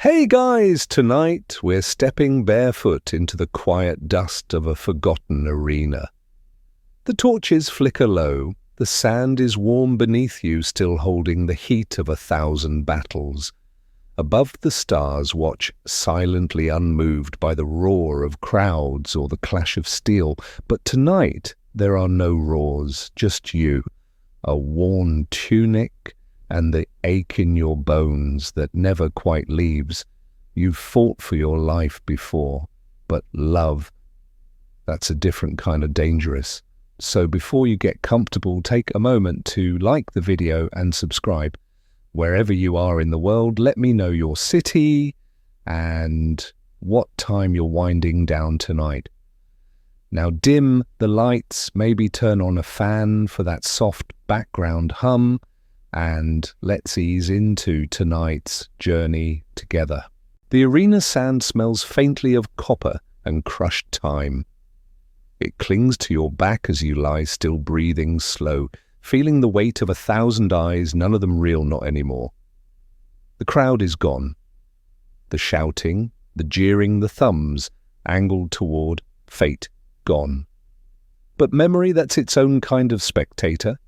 Hey guys, tonight we're stepping barefoot into the quiet dust of a forgotten arena. The torches flicker low, the sand is warm beneath you, still holding the heat of 1,000 battles. Above the stars watch silently unmoved by the roar of crowds or the clash of steel, but tonight there are no roars, just you, a worn tunic, and the ache in your bones that never quite leaves. You've fought for your life before, but love, that's a different kind of dangerous. So before you get comfortable, take a moment to like the video and subscribe. Wherever you are in the world, let me know your city and what time you're winding down tonight. Now dim the lights, maybe turn on a fan for that soft background hum, and let's ease into tonight's journey together. The arena sand smells faintly of copper and crushed time. It clings to your back as you lie still, breathing slow, feeling the weight of 1,000 eyes, none of them real, not anymore. The crowd is gone. The shouting, the jeering, the thumbs angled toward fate, gone. But memory, that's its own kind of spectator.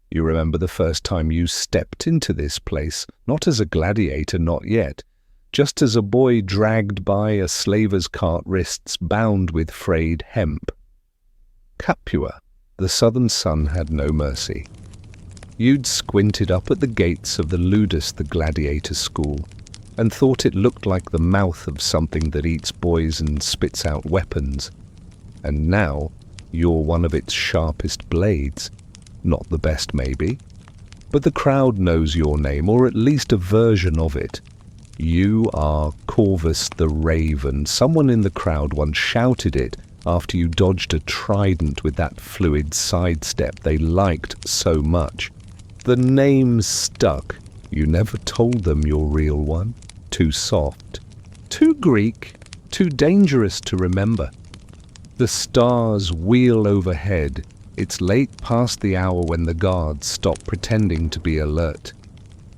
You remember the first time you stepped into this place, not as a gladiator, not yet, just as a boy dragged by a slaver's cart, wrists bound with frayed hemp. Capua, the southern sun had no mercy. You'd squinted up at the gates of the Ludus, the gladiator school, and thought it looked like the mouth of something that eats boys and spits out weapons. And now you're one of its sharpest blades. Not the best, maybe, but the crowd knows your name, or at least a version of it. You are Corvus the Raven. Someone in the crowd once shouted it after you dodged a trident with that fluid sidestep they liked so much. The name stuck. You never told them your real one. Too soft, too Greek, too dangerous to remember. The stars wheel overhead. It's late past the hour when the guards stop pretending to be alert.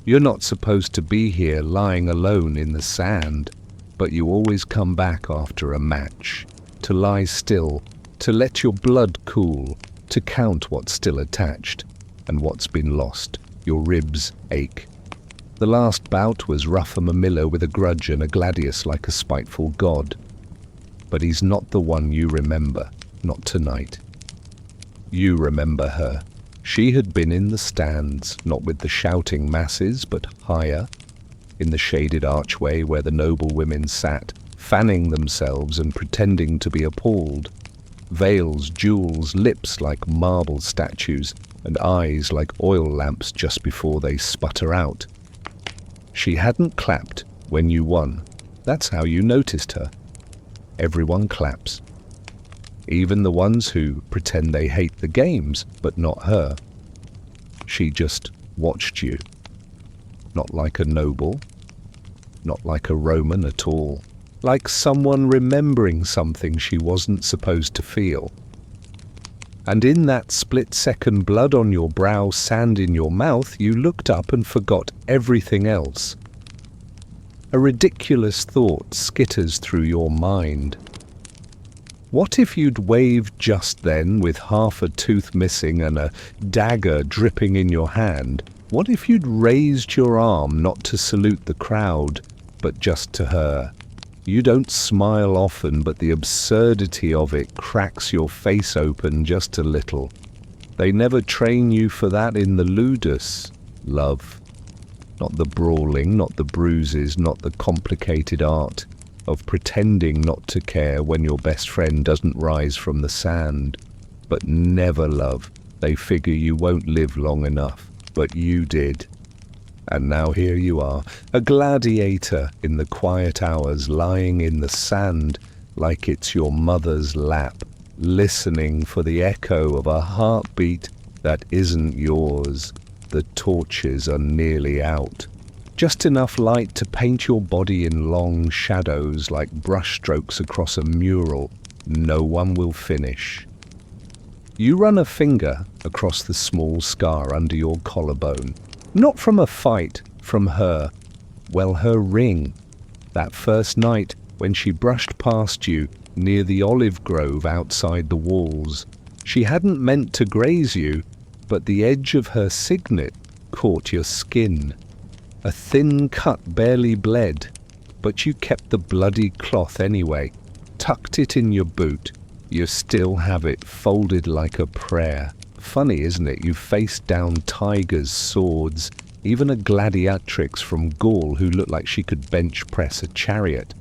You're not supposed to be here lying alone in the sand, but you always come back after a match, to lie still, to let your blood cool, to count what's still attached and what's been lost. Your ribs ache. The last bout was rough a Mamilla with a grudge and a Gladius like a spiteful god. But he's not the one you remember, not tonight. You remember her. She had been in the stands, not with the shouting masses, but higher, in the shaded archway where the noble women sat, fanning themselves and pretending to be appalled. Veils, jewels, lips like marble statues, and eyes like oil lamps just before they sputter out. She hadn't clapped when you won. That's how you noticed her. Everyone claps. Even the ones who pretend they hate the games, but not her. She just watched you. Not like a noble, not like a Roman at all. Like someone remembering something she wasn't supposed to feel. And in that split-second, blood on your brow, sand in your mouth, you looked up and forgot everything else. A ridiculous thought skitters through your mind. What if you'd waved just then with half a tooth missing and a dagger dripping in your hand? What if you'd raised your arm not to salute the crowd, but just to her? You don't smile often, but the absurdity of it cracks your face open just a little. They never train you for that in the Ludus, love. Not the brawling, not the bruises, not the complicated art of pretending not to care when your best friend doesn't rise from the sand. But never love. They figure you won't live long enough, but you did. And now here you are, a gladiator in the quiet hours, lying in the sand like it's your mother's lap, listening for the echo of a heartbeat that isn't yours. The torches are nearly out. Just enough light to paint your body in long shadows like brushstrokes across a mural no one will finish. You run a finger across the small scar under your collarbone. Not from a fight, from her. Well, her ring. That first night when she brushed past you near the olive grove outside the walls. She hadn't meant to graze you, but the edge of her signet caught your skin. A thin cut barely bled, but you kept the bloody cloth anyway, tucked it in your boot. You still have it folded like a prayer. Funny, isn't it? You faced down tigers, swords, even a gladiatrix from Gaul who looked like she could bench press a chariot.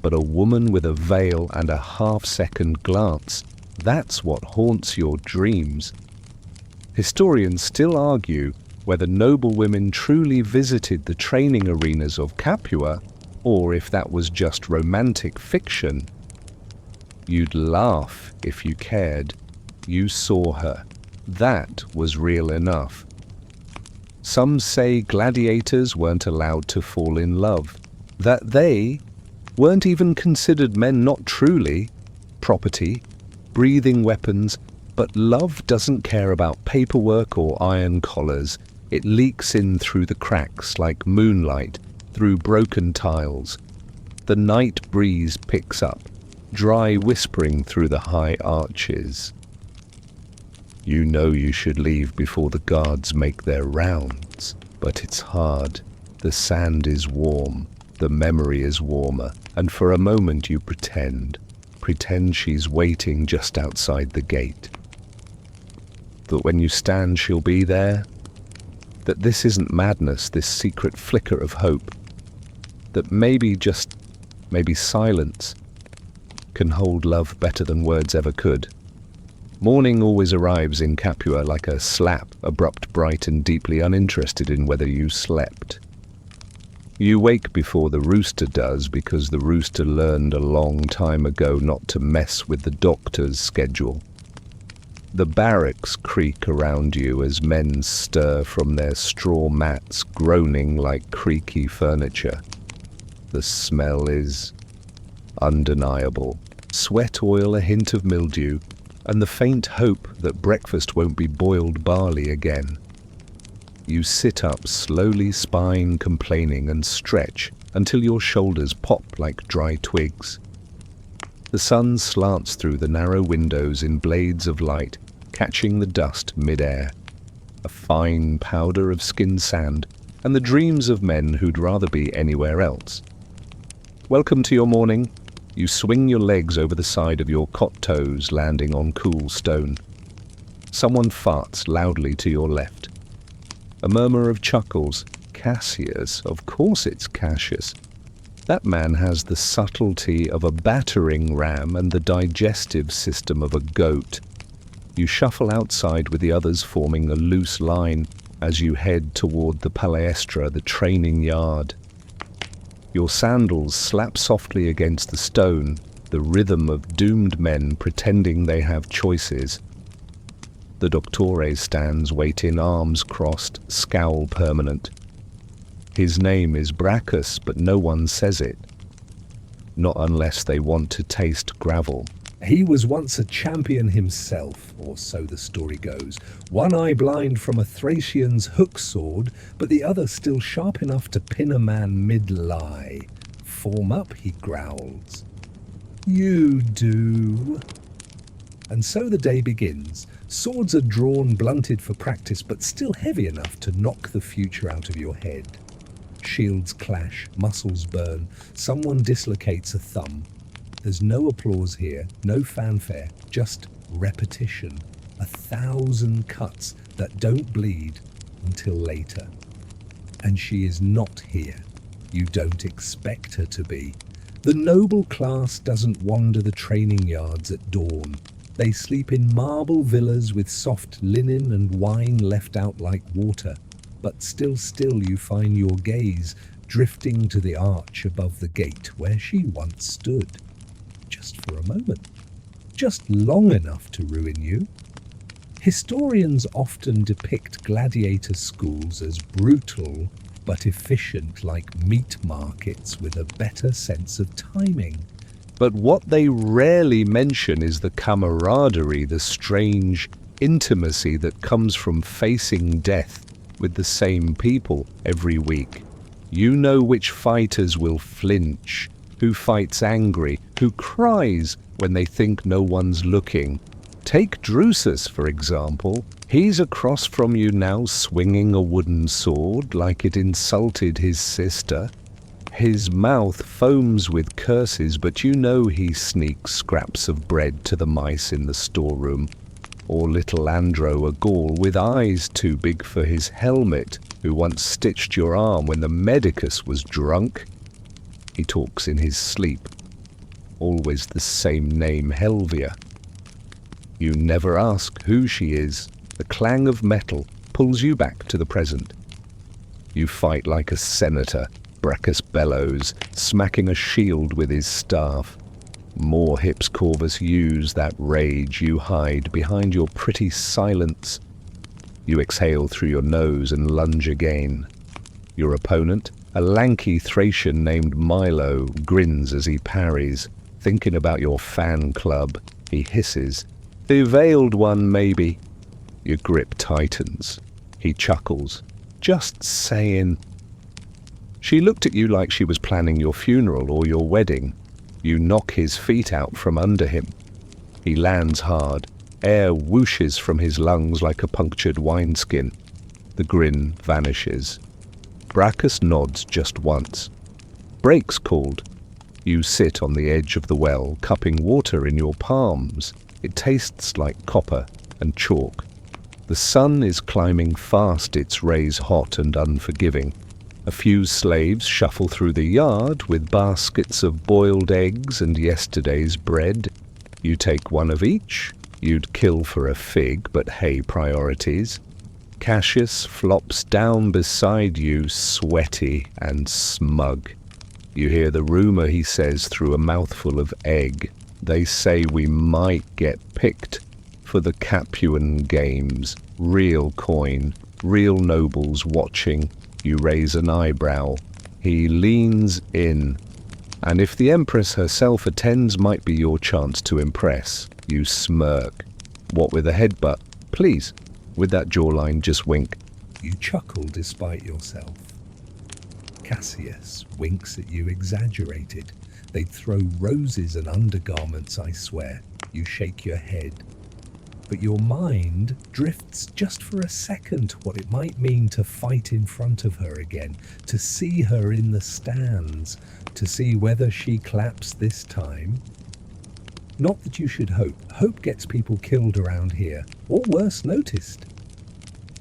But a woman with a veil and a half-second glance, that's what haunts your dreams. Historians still argue whether noble women truly visited the training arenas of Capua, or if that was just romantic fiction. You'd laugh if you cared. You saw her. That was real enough. Some say gladiators weren't allowed to fall in love, that they weren't even considered men, not truly, property, breathing weapons, but love doesn't care about paperwork or iron collars. It leaks in through the cracks like moonlight, through broken tiles. The night breeze picks up, dry whispering through the high arches. You know you should leave before the guards make their rounds, but it's hard. The sand is warm, the memory is warmer, and for a moment you pretend she's waiting just outside the gate. That when you stand she'll be there, that this isn't madness, this secret flicker of hope, that maybe silence can hold love better than words ever could. Morning always arrives in Capua like a slap, abrupt, bright, and deeply uninterested in whether you slept. You wake before the rooster does, because the rooster learned a long time ago not to mess with the doctor's schedule. The barracks creak around you as men stir from their straw mats, groaning like creaky furniture. The smell is undeniable. Sweat oil, a hint of mildew, and the faint hope that breakfast won't be boiled barley again. You sit up, slowly, spine complaining, and stretch until your shoulders pop like dry twigs. The sun slants through the narrow windows in blades of light, catching the dust mid-air, a fine powder of skin sand, and the dreams of men who'd rather be anywhere else. Welcome to your morning. You swing your legs over the side of your cot toes, landing on cool stone. Someone farts loudly to your left. A murmur of chuckles. Cassius, of course it's Cassius. That man has the subtlety of a battering ram and the digestive system of a goat. You shuffle outside with the others, forming a loose line as you head toward the palestra, the training yard. Your sandals slap softly against the stone, the rhythm of doomed men pretending they have choices. The doctore stands waiting, arms crossed, scowl permanent. His name is Brachus, but no one says it. Not unless they want to taste gravel. He was once a champion himself, or so the story goes. One eye blind from a Thracian's hook sword, but the other still sharp enough to pin a man mid-lie. Form up, he growls. You do. And so the day begins. Swords are drawn, blunted for practice, but still heavy enough to knock the future out of your head. Shields clash, muscles burn, someone dislocates a thumb. There's no applause here, no fanfare, just repetition. 1,000 cuts that don't bleed until later. And she is not here. You don't expect her to be. The noble class doesn't wander the training yards at dawn. They sleep in marble villas with soft linen and wine left out like water. But still you find your gaze drifting to the arch above the gate where she once stood. Just for a moment, just long enough to ruin you. Historians often depict gladiator schools as brutal but efficient, like meat markets with a better sense of timing. But what they rarely mention is the camaraderie, the strange intimacy that comes from facing death with the same people every week. You know which fighters will flinch, who fights angry, who cries when they think no one's looking. Take Drusus, for example. He's across from you now, swinging a wooden sword like it insulted his sister. His mouth foams with curses, but you know he sneaks scraps of bread to the mice in the storeroom. Or little Andro, a Gaul with eyes too big for his helmet, who once stitched your arm when the medicus was drunk. He talks in his sleep. Always the same name, Helvia. You never ask who she is. The clang of metal pulls you back to the present. You fight like a senator, Brachus bellows, smacking a shield with his staff. More hips Corvus use that rage you hide behind your pretty silence. You exhale through your nose and lunge again. Your opponent, a lanky Thracian named Milo, grins as he parries, thinking about your fan club. He hisses, "The veiled one, maybe." Your grip tightens. He chuckles, just saying. She looked at you like she was planning your funeral or your wedding. You knock his feet out from under him. He lands hard. Air whooshes from his lungs like a punctured wineskin. The grin vanishes. Brachus nods just once. Break's called. You sit on the edge of the well, cupping water in your palms. It tastes like copper and chalk. The sun is climbing fast, its rays hot and unforgiving. A few slaves shuffle through the yard with baskets of boiled eggs and yesterday's bread. You take one of each. You'd kill for a fig, but hey, priorities. Cassius flops down beside you, sweaty and smug. You hear the rumor he says through a mouthful of egg. They say we might get picked for the Capuan Games. Real coin, real nobles watching. You raise an eyebrow. He leans in. And if the Empress herself attends, might be your chance to impress. You smirk. What with a headbutt? Please. With that jawline, just wink. You chuckle despite yourself. Cassius winks at you exaggerated. They'd throw roses and undergarments, I swear. You shake your head. But your mind drifts just for a second to what it might mean to fight in front of her again, to see her in the stands, to see whether she claps this time. Not that you should hope. Hope gets people killed around here, or worse, noticed.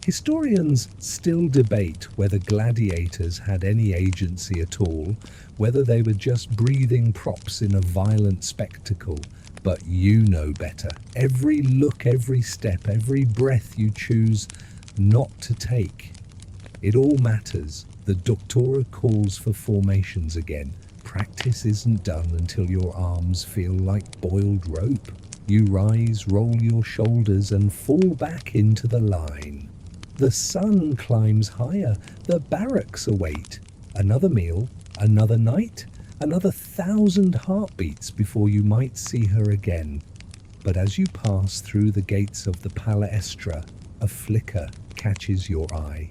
Historians still debate whether gladiators had any agency at all, whether they were just breathing props in a violent spectacle. But you know better. Every look, every step, every breath you choose not to take. It all matters. The Doctora calls for formations again. Practice isn't done until your arms feel like boiled rope. You rise, roll your shoulders, and fall back into the line. The sun climbs higher. The barracks await. Another meal, another night, another 1,000 heartbeats before you might see her again. But as you pass through the gates of the Palaestra, a flicker catches your eye.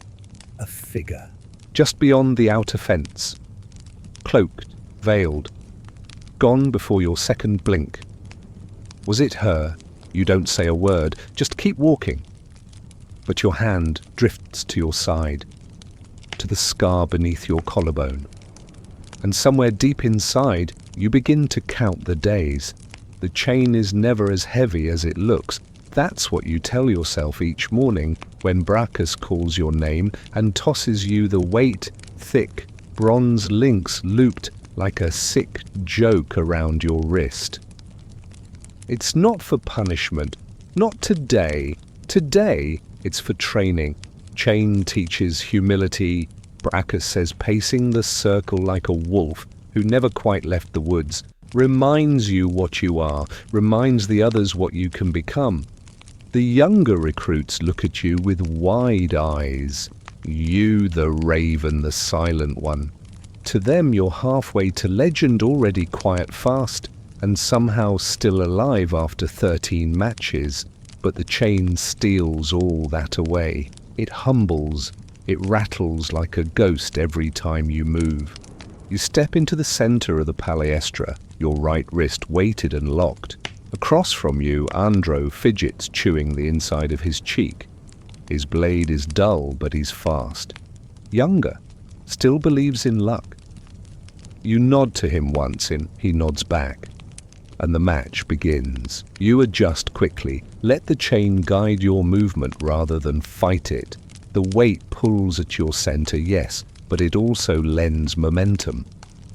A figure. Just beyond the outer fence. Cloaked, veiled. Gone before your second blink. Was it her? You don't say a word, just keep walking. But your hand drifts to your side, to the scar beneath your collarbone. And somewhere deep inside, you begin to count the days. The chain is never as heavy as it looks. That's what you tell yourself each morning when Brachus calls your name and tosses you the weight, thick, bronze links looped like a sick joke around your wrist. It's not for punishment. Not today. Today, it's for training. Chain teaches humility. Brachus says pacing the circle like a wolf who never quite left the woods reminds you what you are, reminds the others what you can become. The younger recruits look at you with wide eyes. You, the raven, the silent one. To them, you're halfway to legend, already quiet fast, and somehow still alive after 13 matches. But the chain steals all that away. It humbles. It rattles like a ghost every time you move. You step into the center of the palestra, your right wrist weighted and locked. Across from you, Andro fidgets, chewing the inside of his cheek. His blade is dull, but he's fast. Younger, still believes in luck. You nod to him once, and he nods back. And the match begins. You adjust quickly. Let the chain guide your movement rather than fight it. The weight pulls at your center, yes, but it also lends momentum.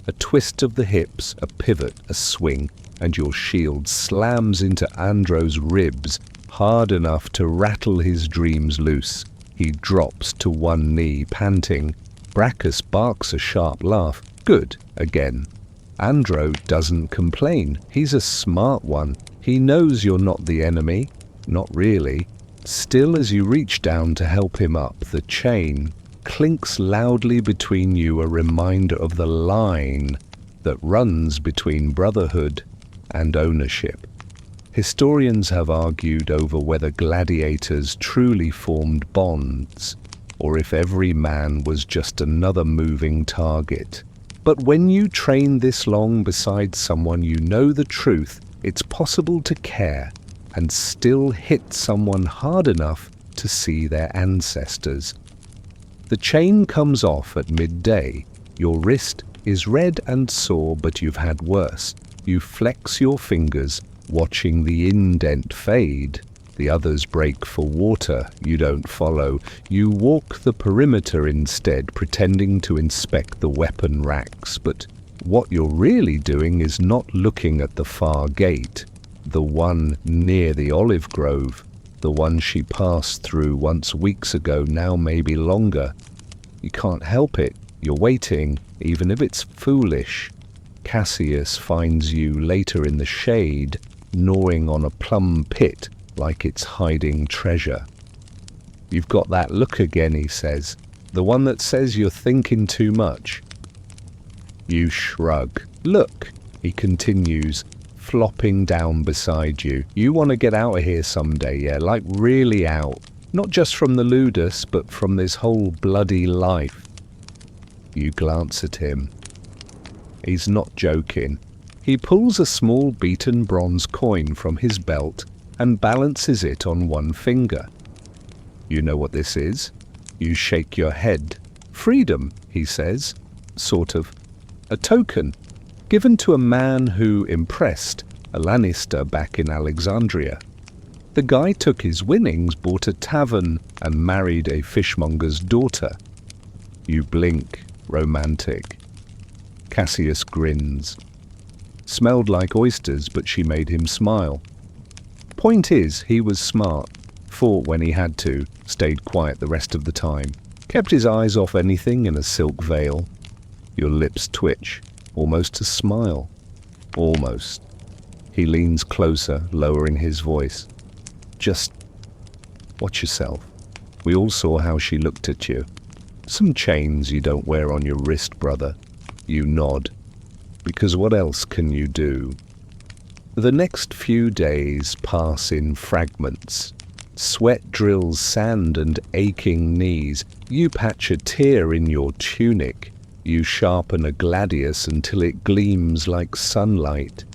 A twist of the hips, a pivot, a swing, and your shield slams into Andro's ribs hard enough to rattle his dreams loose. He drops to one knee, panting. Brachus barks a sharp laugh. Good, again. Andro doesn't complain. He's a smart one. He knows you're not the enemy. Not really. Still, as you reach down to help him up, the chain clinks loudly between you, a reminder of the line that runs between brotherhood and ownership. Historians have argued over whether gladiators truly formed bonds, or if every man was just another moving target. But when you train this long beside someone you know the truth, it's possible to care and still hit someone hard enough to see their ancestors. The chain comes off at midday. Your wrist is red and sore, but you've had worse. You flex your fingers, watching the indent fade. The others break for water. You don't follow. You walk the perimeter instead, pretending to inspect the weapon racks. But what you're really doing is not looking at the far gate, the one near the olive grove, the one she passed through once weeks ago, now maybe longer. You can't help it. You're waiting, even if it's foolish. Cassius finds you later in the shade, gnawing on a plum pit like it's hiding treasure. You've got that look again, he says. The one that says you're thinking too much. You shrug. Look, he continues, flopping down beside you. You want to get out of here someday, yeah? Like really out. Not just from the ludus, but from this whole bloody life. You glance at him. He's not joking. He pulls a small beaten bronze coin from his belt and balances it on one finger. You know what this is? You shake your head. Freedom, he says. Sort of. A token. Given to a man who impressed a Lannister back in Alexandria. The guy took his winnings, bought a tavern, and married a fishmonger's daughter. You blink, romantic. Cassius grins. Smelled like oysters, but she made him smile. Point is, he was smart. Fought when he had to, stayed quiet the rest of the time. Kept his eyes off anything in a silk veil. Your lips twitch, almost a smile. Almost. He leans closer, lowering his voice. Just watch yourself. We all saw how she looked at you. Some chains you don't wear on your wrist, brother. You nod. Because what else can you do? The next few days pass in fragments. Sweat drills sand and aching knees. You patch a tear in your tunic. You sharpen a gladius until it gleams like sunlight.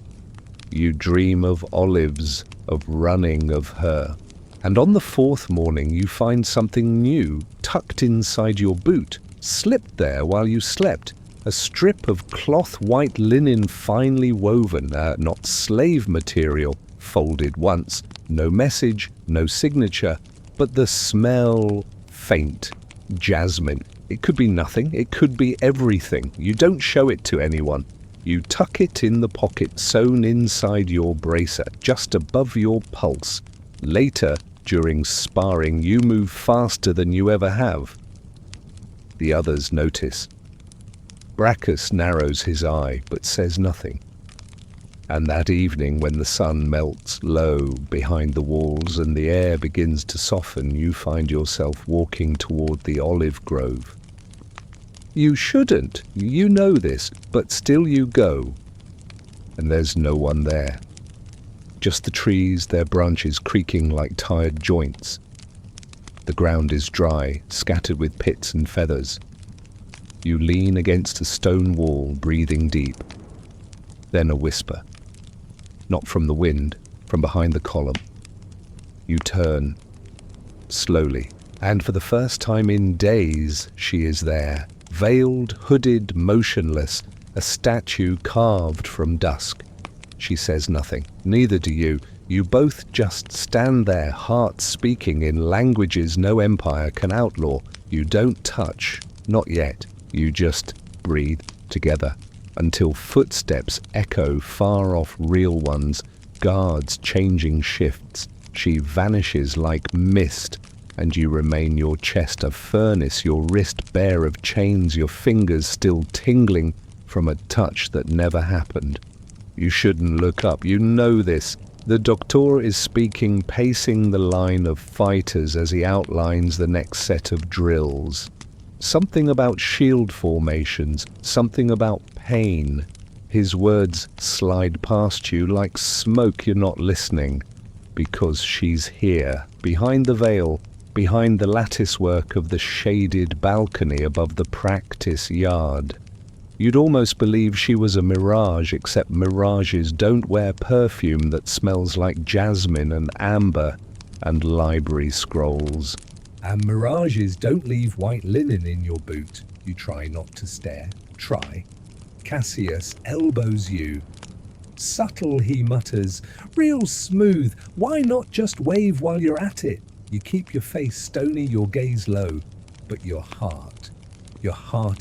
You dream of olives, of running, of her. And on the fourth morning you find something new, tucked inside your boot, slipped there while you slept. A strip of cloth white linen finely woven, not slave material, folded once. No message, no signature, but the smell faint. Jasmine. It could be nothing, it could be everything. You don't show it to anyone. You tuck it in the pocket sewn inside your bracer, just above your pulse. Later, during sparring, you move faster than you ever have. The others notice. Brachus narrows his eye, but says nothing. And that evening, when the sun melts low behind the walls and the air begins to soften, you find yourself walking toward the olive grove. You shouldn't, you know this, but still you go. And there's no one there. Just the trees, their branches creaking like tired joints. The ground is dry, scattered with pits and feathers. You lean against a stone wall, breathing deep. Then a whisper. Not from the wind, from behind the column. You turn, slowly, and for the first time in days, she is there, veiled, hooded, motionless, a statue carved from dusk. She says nothing, neither do you. You both just stand there, hearts speaking in languages no empire can outlaw. You don't touch, not yet. You just breathe together until footsteps echo far off real ones, guards changing shifts. She vanishes like mist, and you remain, your chest a furnace, your wrist bare of chains, your fingers still tingling from a touch that never happened. You shouldn't look up, you know this. The doctor is speaking, pacing the line of fighters as he outlines the next set of drills. Something about shield formations, something about pain. His words slide past you like smoke. You're not listening, because she's here, behind the veil, behind the lattice work of the shaded balcony above the practice yard. You'd almost believe she was a mirage, except mirages don't wear perfume that smells like jasmine and amber and library scrolls. And mirages don't leave white linen in your boot. You try not to stare. Try. Cassius elbows you. Subtle, he mutters. Real smooth. Why not just wave while you're at it? You keep your face stony, your gaze low. But your heart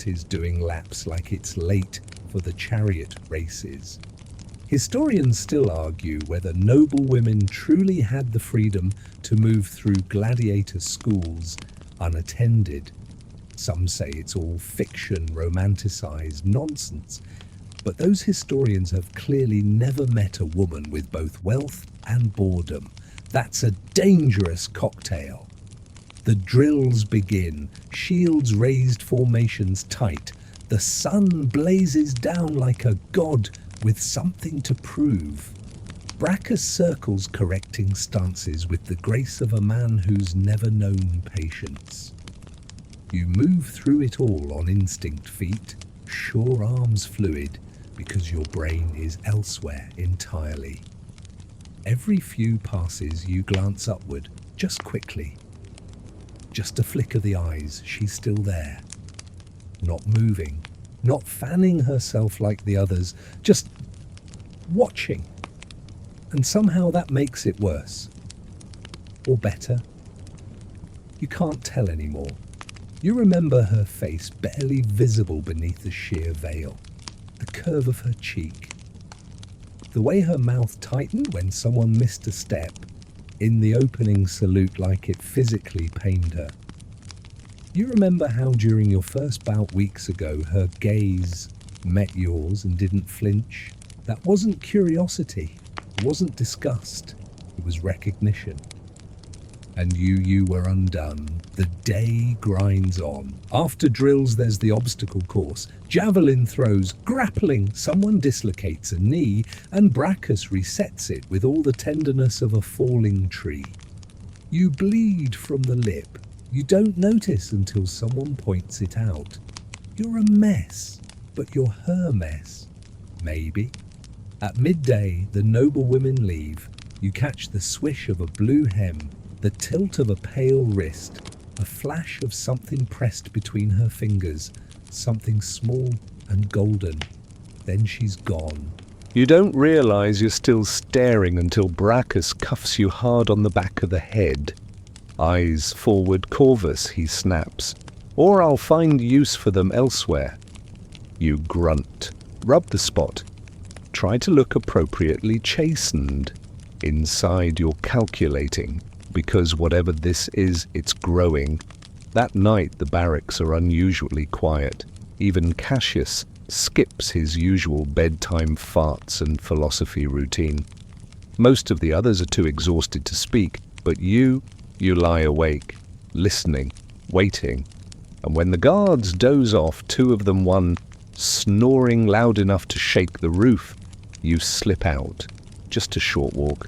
is doing laps like it's late for the chariot races. Historians still argue whether noble women truly had the freedom to move through gladiator schools unattended. Some say it's all fiction, romanticized nonsense. But those historians have clearly never met a woman with both wealth and boredom. That's a dangerous cocktail. The drills begin, shields raised, formations tight. The sun blazes down like a god with something to prove. Brackus circles, correcting stances with the grace of a man who's never known patience. You move through it all on instinct, feet, sure arms fluid, because your brain is elsewhere entirely. Every few passes you glance upward, just quickly. Just a flick of the eyes, she's still there. Not moving, not fanning herself like the others, just watching. And somehow that makes it worse. Or better. You can't tell anymore. You remember her face, barely visible beneath the sheer veil. The curve of her cheek. The way her mouth tightened when someone missed a step. In the opening salute, like it physically pained her. You remember how during your first bout weeks ago, her gaze met yours and didn't flinch? That wasn't curiosity, it wasn't disgust, it was recognition. And you were undone. The day grinds on. After drills, there's the obstacle course. Javelin throws, grappling. Someone dislocates a knee, and Brackus resets it with all the tenderness of a falling tree. You bleed from the lip. You don't notice until someone points it out. You're a mess, but you're her mess. Maybe. At midday, the noble women leave. You catch the swish of a blue hem, the tilt of a pale wrist, a flash of something pressed between her fingers, something small and golden. Then she's gone. You don't realize you're still staring until Brackus cuffs you hard on the back of the head. Eyes forward, Corvus, he snaps. Or I'll find use for them elsewhere. You grunt, rub the spot, try to look appropriately chastened. Inside you're calculating, because whatever this is, it's growing. That night the barracks are unusually quiet. Even Cassius skips his usual bedtime farts and philosophy routine. Most of the others are too exhausted to speak, but you lie awake, listening, waiting. And when the guards doze off, two of them, one snoring loud enough to shake the roof, you slip out. Just a short walk,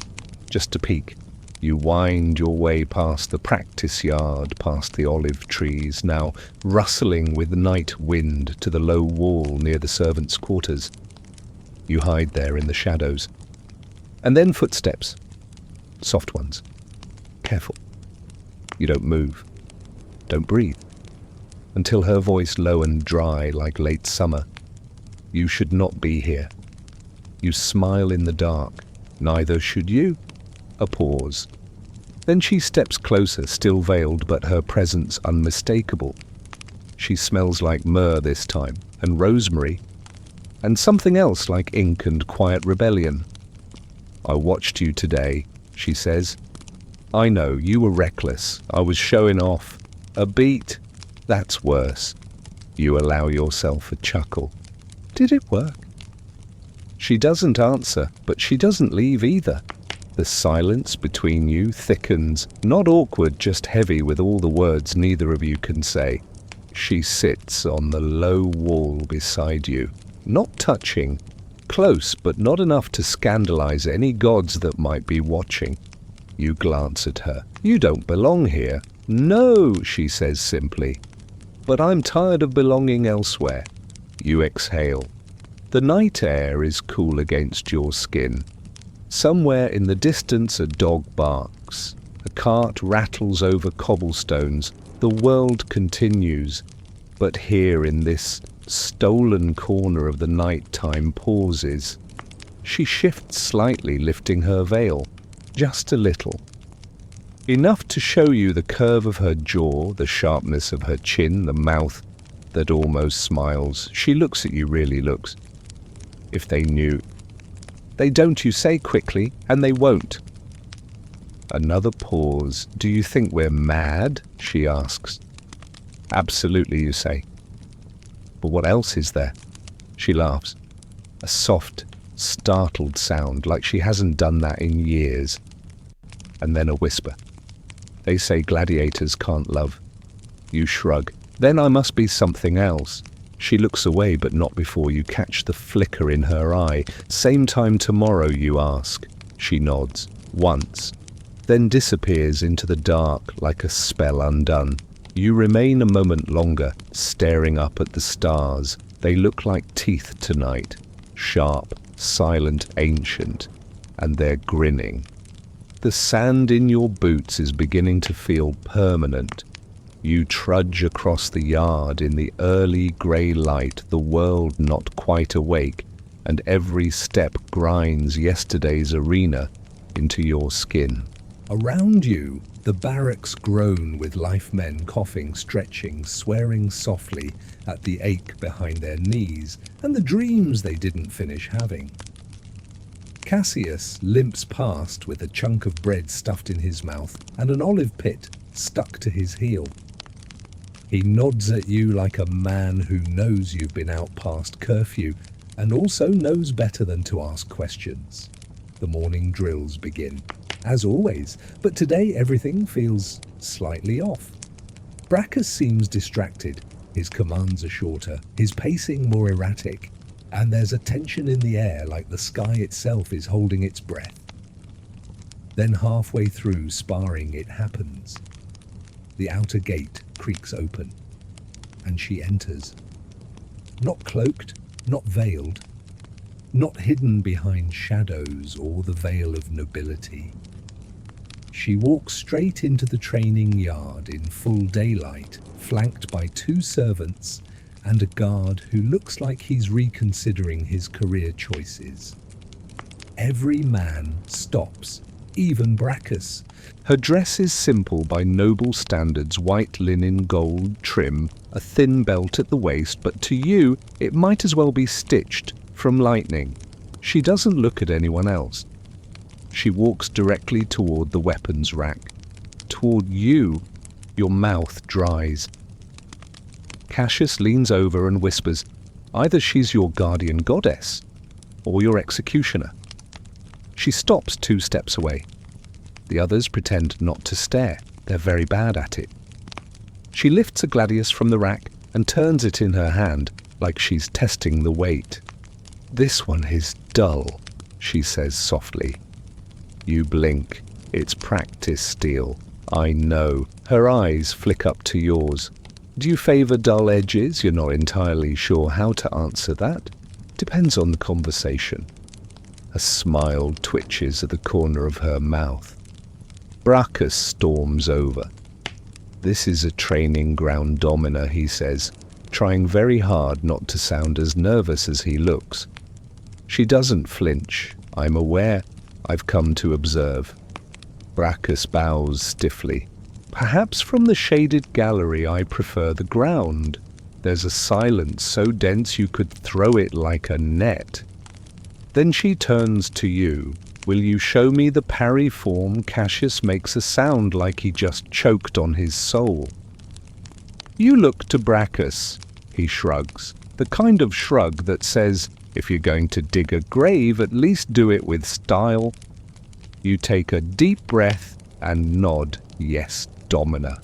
just a peek. You wind your way past the practice yard, past the olive trees, now rustling with night wind, to the low wall near the servants' quarters. You hide there in the shadows. And then footsteps. Soft ones. Careful. You don't move. Don't breathe. Until her voice low and dry like late summer. You should not be here. You smile in the dark. Neither should you. A pause. Then she steps closer, still veiled, but her presence unmistakable. She smells like myrrh this time, and rosemary, and something else like ink and quiet rebellion. I watched you today, she says. I know, you were reckless. I was showing off. A beat? That's worse. You allow yourself a chuckle. Did it work? She doesn't answer, but she doesn't leave either. The silence between you thickens, not awkward, just heavy with all the words neither of you can say. She sits on the low wall beside you, not touching, close but not enough to scandalize any gods that might be watching. You glance at her. You don't belong here. No, she says simply. But I'm tired of belonging elsewhere. You exhale. The night air is cool against your skin. Somewhere in the distance a dog barks. A cart rattles over cobblestones. The world continues. But here in this stolen corner of the night time pauses. She shifts slightly, lifting her veil. Just a little. Enough to show you the curve of her jaw, the sharpness of her chin, the mouth that almost smiles. She looks at you, really looks. If they knew. They don't, you say quickly, and they won't. Another pause. Do you think we're mad? She asks. Absolutely, you say. But what else is there? She laughs. A soft, startled sound, like she hasn't done that in years. And then a whisper. They say gladiators can't love. You shrug. Then I must be something else. She looks away, but not before you catch the flicker in her eye. Same time tomorrow, you ask. She nods. Once. Then disappears into the dark like a spell undone. You remain a moment longer, staring up at the stars. They look like teeth tonight. Sharp, silent, ancient. And they're grinning. The sand in your boots is beginning to feel permanent. You trudge across the yard in the early grey light, the world not quite awake, and every step grinds yesterday's arena into your skin. Around you, the barracks groan with life men coughing, stretching, swearing softly at the ache behind their knees and the dreams they didn't finish having. Cassius limps past with a chunk of bread stuffed in his mouth and an olive pit stuck to his heel. He nods at you like a man who knows you've been out past curfew and also knows better than to ask questions. The morning drills begin, as always, but today everything feels slightly off. Bracchus seems distracted. His commands are shorter, his pacing more erratic, and there's a tension in the air like the sky itself is holding its breath. Then halfway through sparring it happens. The outer gate creaks open, and she enters. Not cloaked, not veiled, not hidden behind shadows or the veil of nobility. She walks straight into the training yard in full daylight, flanked by 2 servants and a guard who looks like he's reconsidering his career choices. Every man stops, even Bracchus. Her dress is simple by noble standards, white linen, gold trim, a thin belt at the waist, but to you it might as well be stitched from lightning. She doesn't look at anyone else. She walks directly toward the weapons rack. Toward you, your mouth dries. Cassius leans over and whispers, either she's your guardian goddess or your executioner. She stops 2 steps away. The others pretend not to stare. They're very bad at it. She lifts a gladius from the rack and turns it in her hand like she's testing the weight. This one is dull, she says softly. You blink. It's practice, Steel. I know. Her eyes flick up to yours. Do you favor dull edges? You're not entirely sure how to answer that. Depends on the conversation. A smile twitches at the corner of her mouth. Brachus storms over. This is a training ground domina, he says, trying very hard not to sound as nervous as he looks. She doesn't flinch. I'm aware. I've come to observe. Brachus bows stiffly. Perhaps from the shaded gallery I prefer the ground. There's a silence so dense you could throw it like a net. Then she turns to you. Will you show me the parry form? Cassius makes a sound like he just choked on his soul. You look to Brachus. He shrugs. The kind of shrug that says, if you're going to dig a grave, at least do it with style. You take a deep breath and nod, yes, domina.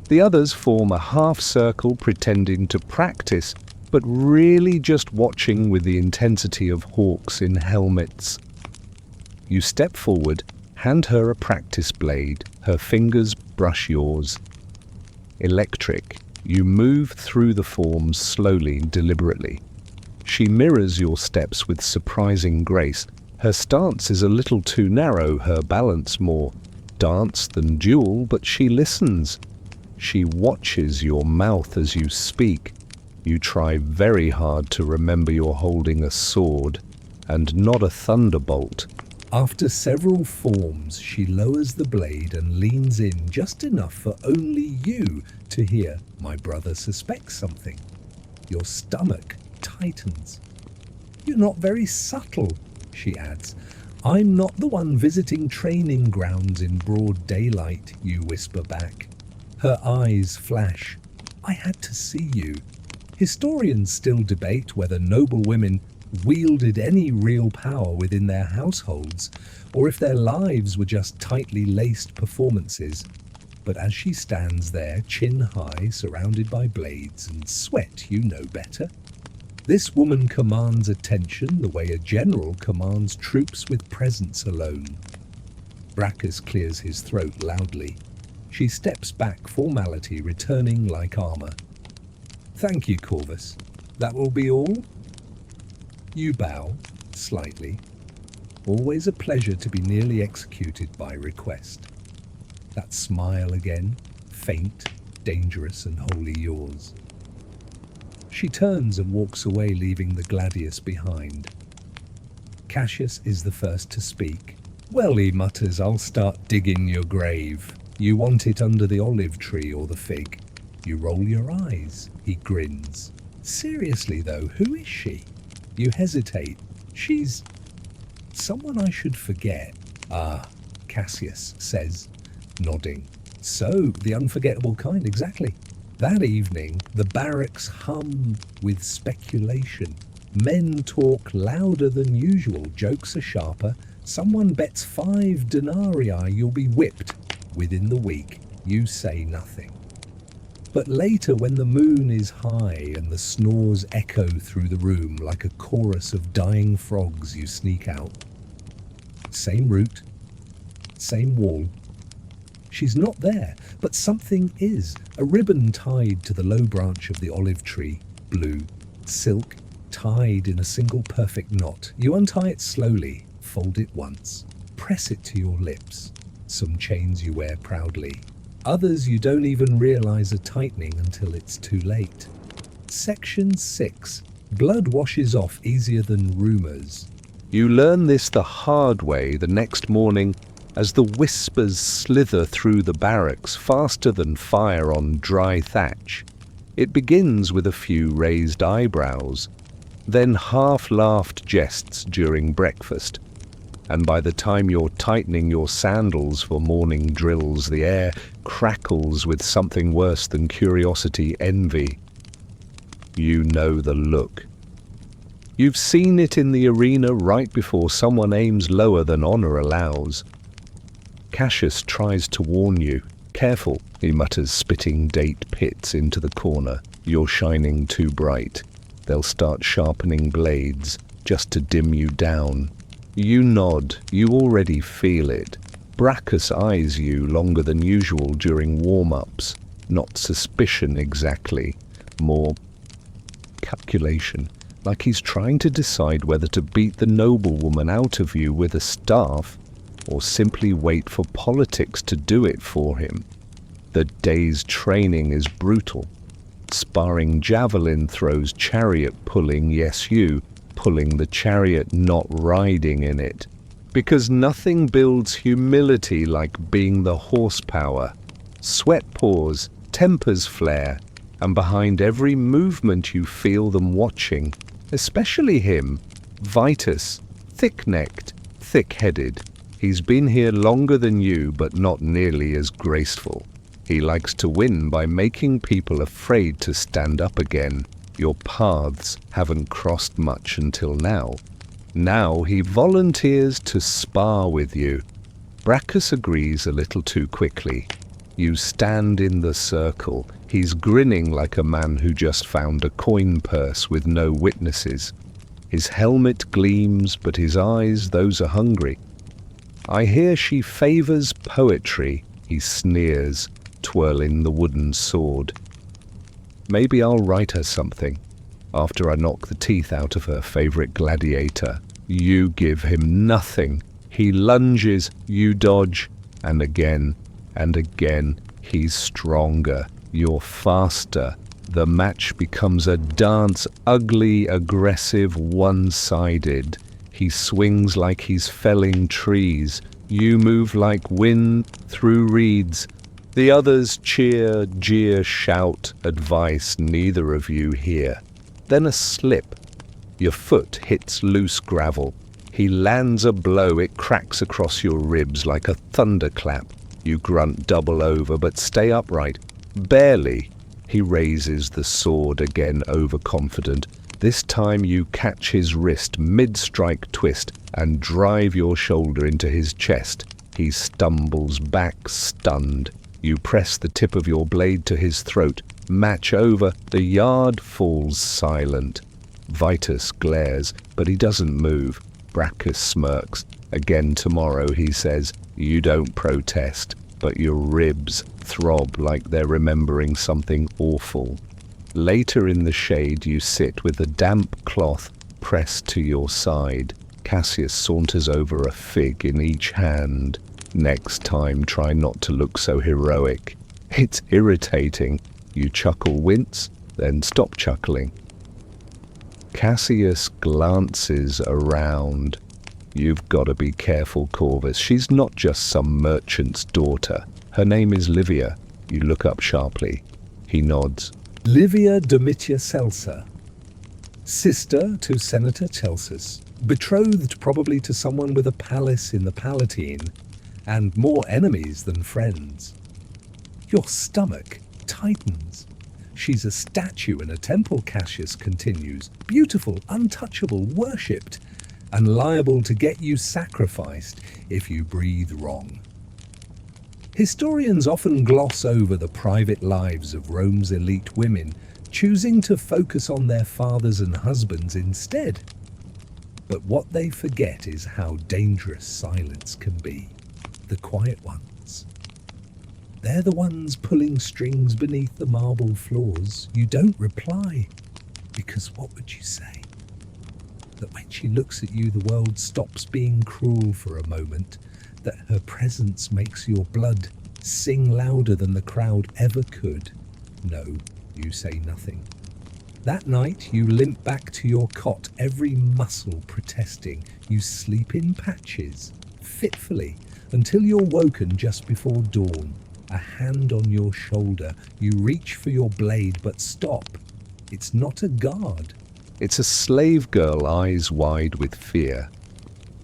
The others form a half circle pretending to practice, but really just watching with the intensity of hawks in helmets. You step forward, hand her a practice blade. Her fingers brush yours. Electric. You move through the forms slowly, deliberately. She mirrors your steps with surprising grace. Her stance is a little too narrow, her balance more dance than duel, but she listens. She watches your mouth as you speak. You try very hard to remember you're holding a sword and not a thunderbolt. After several forms, she lowers the blade and leans in just enough for only you to hear, my brother suspects something. Your stomach tightens. You're not very subtle, she adds. I'm not the one visiting training grounds in broad daylight, you whisper back. Her eyes flash. I had to see you. Historians still debate whether noble women wielded any real power within their households, or if their lives were just tightly laced performances. But as she stands there, chin high, surrounded by blades and sweat, you know better. This woman commands attention the way a general commands troops with presence alone. Brachus clears his throat loudly. She steps back, formality returning like armor. Thank you, Corvus. That will be all? You bow, slightly. Always a pleasure to be nearly executed by request. That smile again, faint, dangerous and wholly yours. She turns and walks away, leaving the gladius behind. Cassius is the first to speak. Well, he mutters, I'll start digging your grave. You want it under the olive tree or the fig. You roll your eyes. He grins. Seriously, though, who is she? You hesitate. She's someone I should forget. Ah, Cassius says, nodding. So, the unforgettable kind, exactly. That evening, the barracks hum with speculation. Men talk louder than usual. Jokes are sharper. Someone bets 5 denarii you'll be whipped. Within the week, you say nothing. But later, when the moon is high and the snores echo through the room like a chorus of dying frogs, you sneak out. Same route, same wall. She's not there, but something is. A ribbon tied to the low branch of the olive tree, blue, silk, tied in a single perfect knot. You untie it slowly, fold it once, press it to your lips. Some chains you wear proudly. Others you don't even realize are tightening until it's too late. Section 6. Blood washes off easier than rumors. You learn this the hard way the next morning as the whispers slither through the barracks faster than fire on dry thatch. It begins with a few raised eyebrows, then half-laughed jests during breakfast. And by the time you're tightening your sandals for morning drills, the air crackles with something worse than curiosity, envy. You know the look. You've seen it in the arena right before someone aims lower than honor allows. Cassius tries to warn you. Careful, he mutters, spitting date pits into the corner. You're shining too bright. They'll start sharpening blades just to dim you down. You nod. You already feel it. Brachus eyes you longer than usual during warm-ups. Not suspicion exactly, more calculation, like he's trying to decide whether to beat the noblewoman out of you with a staff or simply wait for politics to do it for him. The day's training is brutal. Sparring javelin throws, chariot pulling, yes you, pulling the chariot, not riding in it. Because nothing builds humility like being the horsepower. Sweat pours, tempers flare, and behind every movement you feel them watching, especially him, Vitus, thick-necked, thick-headed. He's been here longer than you, but not nearly as graceful. He likes to win by making people afraid to stand up again. Your paths haven't crossed much until now. Now he volunteers to spar with you. Brachus agrees a little too quickly. You stand in the circle. He's grinning like a man who just found a coin purse with no witnesses. His helmet gleams, but his eyes, those are hungry. I hear she favors poetry, he sneers, twirling the wooden sword. Maybe I'll write her something, after I knock the teeth out of her favorite gladiator. You give him nothing. He lunges, you dodge, and again, he's stronger. You're faster. The match becomes a dance, ugly, aggressive, one-sided. He swings like he's felling trees. You move like wind through reeds. The others cheer, jeer, shout, advice neither of you hear. Then a slip. Your foot hits loose gravel. He lands a blow, it cracks across your ribs like a thunderclap. You grunt double over, but stay upright. Barely. He raises the sword again, overconfident. This time you catch his wrist mid-strike twist and drive your shoulder into his chest. He stumbles back, stunned. You press the tip of your blade to his throat. Match over. The yard falls silent. Vitus glares, but he doesn't move. Brachus smirks. Again tomorrow, he says. You don't protest, but your ribs throb like they're remembering something awful. Later in the shade you sit with a damp cloth pressed to your side. Cassius saunters over a fig in each hand. Next time try not to look so heroic. It's irritating. You chuckle, wince, then stop chuckling. Cassius glances around. You've got to be careful, Corvus. She's not just some merchant's daughter. Her name is Livia. You look up sharply. He nods. Livia Domitia Celsa, sister to Senator Celsus, betrothed probably to someone with a palace in the Palatine, and more enemies than friends. Your stomach tightens. She's a statue in a temple, Cassius continues, beautiful, untouchable, worshipped, and liable to get you sacrificed if you breathe wrong. Historians often gloss over the private lives of Rome's elite women, choosing to focus on their fathers and husbands instead. But what they forget is how dangerous silence can be. The quiet ones. They're the ones pulling strings beneath the marble floors. You don't reply, because what would you say? That when she looks at you, the world stops being cruel for a moment, that her presence makes your blood sing louder than the crowd ever could. No, you say nothing. That night you limp back to your cot, every muscle protesting. You sleep in patches, fitfully, until you're woken just before dawn. A hand on your shoulder. You reach for your blade, but stop. It's not a guard. It's a slave girl, eyes wide with fear.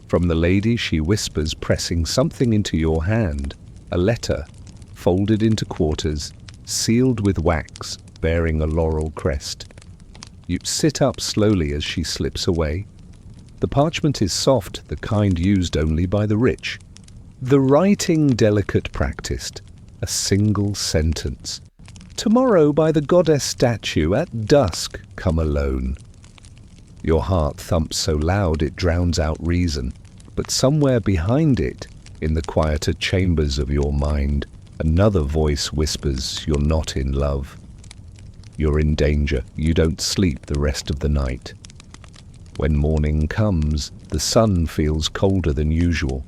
From the lady she whispers, pressing something into your hand. A letter, folded into quarters, sealed with wax, bearing a laurel crest. You sit up slowly as she slips away. The parchment is soft, the kind used only by the rich. The writing delicate practiced. A single sentence. Tomorrow by the goddess statue at dusk come alone. Your heart thumps so loud it drowns out reason, but somewhere behind it In the quieter chambers of your mind, another voice whispers you're not in love. You're in danger. You don't sleep the rest of the night. When morning comes, the sun feels colder than usual.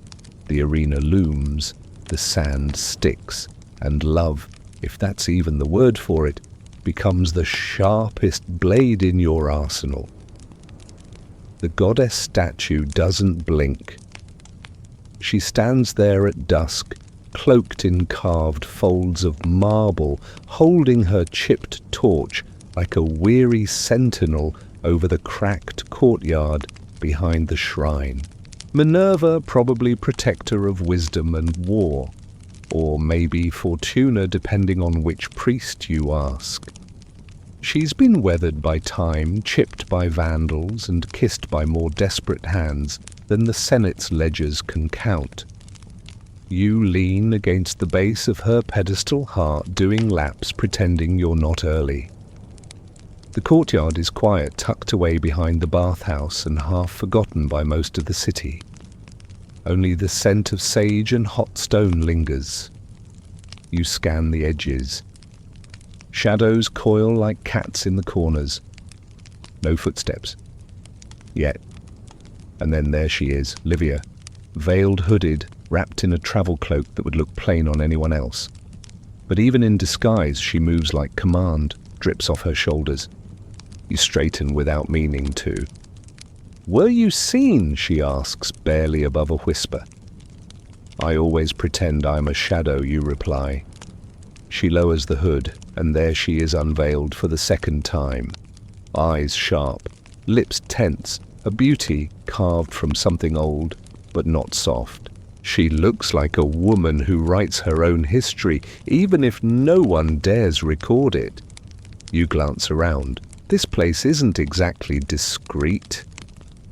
The arena looms, the sand sticks, and love, if that's even the word for it, becomes the sharpest blade in your arsenal. The goddess statue doesn't blink. She stands there at dusk, cloaked in carved folds of marble, holding her chipped torch like a weary sentinel over the cracked courtyard behind the shrine. Minerva, probably protector of wisdom and war, or maybe Fortuna, depending on which priest you ask. She's been weathered by time, chipped by vandals, and kissed by more desperate hands than the Senate's ledgers can count. You lean against the base of her pedestal heart, doing laps, pretending you're not early. The courtyard is quiet, tucked away behind the bathhouse and half forgotten by most of the city. Only the scent of sage and hot stone lingers. You scan the edges. Shadows coil like cats in the corners. No footsteps. Yet. And then there she is, Livia, veiled, hooded, wrapped in a travel cloak that would look plain on anyone else. But even in disguise, she moves like command, drips off her shoulders. You straighten without meaning to. "Were you seen?" she asks, barely above a whisper. "I always pretend I'm a shadow," you reply. She lowers the hood, and there she is unveiled for the second time. Eyes sharp, lips tense, a beauty carved from something old, but not soft. She looks like a woman who writes her own history, even if no one dares record it. You glance around. This place isn't exactly discreet.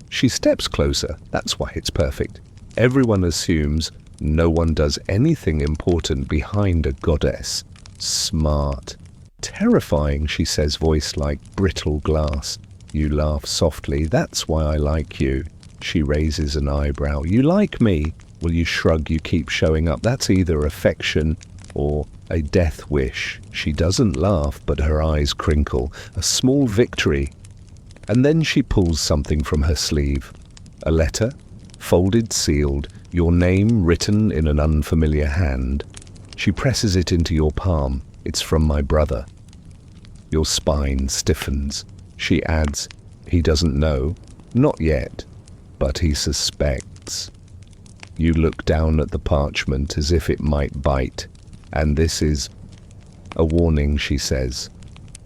She steps closer. That's why it's perfect. Everyone assumes no one does anything important behind a goddess. Smart. Terrifying, she says, voice like brittle glass. You laugh softly. "That's why I like you." She raises an eyebrow. "You like me?" Well, you shrug. You keep showing up. That's either affection or a death wish. She doesn't laugh, but her eyes crinkle. A small victory. And then she pulls something from her sleeve. A letter, folded, sealed, your name written in an unfamiliar hand. She presses it into your palm. "It's from my brother." Your spine stiffens. She adds, "He doesn't know. Not yet. But he suspects." You look down at the parchment as if it might bite. "And this is a warning," she says,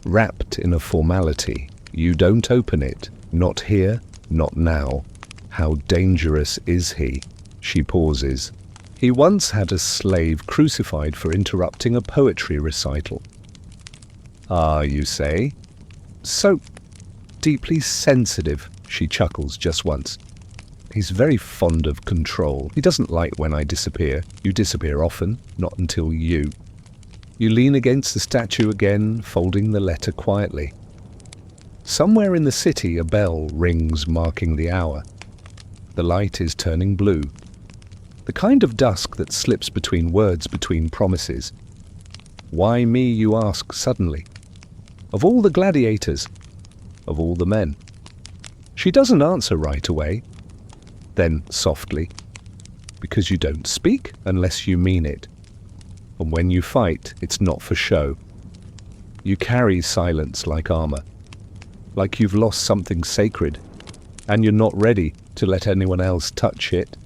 wrapped in a formality. "You don't open it. Not here, not now. How dangerous is he?" She pauses. "He once had a slave crucified for interrupting a poetry recital." "Ah," you say. "So deeply sensitive," she chuckles just once. "He's very fond of control. He doesn't like when I disappear. You disappear often, not until you." You lean against the statue again, folding the letter quietly. Somewhere in the city a bell rings, marking the hour. The light is turning blue. The kind of dusk that slips between words, between promises. "Why me?" you ask suddenly. Of all the gladiators, of all the men. She doesn't answer right away. Then softly, "Because you don't speak unless you mean it. And when you fight, it's not for show. You carry silence like armor. Like you've lost something sacred, and you're not ready to let anyone else touch it."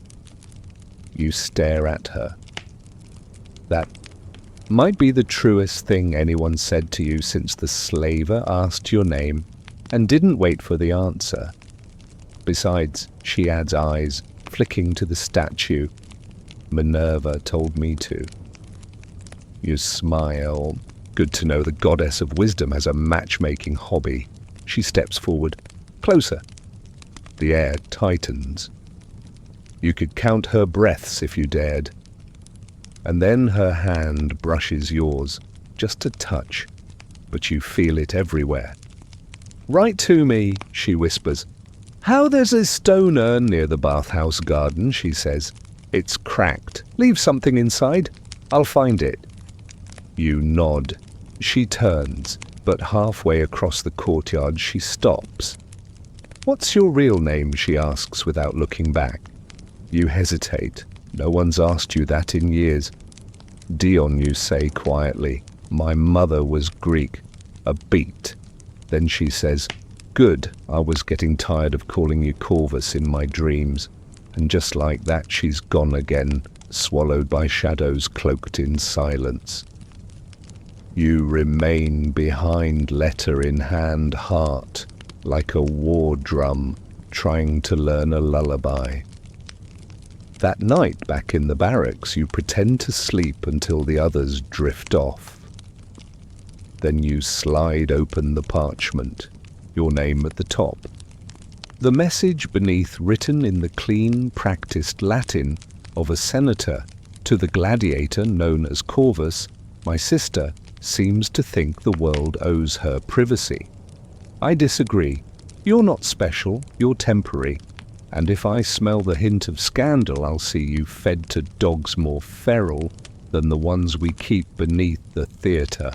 You stare at her. That might be the truest thing anyone said to you since the slaver asked your name and didn't wait for the answer. Besides, she adds, eyes flicking to the statue, "Minerva told me to." You smile. Good to know the goddess of wisdom has a matchmaking hobby. She steps forward, closer. The air tightens. You could count her breaths if you dared. And then her hand brushes yours, just a touch, but you feel it everywhere. "Right to me," she whispers. "How there's a stone urn near the bathhouse garden," she says. It's cracked. Leave something inside. I'll find it. You nod. She turns, but halfway across the courtyard she stops. What's your real name? She asks without looking back. You hesitate. No one's asked you that in years. Dion, you say quietly. My mother was Greek. A beat. Then she says, good, I was getting tired of calling you Corvus in my dreams. And just like that she's gone again, swallowed by shadows cloaked in silence. You remain behind, letter in hand, heart, like a war drum, trying to learn a lullaby. That night, back in the barracks, you pretend to sleep until the others drift off. Then you slide open the parchment, your name at the top. The message beneath, written in the clean, practiced Latin of a senator to the gladiator known as Corvus, my sister seems to think the world owes her privacy. I disagree. You're not special, you're temporary. And if I smell the hint of scandal, I'll see you fed to dogs more feral than the ones we keep beneath the theatre.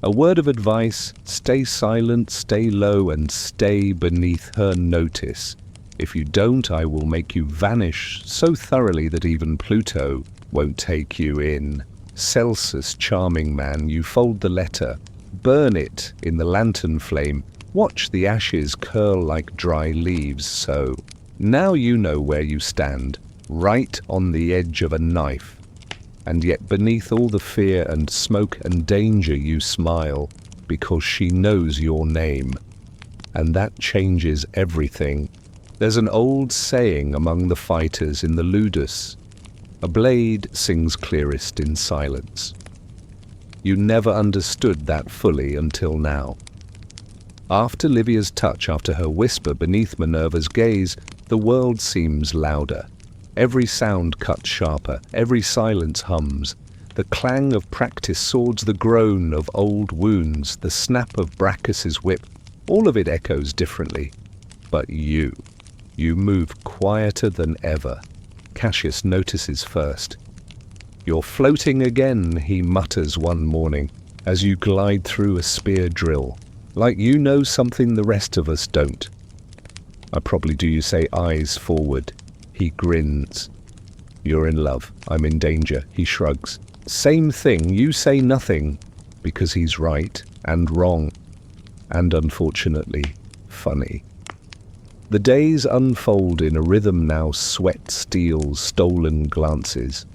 A word of advice, stay silent, stay low, and stay beneath her notice. If you don't, I will make you vanish so thoroughly that even Pluto won't take you in. Celsus, charming man, you fold the letter, burn it in the lantern flame, watch the ashes curl like dry leaves. So, now you know where you stand, right on the edge of a knife. And yet beneath all the fear and smoke and danger you smile, because she knows your name. And that changes everything. There's an old saying among the fighters in the ludus, a blade sings clearest in silence. You never understood that fully until now. After Livia's touch, after her whisper beneath Minerva's gaze, the world seems louder. Every sound cuts sharper, every silence hums. The clang of practiced swords, the groan of old wounds, the snap of Brachus's whip, all of it echoes differently. But you move quieter than ever. Cassius notices first. You're floating again, he mutters one morning, as you glide through a spear drill, like you know something the rest of us don't. I probably do, you say, eyes forward. He grins. You're in love. I'm in danger. He shrugs. Same thing. You say nothing, because he's right and wrong, and unfortunately, funny. The days unfold in a rhythm now. Sweat steals stolen glances.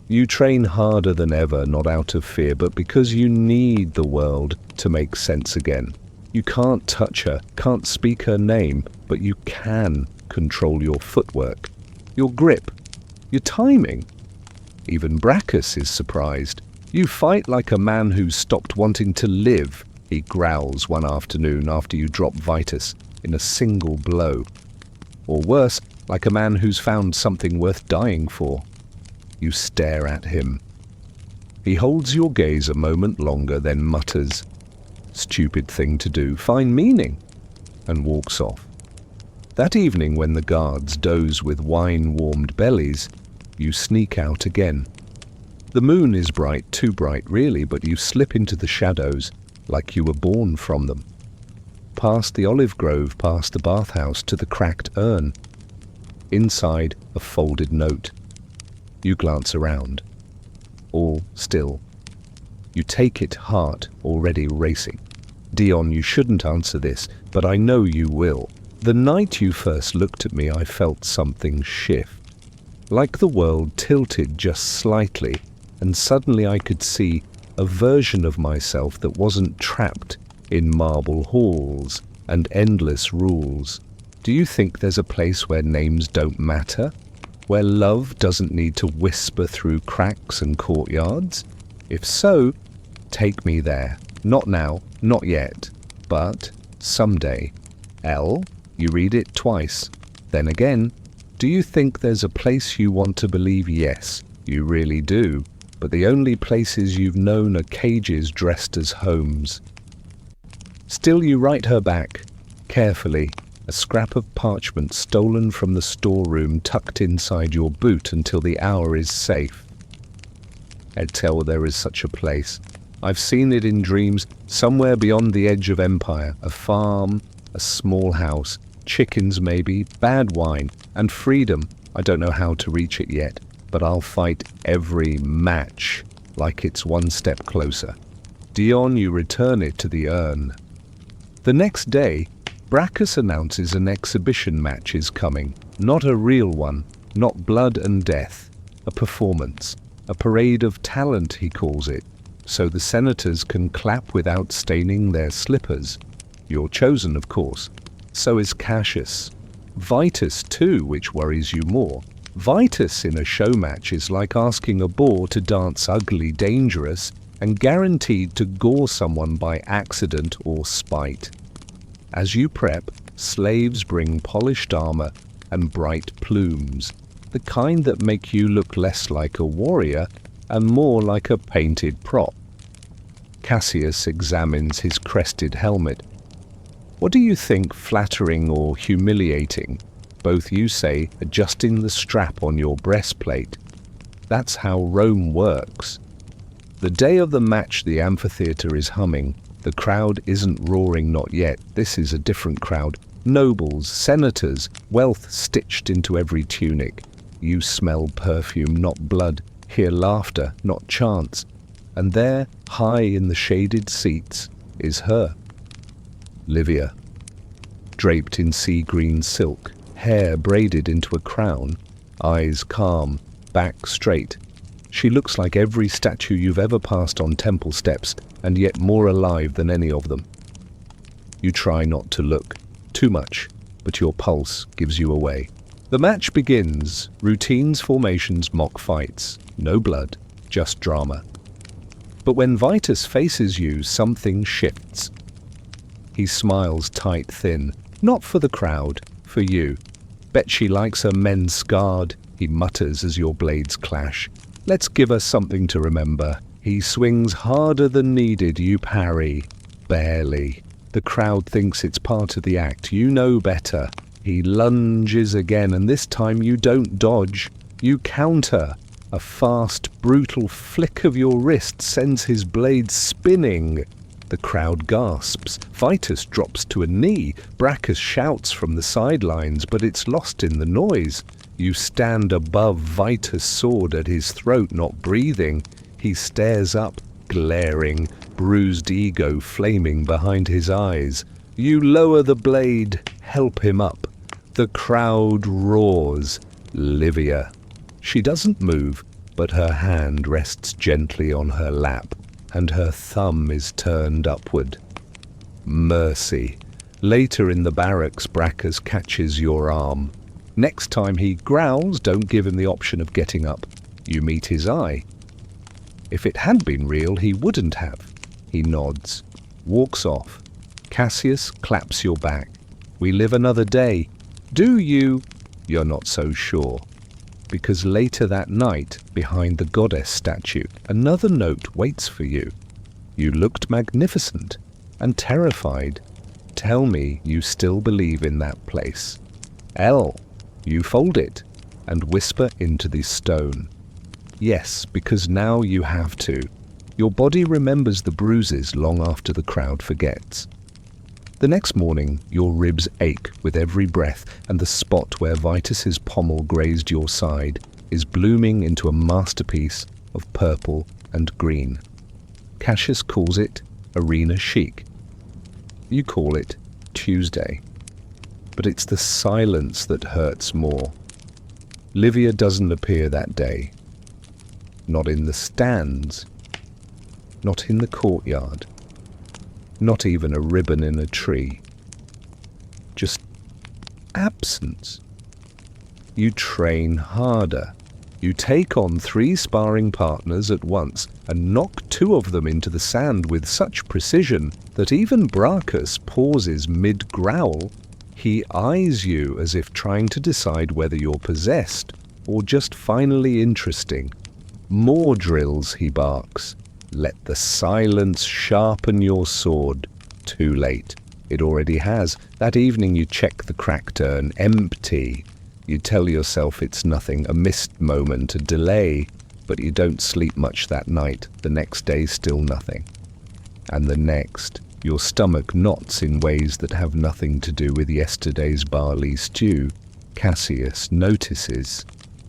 You train harder than ever, not out of fear, but because you need the world to make sense again. You can't touch her, can't speak her name, but you can control your footwork, your grip, your timing. Even Brachus is surprised. You fight like a man who's stopped wanting to live, he growls one afternoon after you drop Vitus in a single blow. Or worse, like a man who's found something worth dying for. You stare at him. He holds your gaze a moment longer, then mutters, stupid thing to do, find meaning, and walks off. That evening, when the guards doze with wine-warmed bellies, you sneak out again. The moon is bright, too bright really, but you slip into the shadows like you were born from them. Past the olive grove, past the bathhouse, to the cracked urn. Inside, a folded note. You glance around. All still. You take it, heart already racing. Dion, you shouldn't answer this, but I know you will. The night you first looked at me, I felt something shift. Like the world tilted just slightly, and suddenly I could see a version of myself that wasn't trapped in marble halls and endless rules. Do you think there's a place where names don't matter? Where love doesn't need to whisper through cracks and courtyards? If so, take me there. Not now, not yet, but someday. L, you read it twice. Then again, do you think there's a place you want to believe? Yes, you really do. But the only places you've known are cages dressed as homes. Still you write her back, carefully, a scrap of parchment stolen from the storeroom tucked inside your boot until the hour is safe. I tell there is such a place. I've seen it in dreams, somewhere beyond the edge of empire, a farm, a small house, chickens maybe, bad wine, and freedom. I don't know how to reach it yet, but I'll fight every match like it's one step closer. Dion, you return it to the urn. The next day, Brachus announces an exhibition match is coming. Not a real one, not blood and death. A performance, a parade of talent, he calls it, so the senators can clap without staining their slippers. You're chosen, of course. So is Cassius. Vitus, too, which worries you more. Vitus in a show match is like asking a boar to dance ugly dangerous and guaranteed to gore someone by accident or spite. As you prep, slaves bring polished armor and bright plumes, the kind that make you look less like a warrior and more like a painted prop. Cassius examines his crested helmet. What do you think, flattering or humiliating? Both, you say, adjusting the strap on your breastplate. That's how Rome works. The day of the match, the amphitheater is humming. The crowd isn't roaring, not yet. This is a different crowd. Nobles, senators, wealth stitched into every tunic. You smell perfume, not blood. Hear laughter, not chants. And there, high in the shaded seats, is her. Livia, draped in sea green silk, hair braided into a crown, eyes calm, back straight. She looks like every statue you've ever passed on temple steps, and yet more alive than any of them. You try not to look. Too much, but your pulse gives you away. The match begins. Routines, formations, mock fights. No blood, just drama. But when Vitus faces you, something shifts. He smiles tight, thin. Not for the crowd, for you. Bet she likes her men scarred, he mutters as your blades clash. Let's give her something to remember. He swings harder than needed, you parry. Barely. The crowd thinks it's part of the act. You know better. He lunges again, and this time you don't dodge. You counter. A fast, brutal flick of your wrist sends his blade spinning. The crowd gasps. Vitus drops to a knee. Brachus shouts from the sidelines, but it's lost in the noise. You stand above Vitus' sword at his throat, not breathing. He stares up, glaring, bruised ego flaming behind his eyes. You lower the blade, help him up. The crowd roars. Livia. She doesn't move, but her hand rests gently on her lap, and her thumb is turned upward. Mercy. Later in the barracks, Brachus catches your arm. Next time he growls, don't give him the option of getting up. You meet his eye. If it had been real, he wouldn't have. He nods, walks off. Cassius claps your back. We live another day. Do you? You're not so sure. Because later that night, behind the goddess statue, another note waits for you. You looked magnificent and terrified. Tell me you still believe in that place. L. You fold it and whisper into the stone. Yes, because now you have to. Your body remembers the bruises long after the crowd forgets. The next morning, your ribs ache with every breath, and the spot where Vitus's pommel grazed your side is blooming into a masterpiece of purple and green. Cassius calls it arena chic. You call it Tuesday. But it's the silence that hurts more. Livia doesn't appear that day. Not in the stands. Not in the courtyard. Not even a ribbon in a tree. Just absence. You train harder. You take on 3 sparring partners at once and knock 2 of them into the sand with such precision that even Brachus pauses mid-growl. He eyes you as if trying to decide whether you're possessed or just finally interesting. More drills, he barks. Let the silence sharpen your sword. Too late. It already has. That evening you check the cracked urn, empty. You tell yourself it's nothing, a missed moment, a delay, but you don't sleep much that night. The next day, still nothing. And the next, your stomach knots in ways that have nothing to do with yesterday's barley stew. Cassius notices.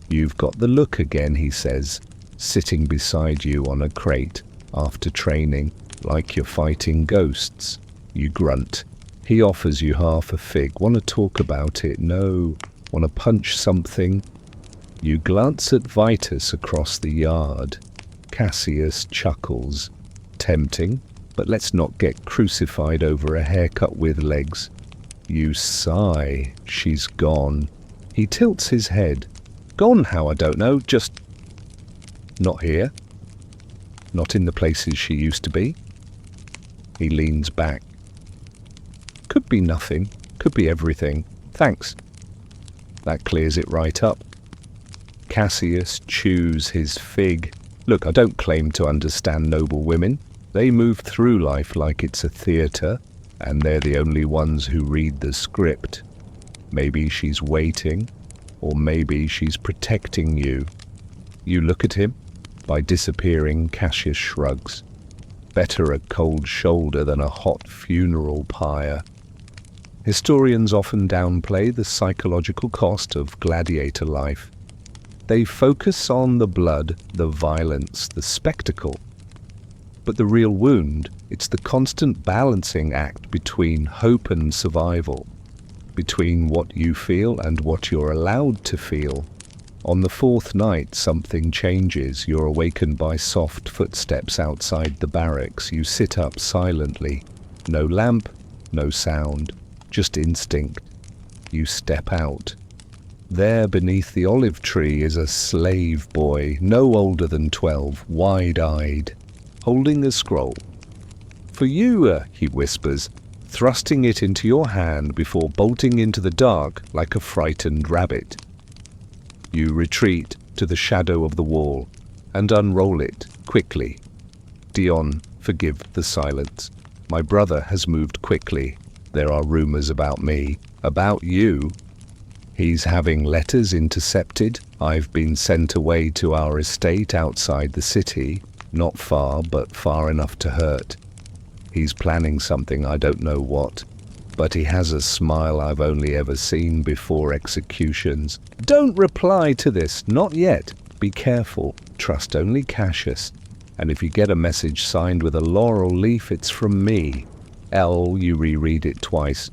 You've got the look again, he says, sitting beside you on a crate after training, like you're fighting ghosts. You grunt. He offers you half a fig. Want to talk about it? No. Want to punch something? You glance at Vitus across the yard. Cassius chuckles. Tempting, but let's not get crucified over a haircut with legs. You sigh. She's gone. He tilts his head. Gone how, I don't know. Just not here. Not in the places she used to be. He leans back. Could be nothing. Could be everything. Thanks. That clears it right up. Cassius chews his fig. Look, I don't claim to understand noble women. They move through life like it's a theatre, and they're the only ones who read the script. Maybe she's waiting, or maybe she's protecting you. You look at him. By disappearing, Cassius shrugs. Better a cold shoulder than a hot funeral pyre. Historians often downplay the psychological cost of gladiator life. They focus on the blood, the violence, the spectacle. But the real wound, it's the constant balancing act between hope and survival, between what you feel and what you're allowed to feel. On the fourth night, something changes. You're awakened by soft footsteps outside the barracks. You sit up silently. No lamp, no sound, just instinct. You step out. There beneath the olive tree is a slave boy, no older than 12, wide-eyed, holding a scroll. For you, he whispers, thrusting it into your hand before bolting into the dark like a frightened rabbit. You retreat to the shadow of the wall and unroll it quickly. Dion, forgive the silence. My brother has moved quickly. There are rumors about me, about you. He's having letters intercepted. I've been sent away to our estate outside the city, not far, but far enough to hurt. He's planning something, I don't know what, but he has a smile I've only ever seen before executions. Don't reply to this, not yet. Be careful, trust only Cassius. And if you get a message signed with a laurel leaf, it's from me. L, you reread it twice.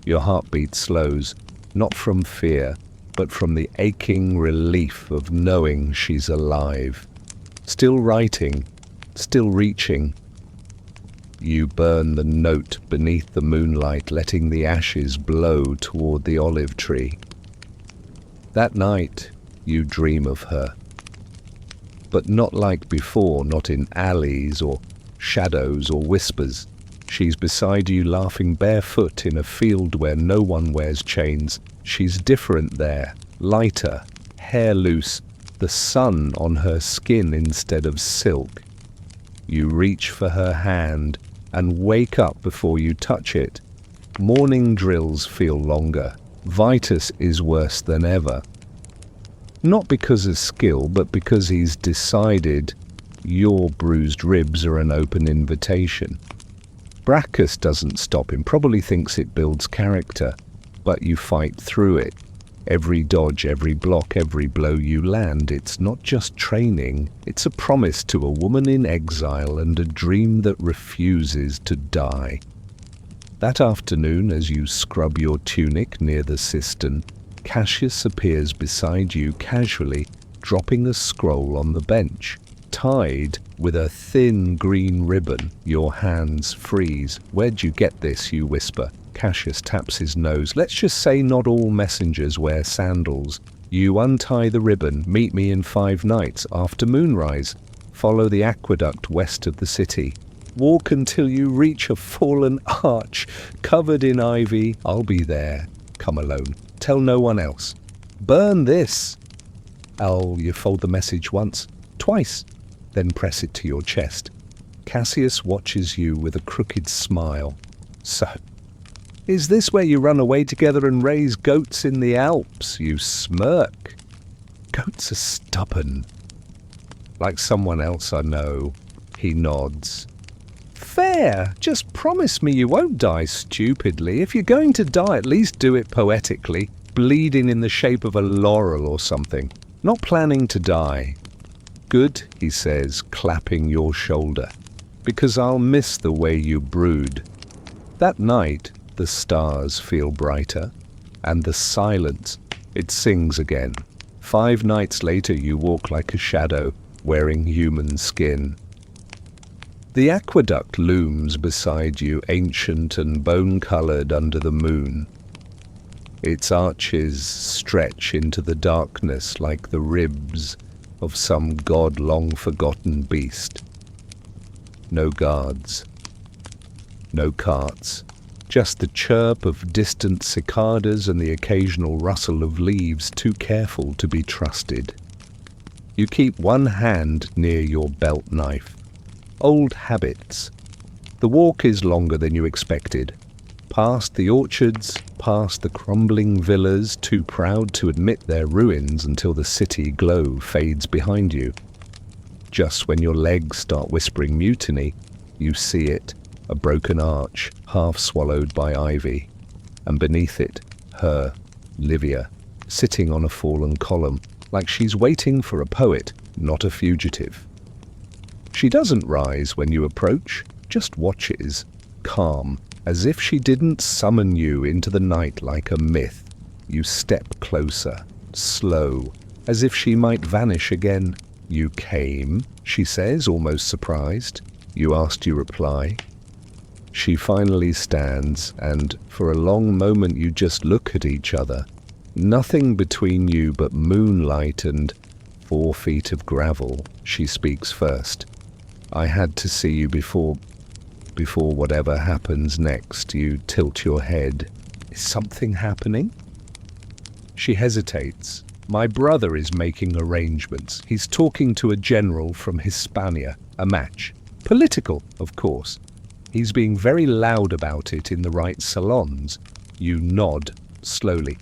Your heartbeat slows, not from fear, but from the aching relief of knowing she's alive. Still writing, still reaching. You burn the note beneath the moonlight, letting the ashes blow toward the olive tree. That night, you dream of her. But not like before, not in alleys or shadows or whispers. She's beside you laughing barefoot in a field where no one wears chains. She's different there, lighter, hair loose, the sun on her skin instead of silk. You reach for her hand and wake up before you touch it. Morning drills feel longer. Vitus is worse than ever. Not because of skill, but because he's decided your bruised ribs are an open invitation. Brachus doesn't stop him, probably thinks it builds character, but you fight through it. Every dodge, every block, every blow you land, it's not just training, it's a promise to a woman in exile and a dream that refuses to die. That afternoon, as you scrub your tunic near the cistern, Cassius appears beside you casually, dropping a scroll on the bench. Tied with a thin green ribbon, your hands freeze. Where'd you get this, you whisper. Cassius taps his nose. Let's just say not all messengers wear sandals. You untie the ribbon. Meet me in 5 nights after moonrise. Follow the aqueduct west of the city. Walk until you reach a fallen arch covered in ivy. I'll be there. Come alone. Tell no one else. Burn this. You fold the message once, twice, then press it to your chest. Cassius watches you with a crooked smile. So, Is this where you run away together and raise goats in the Alps? You smirk. Goats are stubborn. Like someone else I know. He nods. Fair. Just promise me you won't die stupidly. If you're going to die, at least do it poetically, bleeding in the shape of a laurel or something. Not planning to die. Good, he says, clapping your shoulder. Because I'll miss the way you brood. That night, the stars feel brighter, and the silence, it sings again. 5 nights later you walk like a shadow, wearing human skin. The aqueduct looms beside you, ancient and bone-coloured under the moon. Its arches stretch into the darkness like the ribs of some god long-forgotten beast. No guards, no carts. Just the chirp of distant cicadas and the occasional rustle of leaves too careful to be trusted. You keep one hand near your belt knife. Old habits. The walk is longer than you expected. Past the orchards, past the crumbling villas too proud to admit their ruins until the city glow fades behind you. Just when your legs start whispering mutiny, you see it. A broken arch, half swallowed by ivy, and beneath it, her, Livia, sitting on a fallen column, like she's waiting for a poet, not a fugitive. She doesn't rise when you approach, just watches, calm, as if she didn't summon you into the night like a myth. You step closer, slow, as if she might vanish again. You came, she says, almost surprised. You asked, you reply. She finally stands, and for a long moment you just look at each other. Nothing between you but moonlight and 4 feet of gravel. She speaks first. I had to see you before whatever happens next. You tilt your head. Is something happening? She hesitates. My brother is making arrangements. He's talking to a general from Hispania. A match. Political, of course. He's being very loud about it in the right salons. You nod, slowly.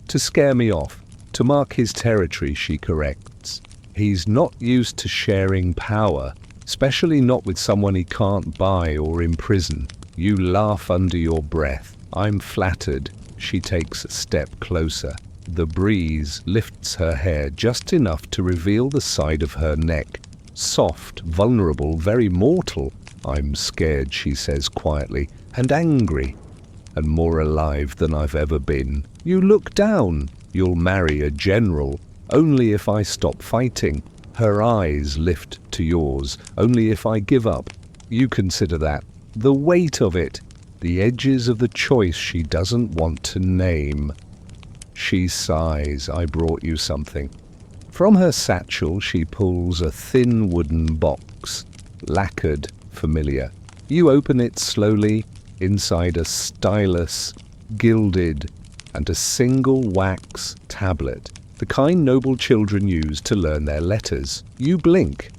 To scare me off. To mark his territory, she corrects. He's not used to sharing power, especially not with someone he can't buy or imprison. You laugh under your breath. I'm flattered. She takes a step closer. The breeze lifts her hair just enough to reveal the side of her neck. Soft, vulnerable, very mortal. I'm scared, she says quietly, and angry, and more alive than I've ever been. You look down. You'll marry a general. Only if I stop fighting. Her eyes lift to yours. Only if I give up. You consider that. The weight of it. The edges of the choice she doesn't want to name. She sighs. I brought you something. From her satchel she pulls a thin wooden box, lacquered, familiar. You open it slowly. Inside a stylus, gilded, and a single wax tablet, the kind noble children use to learn their letters. You blink.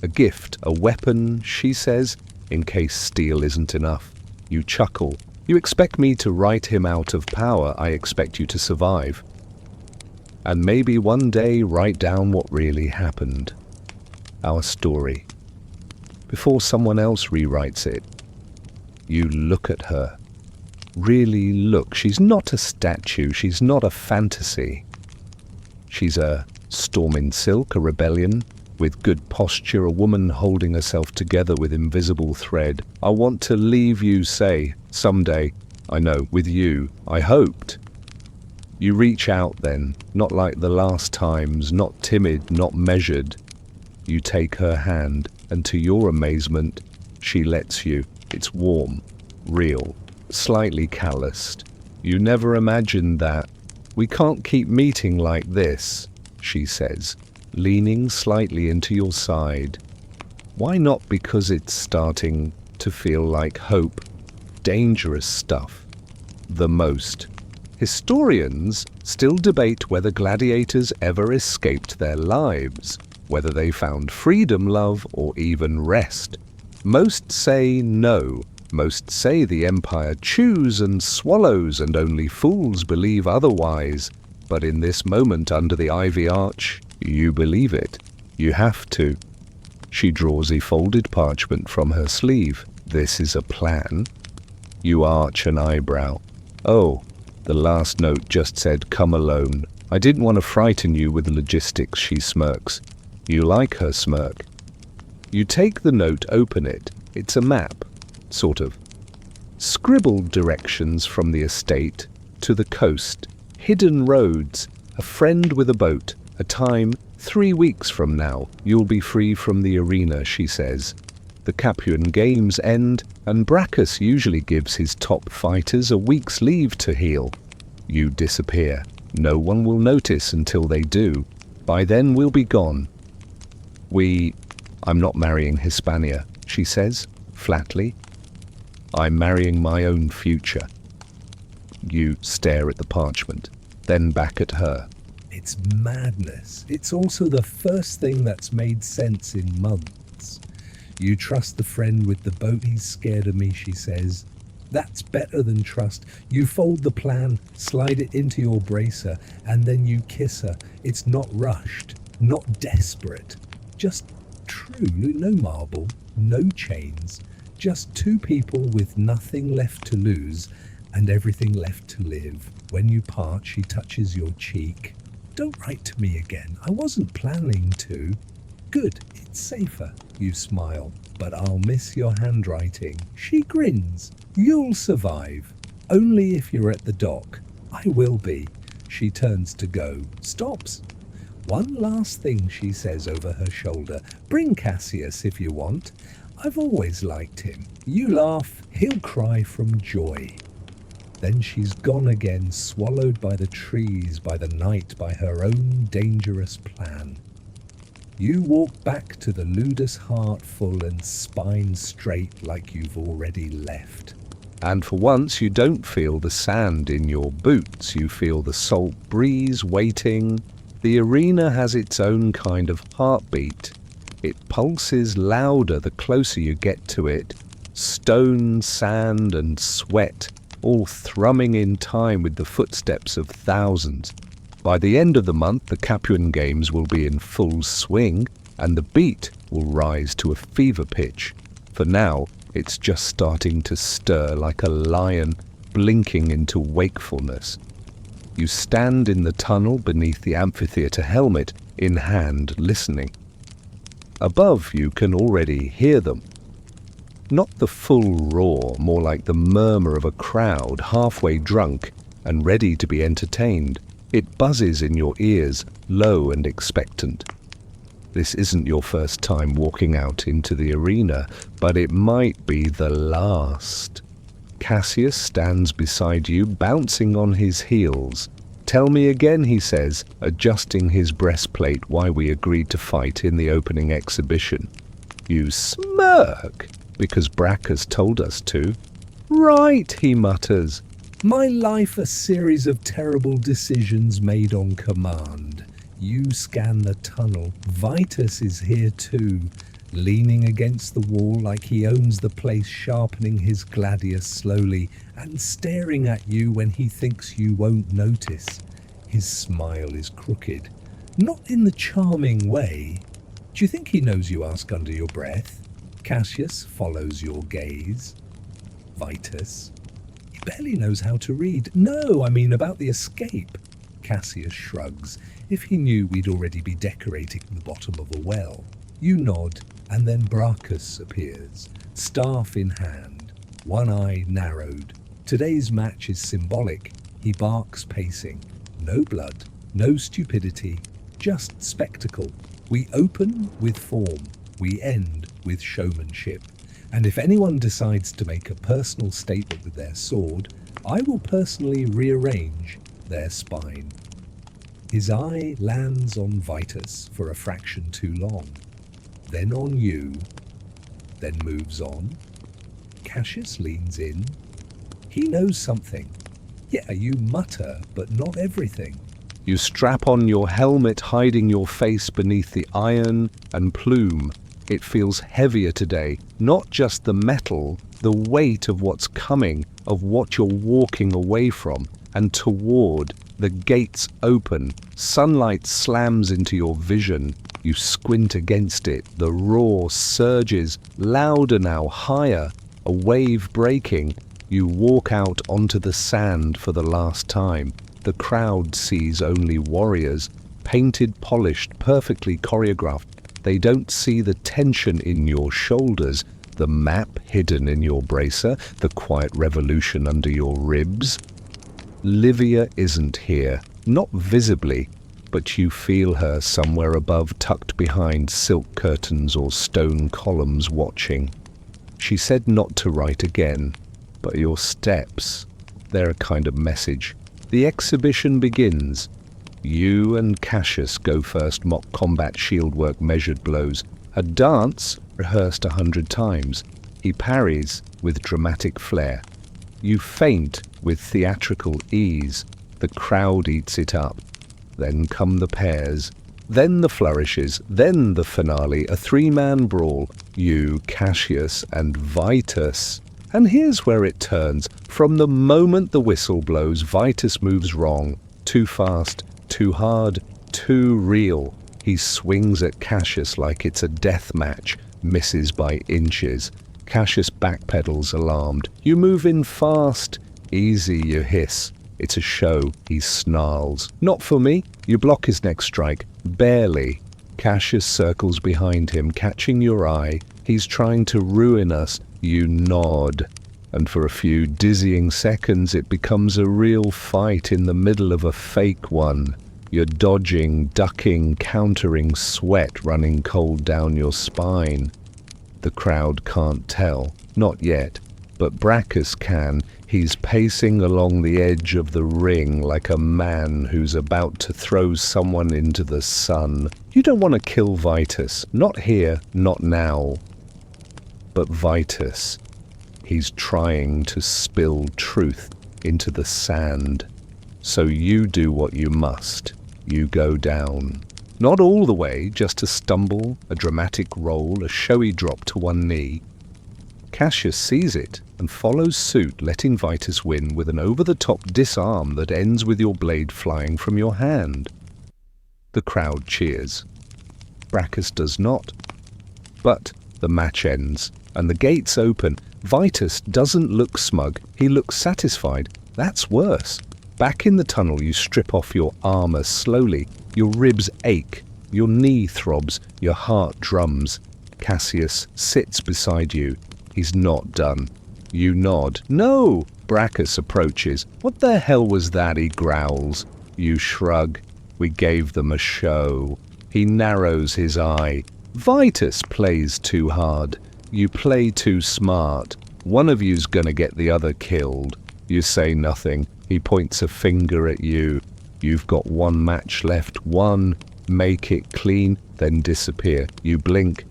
A gift, a weapon, she says, in case steel isn't enough. You chuckle. You expect me to write him out of power. I expect you to survive. And maybe one day write down what really happened. Our story. Before someone else rewrites it. You look at her. Really look. She's not a statue. She's not a fantasy. She's a storm in silk, a rebellion, with good posture, a woman holding herself together with invisible thread. I want to leave you, say, someday, I know, with you. I hoped. You reach out then, not like the last times, not timid, not measured. You take her hand, and to your amazement, she lets you. It's warm, real, slightly calloused. You never imagined that. We can't keep meeting like this, she says, leaning slightly into your side. Why not? Because it's starting to feel like hope. Dangerous stuff. The most. Historians still debate whether gladiators ever escaped their lives, whether they found freedom, love, or even rest. Most say no, Most say the empire chews and swallows, and only fools believe otherwise. But in this moment under the ivy arch, you believe it. You have to. She draws a folded parchment from her sleeve. This is a plan. You arch an eyebrow. Oh, the last note just said, "Come alone." I didn't want to frighten you with logistics, she smirks. You like her smirk. You take the note, open it. It's a map, sort of. Scribbled directions from the estate to the coast, hidden roads, a friend with a boat, a time 3 weeks from now. You'll be free from the arena, she says. The Capuan Games end, and Brachus usually gives his top fighters a week's leave to heal. You disappear. No one will notice until they do. By then we'll be gone. I'm not marrying Hispania, she says, flatly. I'm marrying my own future. You stare at the parchment, then back at her. It's madness. It's also the first thing that's made sense in months. You trust the friend with the boat. He's scared of me, she says. That's better than trust. You fold the plan, slide it into your bracer, and then you kiss her. It's not rushed, not desperate. Just true. No marble, no chains. Just two people with nothing left to lose and everything left to live. When you part, she touches your cheek. Don't write to me again. I wasn't planning to. Good, it's safer. You smile. But I'll miss your handwriting. She grins. You'll survive. Only if you're at the dock. I will be. She turns to go. Stops. One last thing, she says over her shoulder. Bring Cassius if you want. I've always liked him. You laugh, he'll cry from joy. Then she's gone again, swallowed by the trees, by the night, by her own dangerous plan. You walk back to the Ludus, heart full and spine straight like you've already left. And for once you don't feel the sand in your boots, you feel the salt breeze waiting. The arena has its own kind of heartbeat. It pulses louder the closer you get to it. Stone, sand and sweat, all thrumming in time with the footsteps of thousands. By the end of the month, the Capuan Games will be in full swing, and the beat will rise to a fever pitch. For now, it's just starting to stir like a lion blinking into wakefulness. You stand in the tunnel beneath the amphitheater, helmet in hand, listening. Above you can already hear them. Not the full roar, more like the murmur of a crowd halfway drunk and ready to be entertained. It buzzes in your ears, low and expectant. This isn't your first time walking out into the arena, but it might be the last. Cassius stands beside you, bouncing on his heels. Tell me again, he says, adjusting his breastplate why we agreed to fight in the opening exhibition. You smirk, because Brachus told us to. Right, he mutters. My life a series of terrible decisions made on command. You scan the tunnel. Vitus is here too, leaning against the wall like he owns the place, sharpening his gladius slowly and staring at you when he thinks you won't notice. His smile is crooked, not in the charming way. Do you think he knows, you ask under your breath? Cassius follows your gaze. Vitus. He barely knows how to read. No, I mean about the escape. Cassius shrugs. If he knew, we'd already be decorating the bottom of a well. You nod, and then Brachus appears, staff in hand, one eye narrowed. Today's match is symbolic. He barks, pacing. No blood, no stupidity, just spectacle. We open with form, we end with showmanship. And if anyone decides to make a personal statement with their sword, I will personally rearrange their spine. His eye lands on Vitus for a fraction too long, then on you, then moves on. Cassius leans in. He knows something. Yeah, you mutter, but not everything. You strap on your helmet, hiding your face beneath the iron and plume. It feels heavier today, not just the metal, the weight of what's coming, of what you're walking away from and toward. The gates open, sunlight slams into your vision. You squint against it, the roar surges, louder now, higher, a wave breaking. You walk out onto the sand for the last time. The crowd sees only warriors, painted, polished, perfectly choreographed. They don't see the tension in your shoulders, the map hidden in your bracer, the quiet revolution under your ribs. Livia isn't here, not visibly, but you feel her somewhere above, tucked behind silk curtains or stone columns, watching. She said not to write again, but your steps, they're a kind of message. The exhibition begins. You and Cassius go first, mock combat, shield work, measured blows. A dance rehearsed 100 times. He parries with dramatic flair. You feint with theatrical ease. The crowd eats it up. Then come the pairs. Then the flourishes. Then the finale, a three-man brawl. You, Cassius, and Vitus. And here's where it turns. From the moment the whistle blows, Vitus moves wrong. Too fast, too hard, too real. He swings at Cassius like it's a death match, misses by inches. Cassius backpedals, alarmed. You move in fast. Easy, you hiss. It's a show, he snarls. Not for me. You block his next strike. Barely. Cassius circles behind him, catching your eye. He's trying to ruin us. You nod. And for a few dizzying seconds it becomes a real fight in the middle of a fake one. You're dodging, ducking, countering, sweat running cold down your spine. The crowd can't tell, not yet, but Brachus can. He's pacing along the edge of the ring like a man who's about to throw someone into the sun. You don't want to kill Vitus, not here, not now. But Vitus, he's trying to spill truth into the sand. So you do what you must. You go down. Not all the way, just a stumble, a dramatic roll, a showy drop to one knee. Cassius sees it and follows suit, letting Vitus win with an over-the-top disarm that ends with your blade flying from your hand. The crowd cheers. Brachus does not. But the match ends, and the gates open. Vitus doesn't look smug, he looks satisfied. That's worse. Back in the tunnel you strip off your armor slowly. Your ribs ache, your knee throbs, your heart drums. Cassius sits beside you. He's not done. You nod. No! Brachus approaches. What the hell was that? He growls. You shrug. We gave them a show. He narrows his eye. Vitus plays too hard. You play too smart. One of you's gonna get the other killed. You say nothing. He points a finger at you. You've got one match left. One. Make it clean, then disappear. You blink.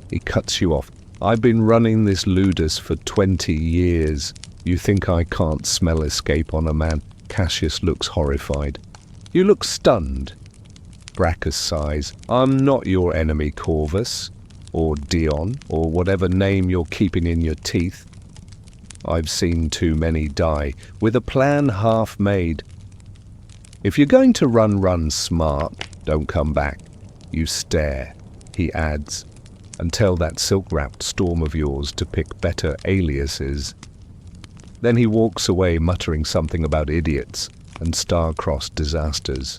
He cuts you off. I've been running this ludus for 20 years. You think I can't smell escape on a man? Cassius looks horrified. You look stunned. Brachus sighs. I'm not your enemy, Corvus, or Dion, or whatever name you're keeping in your teeth. I've seen too many die, with a plan half made. If you're going to run smart, don't come back. You stare, he adds, and tell that silk-wrapped storm of yours to pick better aliases. Then he walks away muttering something about idiots and star-crossed disasters.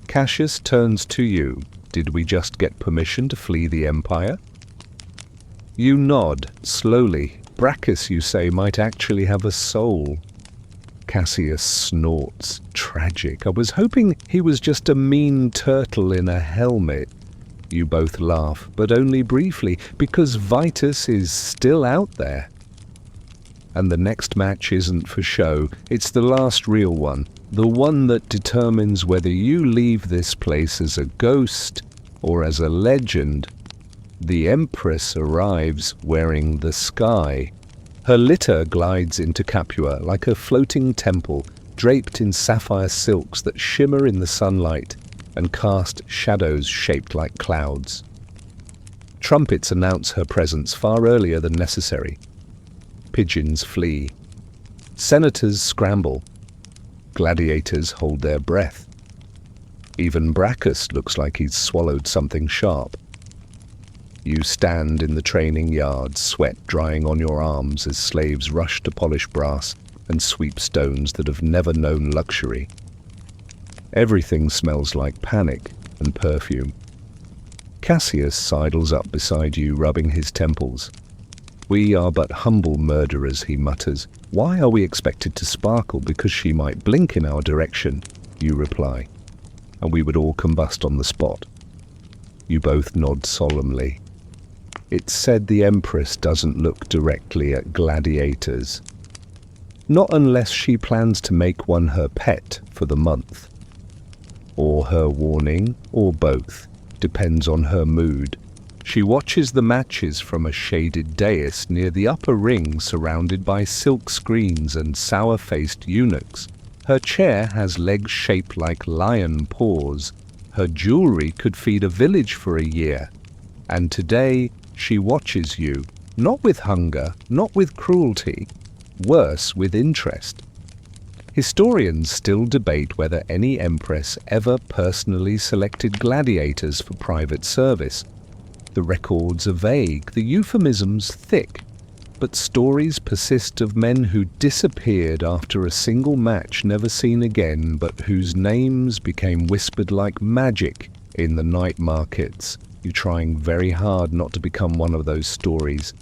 Cassius turns to you. Did we just get permission to flee the Empire? You nod, slowly. Brachus, you say, might actually have a soul. Cassius snorts. Tragic. I was hoping he was just a mean turtle in a helmet. You both laugh, but only briefly, because Vitus is still out there. And the next match isn't for show. It's the last real one. The one that determines whether you leave this place as a ghost or as a legend. The Empress arrives wearing the sky. Her litter glides into Capua like a floating temple, draped in sapphire silks that shimmer in the sunlight and cast shadows shaped like clouds. Trumpets announce her presence far earlier than necessary. Pigeons flee. Senators scramble. Gladiators hold their breath. Even Brachus looks like he's swallowed something sharp. You stand in the training yard, sweat drying on your arms as slaves rush to polish brass and sweep stones that have never known luxury. Everything smells like panic and perfume. Cassius sidles up beside you, rubbing his temples. "We are but humble murderers," he mutters. "Why are we expected to sparkle because she might blink in our direction?" You reply, "And we would all combust on the spot." You both nod solemnly. It's said the Empress doesn't look directly at gladiators. Not unless she plans to make one her pet for the month. Or her warning, or both. Depends on her mood. She watches the matches from a shaded dais near the upper ring, surrounded by silk screens and sour-faced eunuchs. Her chair has legs shaped like lion paws. Her jewelry could feed a village for a year. And today she watches you, not with hunger, not with cruelty, worse, with interest. Historians still debate whether any empress ever personally selected gladiators for private service. The records are vague, the euphemisms thick, but stories persist of men who disappeared after a single match never seen again, but whose names became whispered like magic in the night markets. You're trying very hard not to become one of those stories.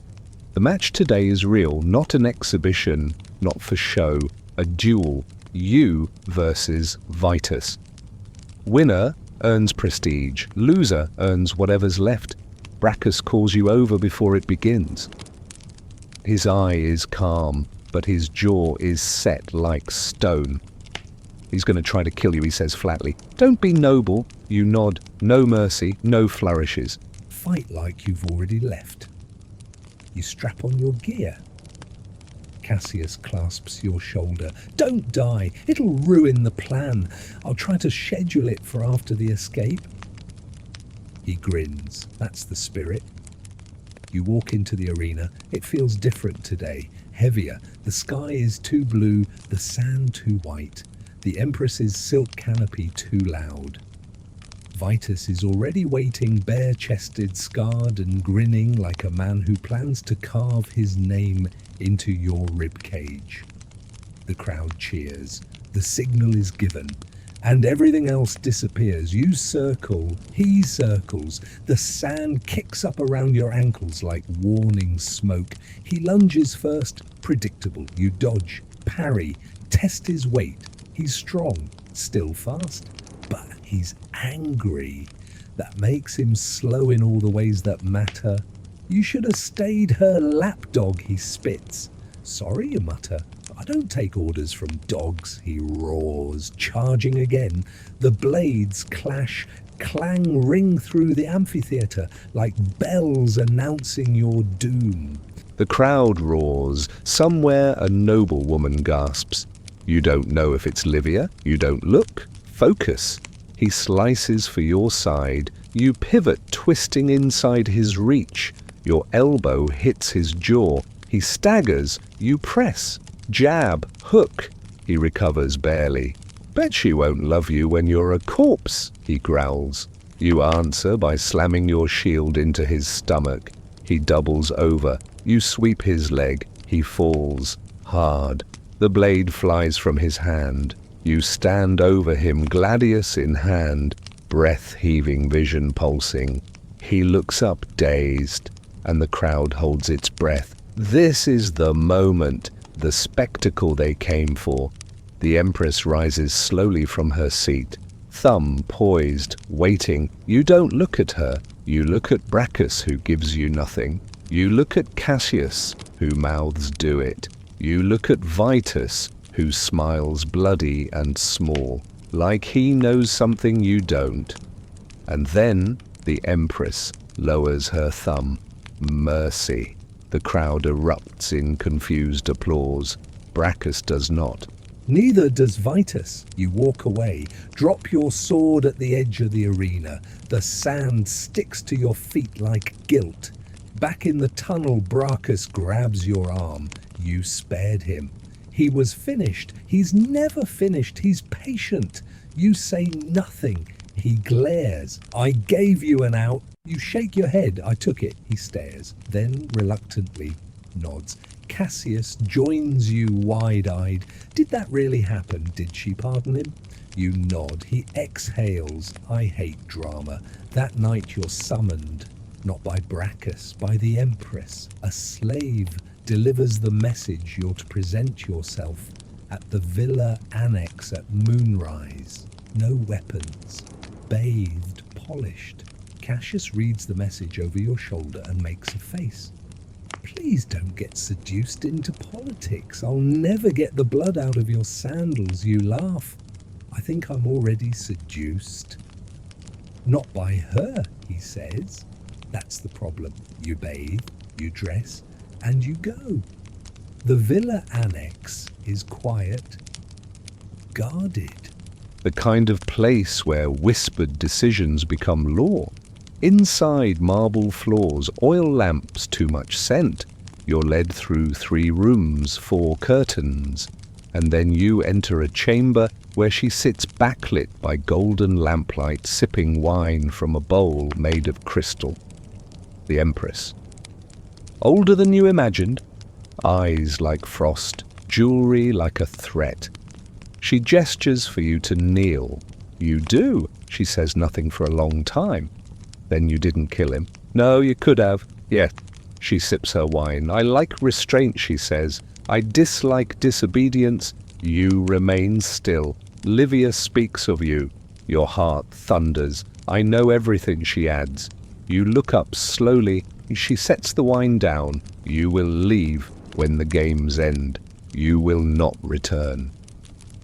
The match today is real, not an exhibition, not for show, a duel, you versus Vitus. Winner earns prestige, loser earns whatever's left. Brachus calls you over before it begins. His eye is calm, but his jaw is set like stone. "He's going to try to kill you," he says flatly. "Don't be noble." You nod. No mercy, no flourishes. Fight like you've already left. You strap on your gear. Cassius clasps your shoulder. "Don't die. It'll ruin the plan. I'll try to schedule it for after the escape." He grins. That's the spirit. You walk into the arena. It feels different today. Heavier. The sky is too blue, the sand too white. The Empress's silk canopy too loud. Vitus is already waiting, bare-chested, scarred and grinning like a man who plans to carve his name into your ribcage. The crowd cheers. The signal is given. And everything else disappears. You circle, he circles. The sand kicks up around your ankles like warning smoke. He lunges first, predictable. You dodge, parry, test his weight. He's strong, still fast, but he's angry. That makes him slow in all the ways that matter. "You should have stayed her lapdog," he spits. "Sorry," you mutter. "I don't take orders from dogs," he roars, charging again. The blades clash, clang, ring through the amphitheatre like bells announcing your doom. The crowd roars. Somewhere a noble woman gasps. You don't know if it's Livia. You don't look. Focus. He slices for your side. You pivot, twisting inside his reach. Your elbow hits his jaw. He staggers. You press. Jab. Hook. He recovers barely. "Bet she won't love you when you're a corpse," he growls. You answer by slamming your shield into his stomach. He doubles over. You sweep his leg. He falls. Hard. The blade flies from his hand. You stand over him, gladius in hand, breath-heaving, vision pulsing. He looks up, dazed, and the crowd holds its breath. This is the moment, the spectacle they came for. The Empress rises slowly from her seat, thumb poised, waiting. You don't look at her. You look at Brachus, who gives you nothing. You look at Cassius, who mouths "do it." You look at Vitus, who smiles bloody and small, like he knows something you don't. And then the Empress lowers her thumb. Mercy. The crowd erupts in confused applause. Brachus does not. Neither does Vitus. You walk away, drop your sword at the edge of the arena. The sand sticks to your feet like guilt. Back in the tunnel, Brachus grabs your arm. You spared him. He was finished. He's never finished. He's patient. You say nothing. He glares. I gave you an out. You shake your head. I took it. He stares. Then, reluctantly, nods. Cassius joins you wide-eyed. Did that really happen? Did she pardon him? You nod. He exhales. I hate drama. That night you're summoned, not by Brachus, by the Empress. A slave delivers the message you're to present yourself at the villa annex at moonrise. No weapons. Bathed, polished. Cassius reads the message over your shoulder and makes a face. Please don't get seduced into politics. I'll never get the blood out of your sandals. You laugh. I think I'm already seduced. Not by her, he says. That's the problem. You bathe, you dress, and you go. The villa annex is quiet, guarded. The kind of place where whispered decisions become law. Inside, marble floors, oil lamps, too much scent. You're led through 3 rooms, 4 curtains, and then you enter a chamber where she sits backlit by golden lamplight, sipping wine from a bowl made of crystal. The Empress. Older than you imagined. Eyes like frost, jewelry like a threat. She gestures for you to kneel. You do. She says nothing for a long time. Then you didn't kill him. No, you could have. Yeah. She sips her wine. I like restraint, she says. I dislike disobedience. You remain still. Livia speaks of you. Your heart thunders. I know everything, she adds. You look up slowly. She sets the wine down. You will leave when the games end. You will not return.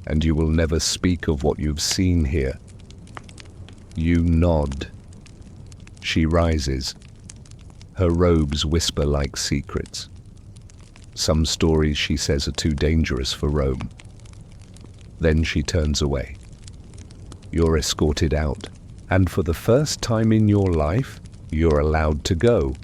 And you will never speak of what you've seen here. You nod. She rises. Her robes whisper like secrets. Some stories, she says, are too dangerous for Rome. Then she turns away. You're escorted out, and for the first time in your life, you're allowed to go.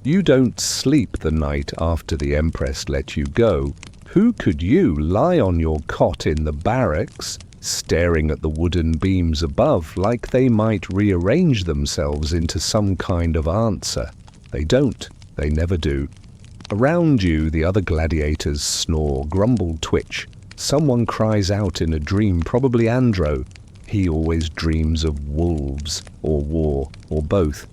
You don't sleep the night after the Empress let you go. Who could you lie on your cot in the barracks, staring at the wooden beams above like they might rearrange themselves into some kind of answer? They don't. They never do. Around you, the other gladiators snore, grumble, twitch. Someone cries out in a dream, probably Andro. He always dreams of wolves, or war, or both.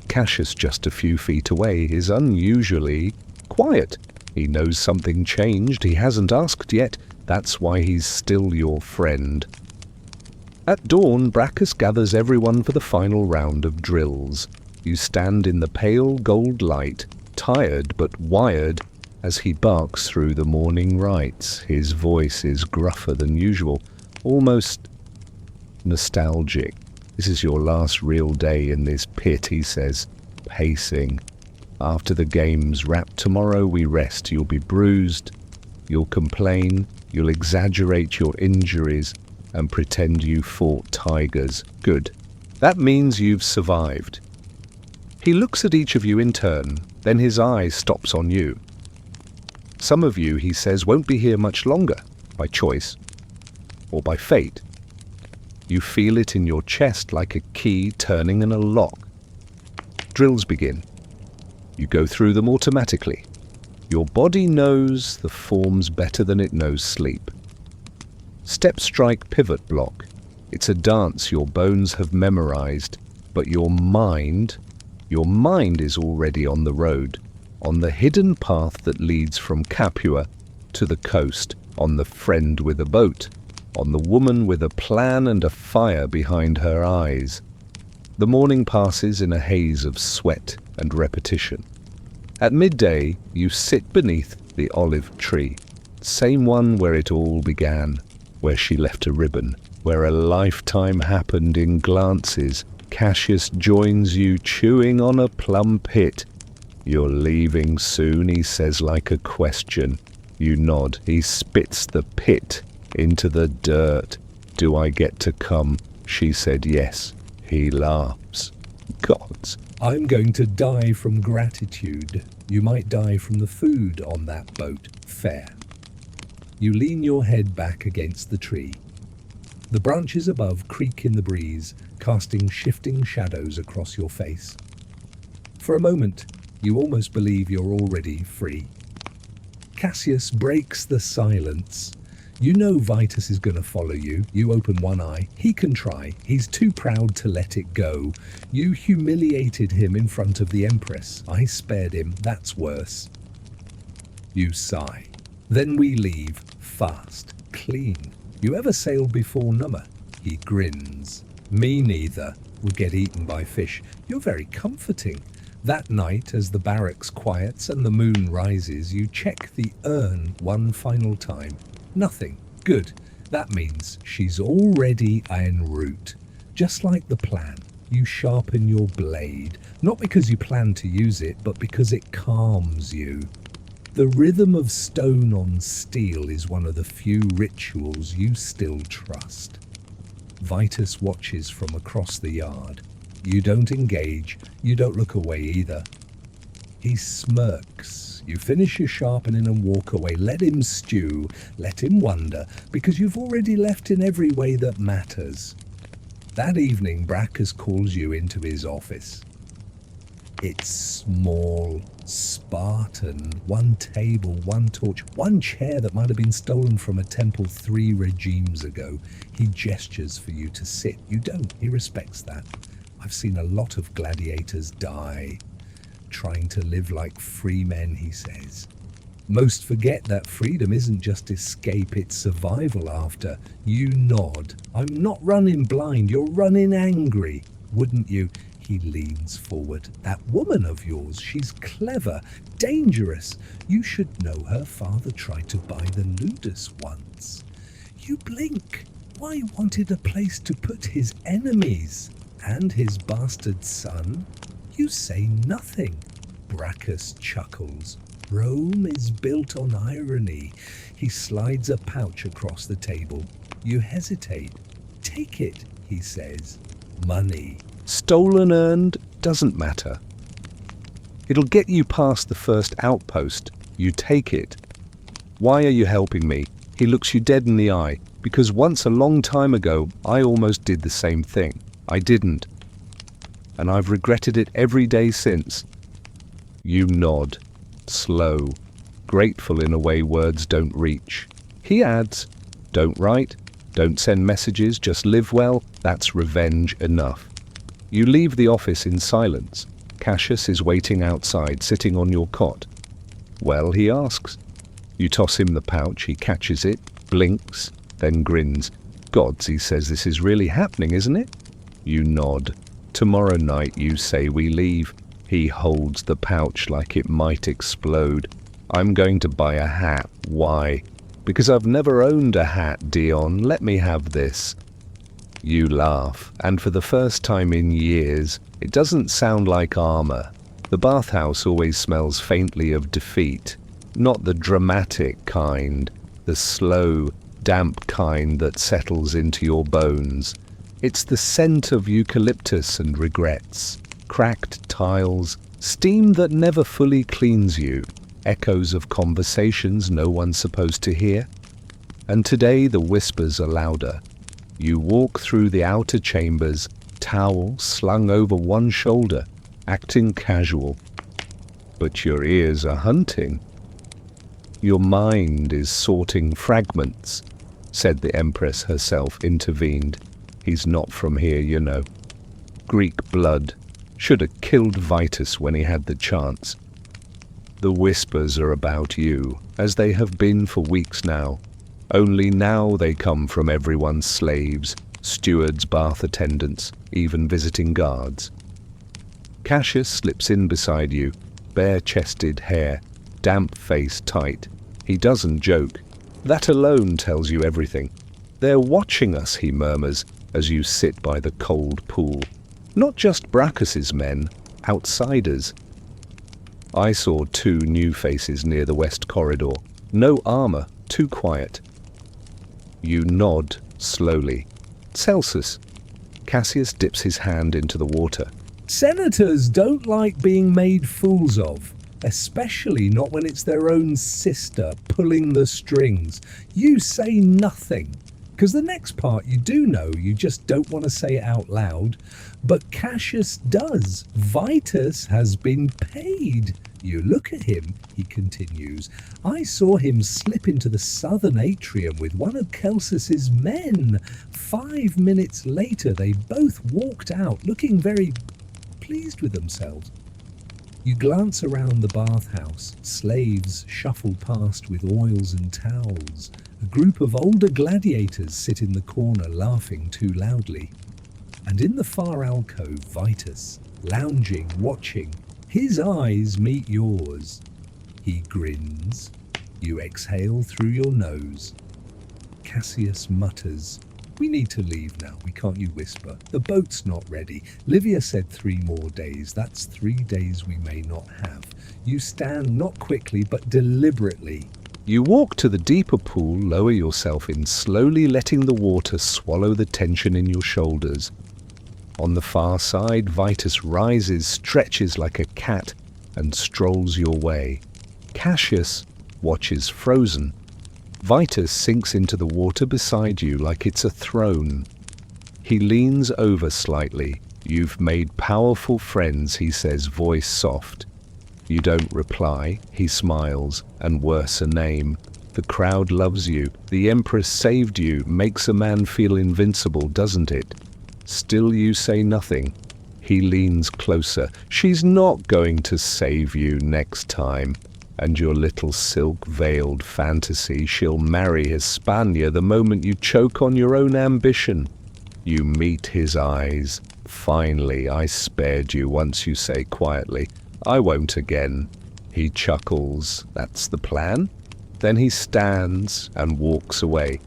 Cassius, just a few feet away, is unusually quiet. He knows something changed. He hasn't asked yet. That's why he's still your friend. At dawn, Brachus gathers everyone for the final round of drills. You stand in the pale gold light, tired but wired, as he barks through the morning rites. His voice is gruffer than usual, almost nostalgic. This is your last real day in this pit, he says, pacing. After the game's wrap, tomorrow we rest. You'll be bruised, you'll complain, you'll exaggerate your injuries and pretend you fought tigers. Good. That means you've survived. He looks at each of you in turn, then his eye stops on you. Some of you, he says, won't be here much longer, by choice, or by fate. You feel it in your chest like a key turning in a lock. Drills begin. You go through them automatically. Your body knows the forms better than it knows sleep. Step strike pivot block. It's a dance your bones have memorized, but your mind is already on the road, on the hidden path that leads from Capua to the coast, on the friend with a boat, on the woman with a plan and a fire behind her eyes. The morning passes in a haze of sweat and repetition. At midday, you sit beneath the olive tree, same one where it all began, where she left a ribbon, where a lifetime happened in glances. Cassius joins you chewing on a plum pit. You're leaving soon, he says like a question. You nod. He spits the pit Into the dirt. Do I get to come? She said yes. He laughs. Gods. I'm going to die from gratitude. You might die from the food on that boat. Fair. You lean your head back against the tree. The branches above creak in the breeze, casting shifting shadows across your face. For a moment, you almost believe you're already free. Cassius breaks the silence. You know Vitus is going to follow you. You open one eye. He can try. He's too proud to let it go. You humiliated him in front of the Empress. I spared him. That's worse. You sigh. Then we leave. Fast. Clean. You ever sailed before, Nummer? He grins. Me neither. Would get eaten by fish. You're very comforting. That night, as the barracks quiets and the moon rises, you check the urn one final time. Nothing. Good. That means she's already en route. Just like the plan, you sharpen your blade, not because you plan to use it, but because it calms you. The rhythm of stone on steel is one of the few rituals you still trust. Vitus watches from across the yard. You don't engage. You don't look away either. He smirks. You finish your sharpening and walk away. Let him stew. Let him wonder, because you've already left in every way that matters. That evening, Bracchus calls you into his office. It's small, Spartan, one table, one torch, one chair that might have been stolen from a temple 3 regimes ago. He gestures for you to sit. You don't. He respects that. I've seen a lot of gladiators die, trying to live like free men, he says. Most forget that freedom isn't just escape, it's survival after. You nod. I'm not running blind, you're running angry. Wouldn't you? He leans forward. That woman of yours, she's clever, dangerous. You should know her father tried to buy the Ludus once. You blink. Why wanted a place to put his enemies? And his bastard son? You say nothing. Bracchus chuckles. Rome is built on irony. He slides a pouch across the table. You hesitate. Take it, he says. Money. Stolen, earned, doesn't matter. It'll get you past the first outpost. You take it. Why are you helping me? He looks you dead in the eye, because once a long time ago, I almost did the same thing. I didn't. And I've regretted it every day since. You nod, slow, grateful in a way words don't reach. He adds, don't write, don't send messages, just live well, that's revenge enough. You leave the office in silence. Cassius is waiting outside, sitting on your cot. Well, he asks. You toss him the pouch, he catches it, blinks, then grins. Gods, he says, this is really happening, isn't it? You nod. Tomorrow night, you say, we leave. He holds the pouch like it might explode. I'm going to buy a hat. Why? Because I've never owned a hat, Dion. Let me have this. You laugh, and for the first time in years, it doesn't sound like armor. The bathhouse always smells faintly of defeat. Not the dramatic kind, the slow, damp kind that settles into your bones. It's the scent of eucalyptus and regrets, cracked tiles, steam that never fully cleans you, echoes of conversations no one's supposed to hear. And today the whispers are louder. You walk through the outer chambers, towel slung over one shoulder, acting casual. But your ears are hunting. Your mind is sorting fragments, said the Empress herself, intervened. He's not from here, you know. Greek blood. Should have killed Vitus when he had the chance. The whispers are about you, as they have been for weeks now. Only now they come from everyone's slaves, stewards, bath attendants, even visiting guards. Cassius slips in beside you, bare-chested hair, damp face tight. He doesn't joke. That alone tells you everything. They're watching us, he murmurs, as you sit by the cold pool. Not just Bracchus's men, outsiders. I saw 2 new faces near the west corridor. No armor, too quiet. You nod slowly. Celsus. Cassius dips his hand into the water. Senators don't like being made fools of, especially not when it's their own sister pulling the strings. You say nothing, because the next part you do know, you just don't want to say it out loud. But Cassius does. Vitus has been paid. You look at him, he continues. I saw him slip into the southern atrium with one of Celsus's men. 5 minutes later, they both walked out, looking very pleased with themselves. You glance around the bathhouse. Slaves shuffle past with oils and towels. A group of older gladiators sit in the corner laughing too loudly. And in the far alcove, Vitus, lounging, watching. His eyes meet yours. He grins. You exhale through your nose. Cassius mutters, "We need to leave now, we can't," you whisper. "The boat's not ready. Livia said 3 more days. That's 3 days we may not have." You stand not quickly, but deliberately. You walk to the deeper pool, lower yourself in, slowly letting the water swallow the tension in your shoulders. On the far side, Vitus rises, stretches like a cat, and strolls your way. Cassius watches frozen. Vitus sinks into the water beside you like it's a throne. He leans over slightly. "You've made powerful friends," he says, voice soft. You don't reply. He smiles, and worse, a name. The crowd loves you. The Empress saved you. Makes a man feel invincible, doesn't it? Still you say nothing. He leans closer. "She's not going to save you next time. And your little silk-veiled fantasy, she'll marry Hispania the moment you choke on your own ambition." You meet his eyes. "Finally, I spared you once," you say quietly. "I won't again." He chuckles. "That's the plan?" Then he stands and walks away.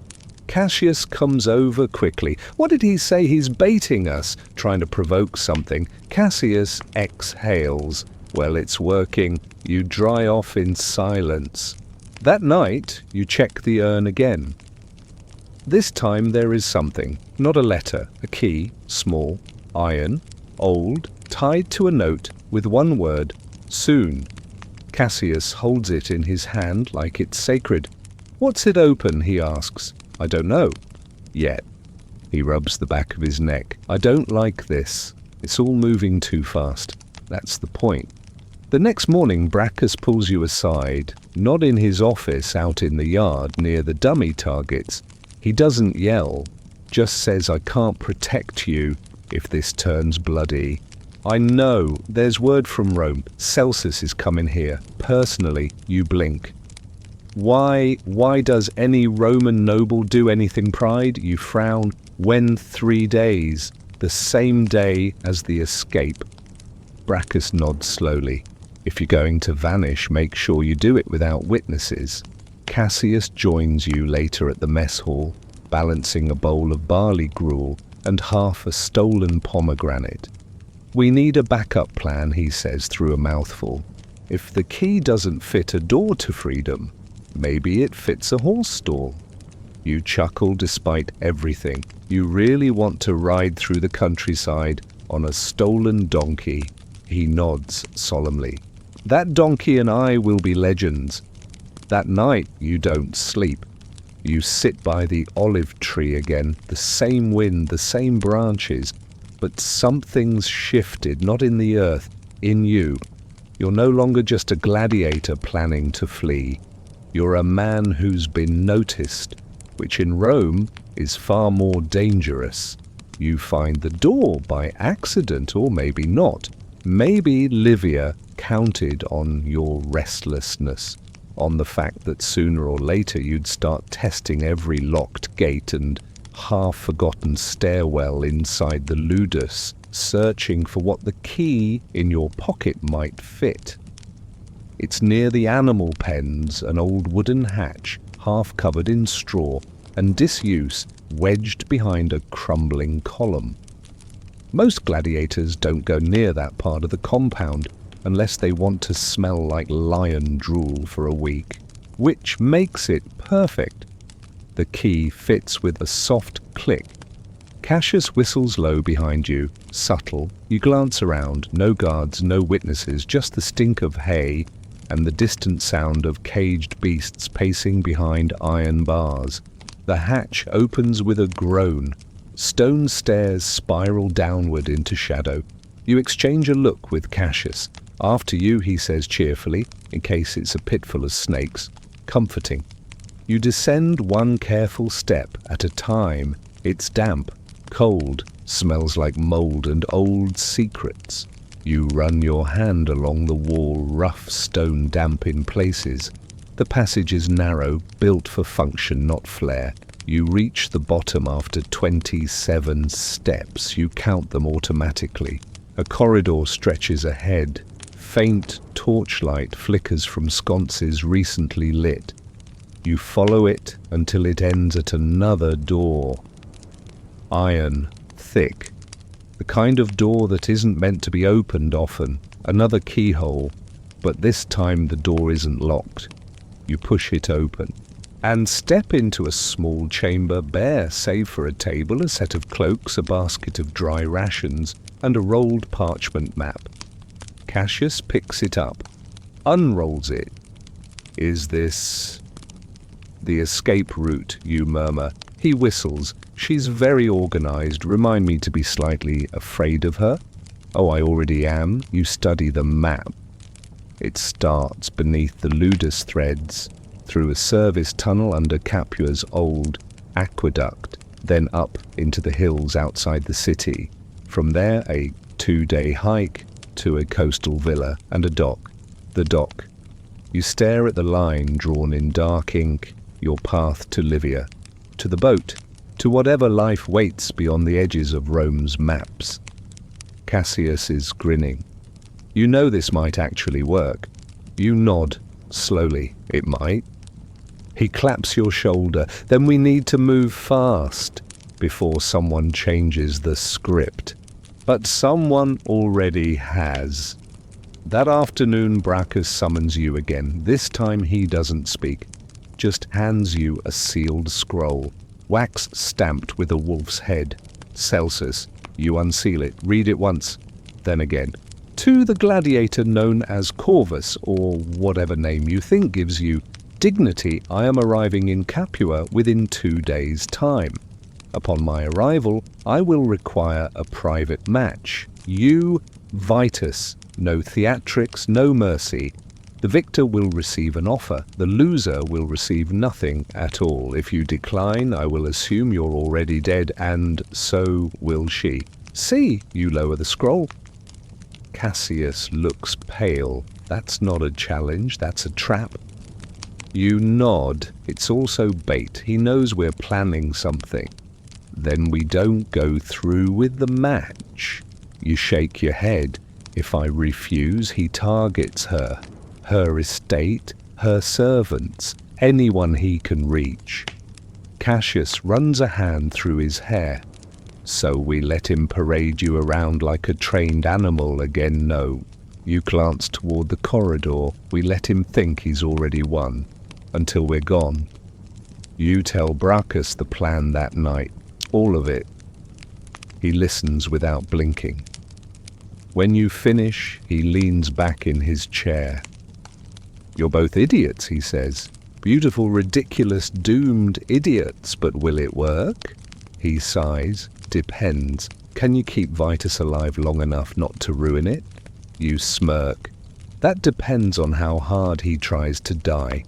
Cassius comes over quickly. "What did he say? He's baiting us," trying to provoke something. Cassius exhales. "Well, it's working." You dry off in silence. That night, you check the urn again. This time there is something. Not a letter. A key, small, iron, old, tied to a note with one word, "Soon." Cassius holds it in his hand like it's sacred. "What's it open?" he asks. "I don't know." "Yet." He rubs the back of his neck. "I don't like this. It's all moving too fast. That's the point." The next morning, Brachus pulls you aside, not in his office, out in the yard near the dummy targets. He doesn't yell, just says, "I can't protect you if this turns bloody. I know, there's word from Rome. Celsus is coming here. Personally." You blink. Why does any Roman noble do anything pride?" You frown. "When 3 days, the same day as the escape." Brachus nods slowly. "If you're going to vanish, make sure you do it without witnesses." Cassius joins you later at the mess hall, balancing a bowl of barley gruel and half a stolen pomegranate. "We need a backup plan," he says through a mouthful. "If the key doesn't fit a door to freedom, maybe it fits a horse stall." You chuckle despite everything. You really want to ride through the countryside on a stolen donkey. He nods solemnly. "That donkey and I will be legends." That night you don't sleep. You sit by the olive tree again, the same wind, the same branches, but something's shifted, not in the earth, in you. You're no longer just a gladiator planning to flee. You're a man who's been noticed, which in Rome is far more dangerous. You find the door by accident, or maybe not. Maybe Livia counted on your restlessness, on the fact that sooner or later you'd start testing every locked gate and half-forgotten stairwell inside the ludus, searching for what the key in your pocket might fit. It's near the animal pens, an old wooden hatch, half covered in straw, and disuse wedged behind a crumbling column. Most gladiators don't go near that part of the compound unless they want to smell like lion drool for a week, which makes it perfect. The key fits with a soft click. Cassius whistles low behind you, subtle. You glance around, no guards, no witnesses, just the stink of hay and the distant sound of caged beasts pacing behind iron bars. The hatch opens with a groan. Stone stairs spiral downward into shadow. You exchange a look with Cassius. After you, he says cheerfully, in case it's a pit full of snakes. Comforting. You descend one careful step at a time. It's damp, cold, smells like mold and old secrets. You run your hand along the wall, rough stone damp in places. The passage is narrow, built for function, not flair. You reach the bottom after 27 steps. You count them automatically. A corridor stretches ahead. Faint torchlight flickers from sconces recently lit. You follow it until it ends at another door. Iron, thick. The kind of door that isn't meant to be opened often. Another keyhole, but this time the door isn't locked. You push it open and step into a small chamber bare save for a table, a set of cloaks, a basket of dry rations, and a rolled parchment map. Cassius picks it up, unrolls it. Is this the escape route, you murmur. He whistles. She's very organized. Remind me to be slightly afraid of her. Oh, I already am. You study the map. It starts beneath the ludus threads, through a service tunnel under Capua's old aqueduct, then up into the hills outside the city. From there, a 2-day hike to a coastal villa and a dock. The dock. You stare at the line drawn in dark ink, your path to Livia, to the boat, to whatever life waits beyond the edges of Rome's maps. Cassius is grinning. You know this might actually work. You nod, slowly. It might. He claps your shoulder. Then we need to move fast before someone changes the script. But someone already has. That afternoon, Brachus summons you again. This time he doesn't speak, just hands you a sealed scroll, wax stamped with a wolf's head. Celsus. You unseal it, read it once, then again. To the gladiator known as Corvus, or whatever name you think gives you dignity, I am arriving in Capua within 2 days' time. Upon my arrival, I will require a private match. You, Vitus, no theatrics, no mercy. The victor will receive an offer. The loser will receive nothing at all. If you decline, I will assume you're already dead, and so will she. See, you lower the scroll. Cassius looks pale. That's not a challenge, that's a trap. You nod. It's also bait. He knows we're planning something. Then we don't go through with the match. You shake your head. If I refuse, he targets her. Her estate, her servants, anyone he can reach. Cassius runs a hand through his hair. So we let him parade you around like a trained animal again? No. You glance toward the corridor. We let him think he's already won. Until we're gone. You tell Brachus the plan that night. All of it. He listens without blinking. When you finish, he leans back in his chair. You're both idiots, he says. Beautiful, ridiculous, doomed idiots, but will it work? He sighs. Depends. Can you keep Vitus alive long enough not to ruin it? You smirk. That depends on how hard he tries to die.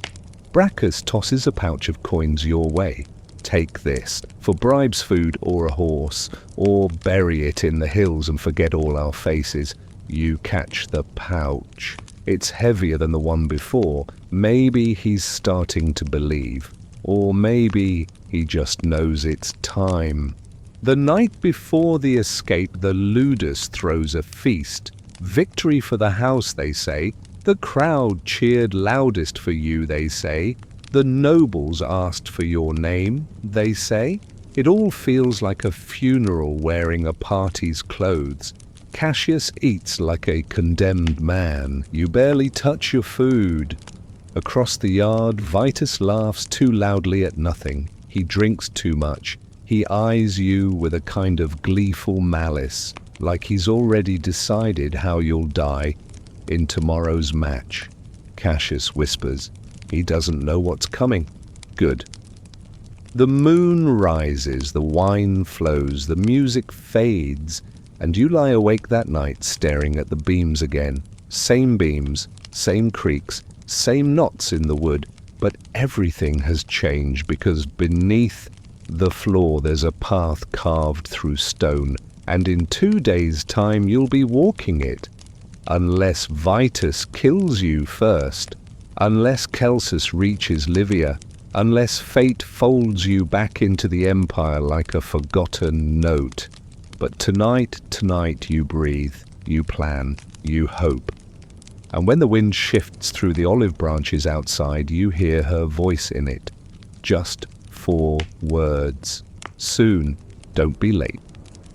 Brachus tosses a pouch of coins your way. Take this, for bribes, food, or a horse, or bury it in the hills and forget all our faces. You catch the pouch. It's heavier than the one before. Maybe he's starting to believe. Or maybe he just knows it's time. The night before the escape, the ludus throws a feast. Victory for the house, they say. The crowd cheered loudest for you, they say. The nobles asked for your name, they say. It all feels like a funeral wearing a party's clothes. Cassius eats like a condemned man. You barely touch your food. Across the yard, Vitus laughs too loudly at nothing. He drinks too much. He eyes you with a kind of gleeful malice, like he's already decided how you'll die in tomorrow's match. Cassius whispers. He doesn't know what's coming. Good. The moon rises, the wine flows, the music fades, and you lie awake that night staring at the beams again. Same beams, same creaks, same knots in the wood, but everything has changed because beneath the floor there's a path carved through stone, and in 2 days' time you'll be walking it. Unless Vitus kills you first, unless Celsus reaches Livia, unless fate folds you back into the empire like a forgotten note. But tonight you breathe, you plan, you hope. And when the wind shifts through the olive branches outside, you hear her voice in it. Just 4 words. Soon, don't be late.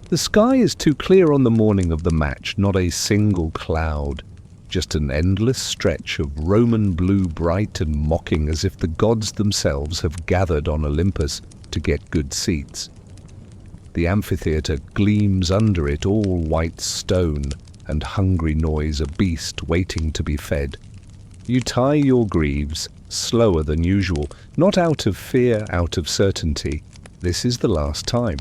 The sky is too clear on the morning of the match, not a single cloud. Just an endless stretch of Roman blue, bright and mocking, as if the gods themselves have gathered on Olympus to get good seats. The amphitheatre gleams under it, all white stone, and hungry noise, a beast waiting to be fed. You tie your greaves, slower than usual, not out of fear, out of certainty. This is the last time.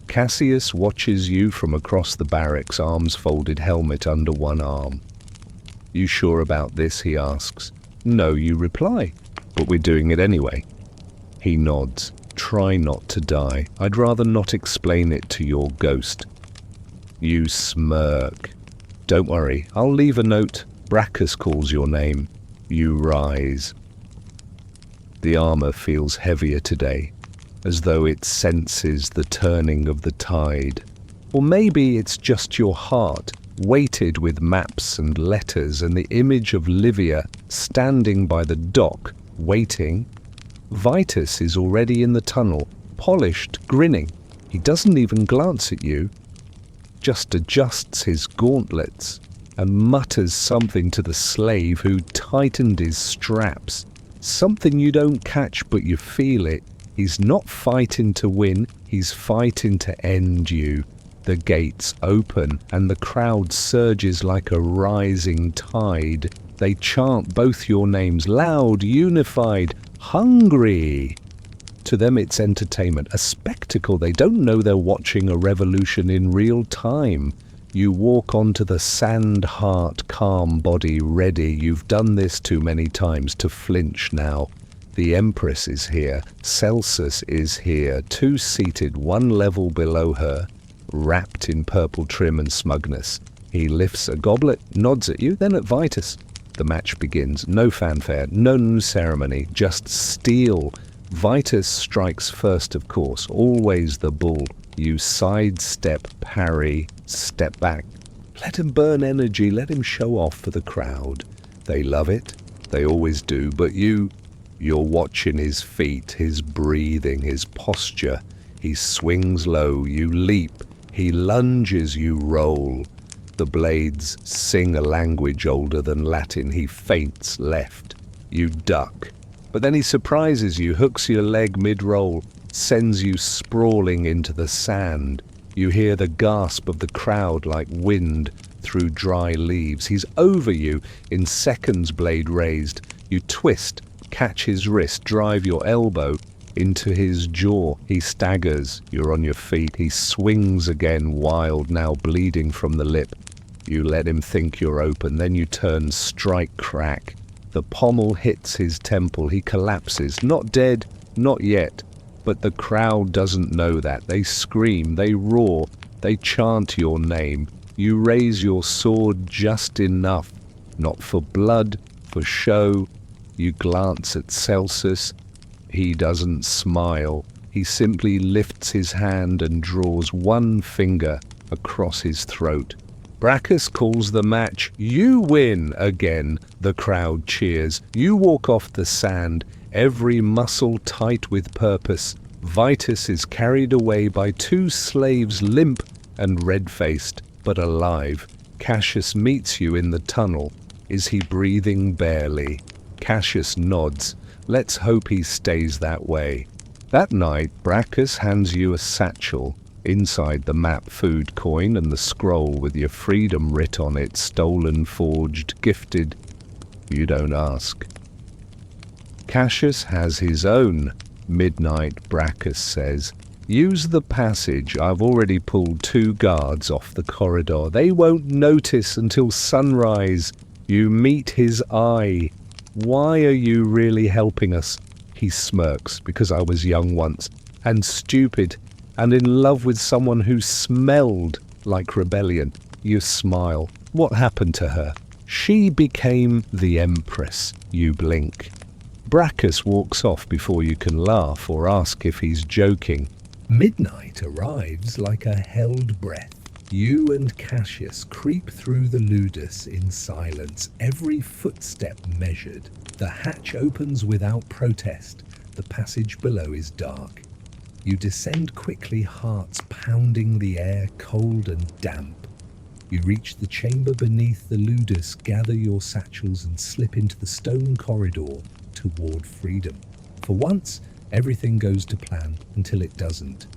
Cassius watches you from across the barracks, arms folded, helmet under one arm. You sure about this? He asks. No, you reply, but we're doing it anyway. He nods. Try not to die. I'd rather not explain it to your ghost. You smirk. Don't worry, I'll leave a note. Brachus calls your name. You rise. The armor feels heavier today, as though it senses the turning of the tide. Or maybe it's just your heart, weighted with maps and letters and the image of Livia standing by the dock, waiting. Vitus is already in the tunnel, polished, grinning. He doesn't even glance at you, just adjusts his gauntlets and mutters something to the slave who tightened his straps. Something you don't catch, but you feel it. He's not fighting to win, he's fighting to end you. The gates open and the crowd surges like a rising tide. They chant both your names, loud, unified, hungry. To them it's entertainment, a spectacle. They don't know they're watching a revolution in real time. You walk onto the sand heart, calm body, ready. You've done this too many times to flinch now. The Empress is here, Celsus is here, 2 seated, 1 level below her, wrapped in purple trim and smugness. He lifts a goblet, nods at you, then at Vitus. The match begins. No fanfare, no ceremony, just steel. Vitus strikes first, of course, always the bull. You sidestep, parry, step back. Let him burn energy, let him show off for the crowd. They love it, they always do, but you're watching his feet, his breathing, his posture. He swings low, you leap. He lunges, you roll. The blades sing a language older than Latin. He feints left. You duck. But then he surprises you, hooks your leg mid-roll, sends you sprawling into the sand. You hear the gasp of the crowd like wind through dry leaves. He's over you in seconds, blade raised. You twist, catch his wrist, drive your elbow into his jaw. He staggers. You're on your feet. He swings again, wild, now bleeding from the lip. You let him think you're open. Then you turn, strike, crack. The pommel hits his temple. He collapses. Not dead, not yet. But the crowd doesn't know that. They scream, they roar, they chant your name. You raise your sword just enough. Not for blood, for show. You glance at Celsus. He doesn't smile. He simply lifts his hand and draws 1 finger across his throat. Brachus calls the match. You win again. The crowd cheers. You walk off the sand, every muscle tight with purpose. Vitus is carried away by 2 slaves, limp and red-faced, but alive. Cassius meets you in the tunnel. Is he breathing barely? Cassius nods. Let's hope he stays that way. That night, Brachus hands you a satchel. Inside the map food coin and the scroll with your freedom writ on it, stolen, forged, gifted. You don't ask. Cassius has his own. Midnight, Brachus says. Use the passage. I've already pulled 2 guards off the corridor. They won't notice until sunrise. You meet his eye. Why are you really helping us? He smirks, because I was young once, and stupid, and in love with someone who smelled like rebellion. You smile. What happened to her? She became the Empress. You blink. Brachus walks off before you can laugh or ask if he's joking. Midnight arrives like a held breath. You and Cassius creep through the ludus in silence, every footstep measured. The hatch opens without protest. The passage below is dark. You descend quickly, hearts pounding the air, cold and damp. You reach the chamber beneath the ludus, gather your satchels and slip into the stone corridor toward freedom. For once, everything goes to plan until it doesn't.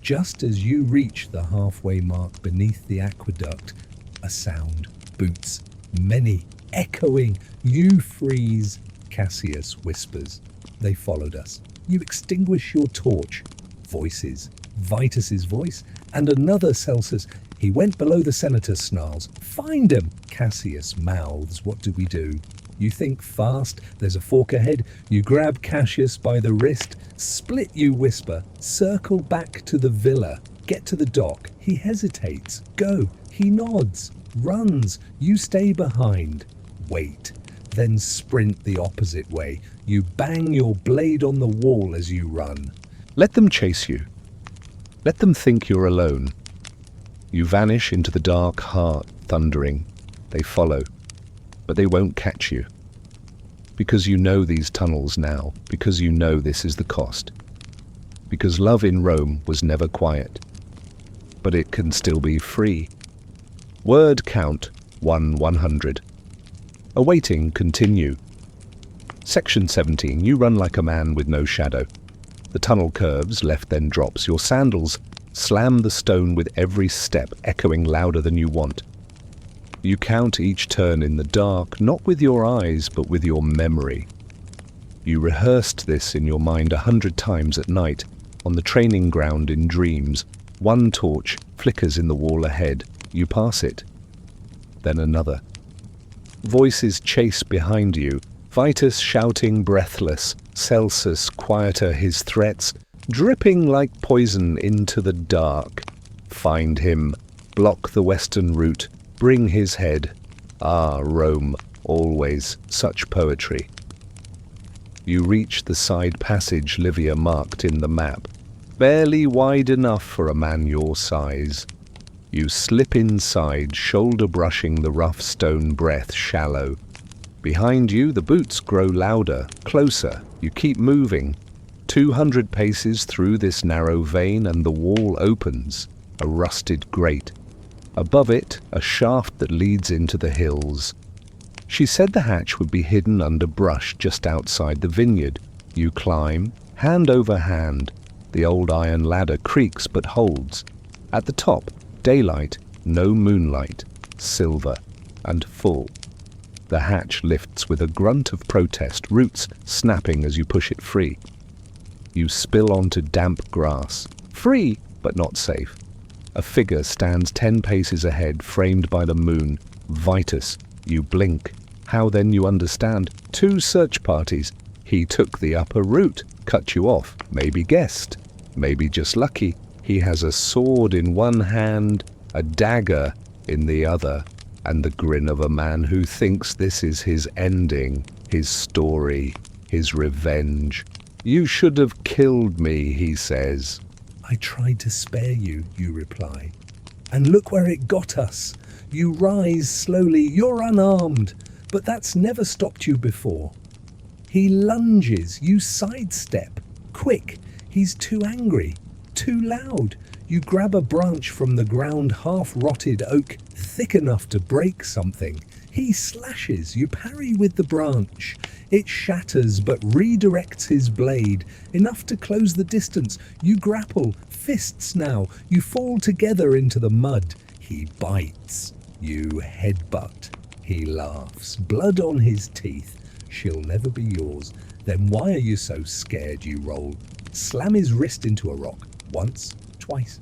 Just as you reach the halfway mark beneath the aqueduct, a sound, boots, many, echoing. You freeze. Cassius whispers. They followed us. You extinguish your torch. Voices. Vitus's voice and another Celsus. He went below the senator, snarls. Find him. Cassius mouths. What do we do? You think fast. There's a fork ahead. You grab Cassius by the wrist. Split, you whisper. Circle back to the villa. Get to the dock. He hesitates. Go. He nods. Runs. You stay behind. Wait. Then sprint the opposite way. You bang your blade on the wall as you run. Let them chase you. Let them think you're alone. You vanish into the dark heart, thundering. They follow, but they won't catch you. Because you know these tunnels now, because you know this is the cost. Because love in Rome was never quiet, but it can still be free. Word count 100. Awaiting continue. Section 17. You run like a man with no shadow. The tunnel curves, left then drops. Your sandals slam the stone with every step, echoing louder than you want. You count each turn in the dark, not with your eyes, but with your memory. You rehearsed this in your mind 100 times at night, on the training ground in dreams. One torch flickers in the wall ahead. You pass it. Then another. Voices chase behind you. Vitus shouting breathless, Celsus quieter his threats, dripping like poison into the dark. Find him, block the western route, bring his head. Ah, Rome, always such poetry. You reach the side passage Livia marked in the map, barely wide enough for a man your size. You slip inside, shoulder brushing the rough stone, breath shallow. Behind you, the boots grow louder, closer. You keep moving. 200 paces through this narrow vein and the wall opens, a rusted grate. Above it, a shaft that leads into the hills. She said the hatch would be hidden under brush just outside the vineyard. You climb, hand over hand. The old iron ladder creaks but holds. At the top, daylight, no moonlight, silver and full. The hatch lifts with a grunt of protest, roots snapping as you push it free. You spill onto damp grass. Free, but not safe. A figure stands 10 paces ahead, framed by the moon. Vitus. You blink. How then you understand? 2 search parties. He took the upper route, cut you off, maybe guessed, maybe just lucky. He has a sword in one hand, a dagger in the other, and the grin of a man who thinks this is his ending, his story, his revenge. You should have killed me, he says. I tried to spare you, you reply. And look where it got us. You rise slowly, you're unarmed, but that's never stopped you before. He lunges, you sidestep. Quick, he's too angry, too loud. You grab a branch from the ground, half-rotted oak, thick enough to break something. He slashes, you parry with the branch. It shatters but redirects his blade, enough to close the distance. You grapple, fists now, you fall together into the mud. He bites, you headbutt. He laughs, blood on his teeth. She'll never be yours. Then why are you so scared? You roll. Slam his wrist into a rock. Once, twice.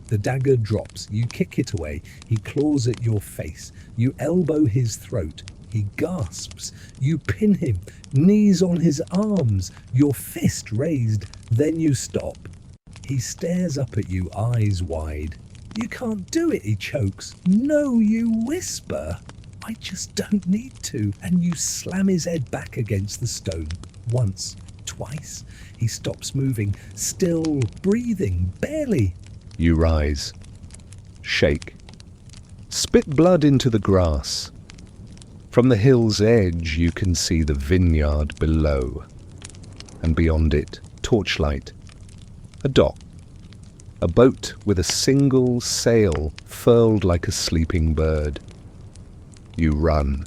The dagger drops. You kick it away. He claws at your face. You elbow his throat. He gasps. You pin him. Knees on his arms. Your fist raised. Then you stop. He stares up at you, eyes wide. You can't do it, he chokes. No, you whisper. I just don't need to. And you slam his head back against the stone. Once, twice. He stops moving, still breathing, barely. You rise. Shake. Spit blood into the grass. From the hill's edge you can see the vineyard below. And beyond it, torchlight. A dock. A boat with a single sail furled like a sleeping bird. You run.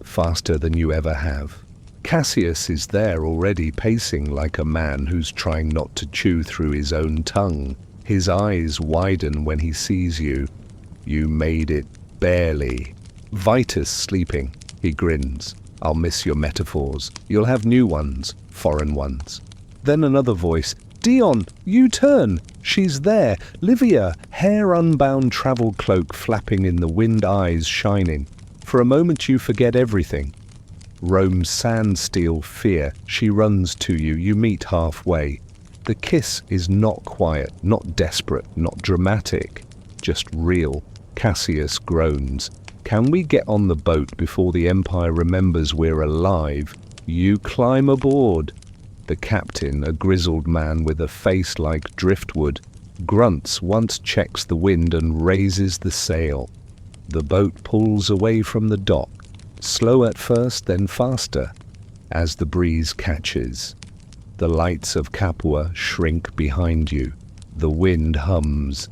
Faster than you ever have. Cassius is there already, pacing like a man who's trying not to chew through his own tongue. His eyes widen when he sees you. You made it, barely. Vitus sleeping. He grins. I'll miss your metaphors. You'll have new ones, foreign ones. Then another voice. Dion, you turn. She's there. Livia, hair unbound travel cloak flapping in the wind, eyes shining. For a moment you forget everything. Rome's sand steel fear. She runs to you. You meet halfway. The kiss is not quiet, not desperate, not dramatic, just real. Cassius groans. Can we get on the boat before the Empire remembers we're alive? You climb aboard. The captain, a grizzled man with a face like driftwood, grunts once, checks the wind and raises the sail. The boat pulls away from the dock, slow at first, then faster, as the breeze catches. The lights of Capua shrink behind you. The wind hums.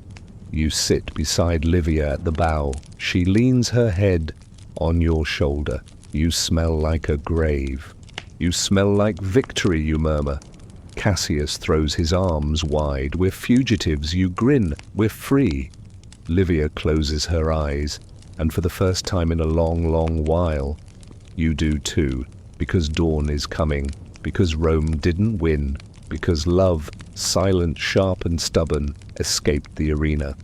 You sit beside Livia at the bow. She leans her head on your shoulder. You smell like a grave. You smell like victory, you murmur. Cassius throws his arms wide. We're fugitives, you grin. We're free. Livia closes her eyes, and for the first time in a long, long while, you do too, because dawn is coming, because Rome didn't win, because love, silent, sharp and stubborn, escaped the arena.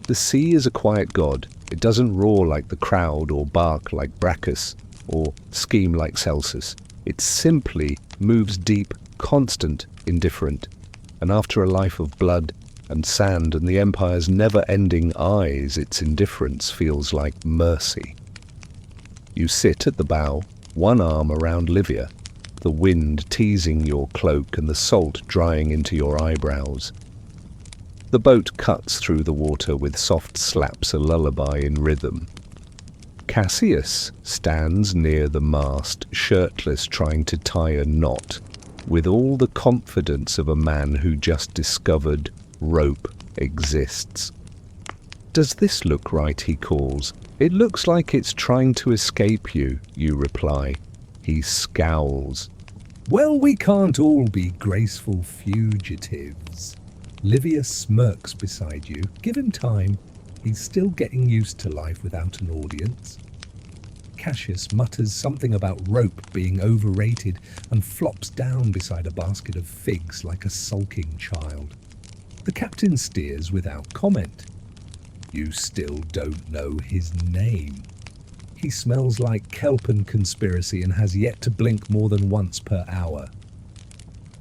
The sea is a quiet god. It doesn't roar like the crowd or bark like Brachus or scheme like Celsus. It simply moves deep, constant, indifferent. And after a life of blood and sand and the Empire's never-ending eyes, its indifference feels like mercy. You sit at the bow, one arm around Livia, the wind teasing your cloak and the salt drying into your eyebrows. The boat cuts through the water with soft slaps, a lullaby in rhythm. Cassius stands near the mast, shirtless, trying to tie a knot, with all the confidence of a man who just discovered rope exists. Does this look right, he calls. It looks like it's trying to escape you, you reply. He scowls. Well, we can't all be graceful fugitives. Livia smirks beside you. Give him time. He's still getting used to life without an audience. Cassius mutters something about rope being overrated and flops down beside a basket of figs like a sulking child. The captain steers without comment. You still don't know his name. He smells like kelp and conspiracy and has yet to blink more than once per hour.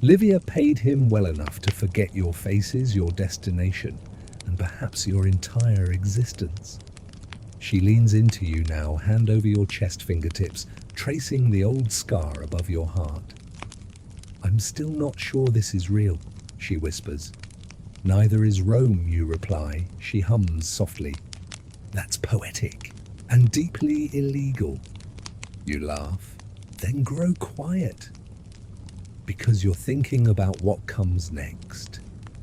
Livia paid him well enough to forget your faces, your destination, and perhaps your entire existence. She leans into you now, hand over your chest fingertips, tracing the old scar above your heart. I'm still not sure this is real, she whispers. Neither is Rome, you reply. She hums softly. That's poetic and deeply illegal. You laugh, then grow quiet, because you're thinking about what comes next.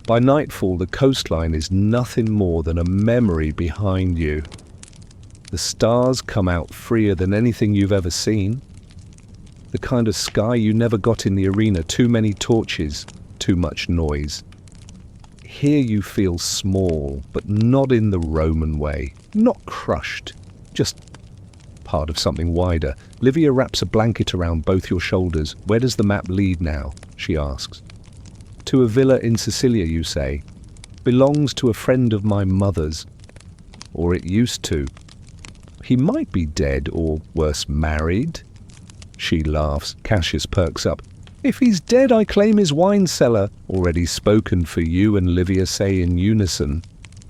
By nightfall, the coastline is nothing more than a memory behind you. The stars come out freer than anything you've ever seen. The kind of sky you never got in the arena. Too many torches, too much noise. Here you feel small, but not in the Roman way. Not crushed, just part of something wider. Livia wraps a blanket around both your shoulders. Where does the map lead now? She asks. To a villa in Sicilia, you say. Belongs to a friend of my mother's. Or it used to. He might be dead, or worse, married. She laughs. Cassius perks up. If he's dead, I claim his wine cellar. Already spoken for you and Livia say in unison.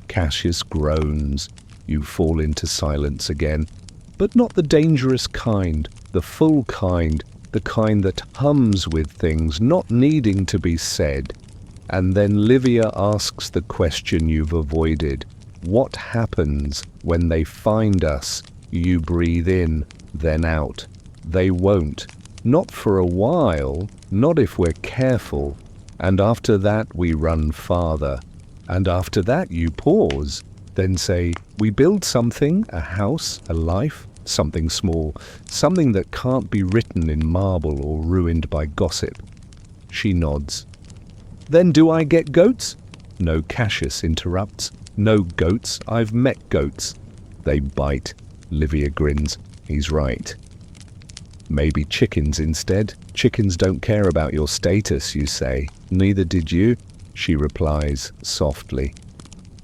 Cassius groans. You fall into silence again. But not the dangerous kind, the full kind, the kind that hums with things not needing to be said. And then Livia asks the question you've avoided. What happens when they find us? You breathe in, then out. They won't. Not for a while, not if we're careful. And after that we run farther. And after that you pause, then say, we build something, a house, a life, something small, something that can't be written in marble or ruined by gossip. She nods. Then do I get goats? No, Cassius interrupts. No goats, I've met goats. They bite. Livia grins. He's right. Maybe chickens instead. Chickens don't care about your status, you say. Neither did you, she replies softly.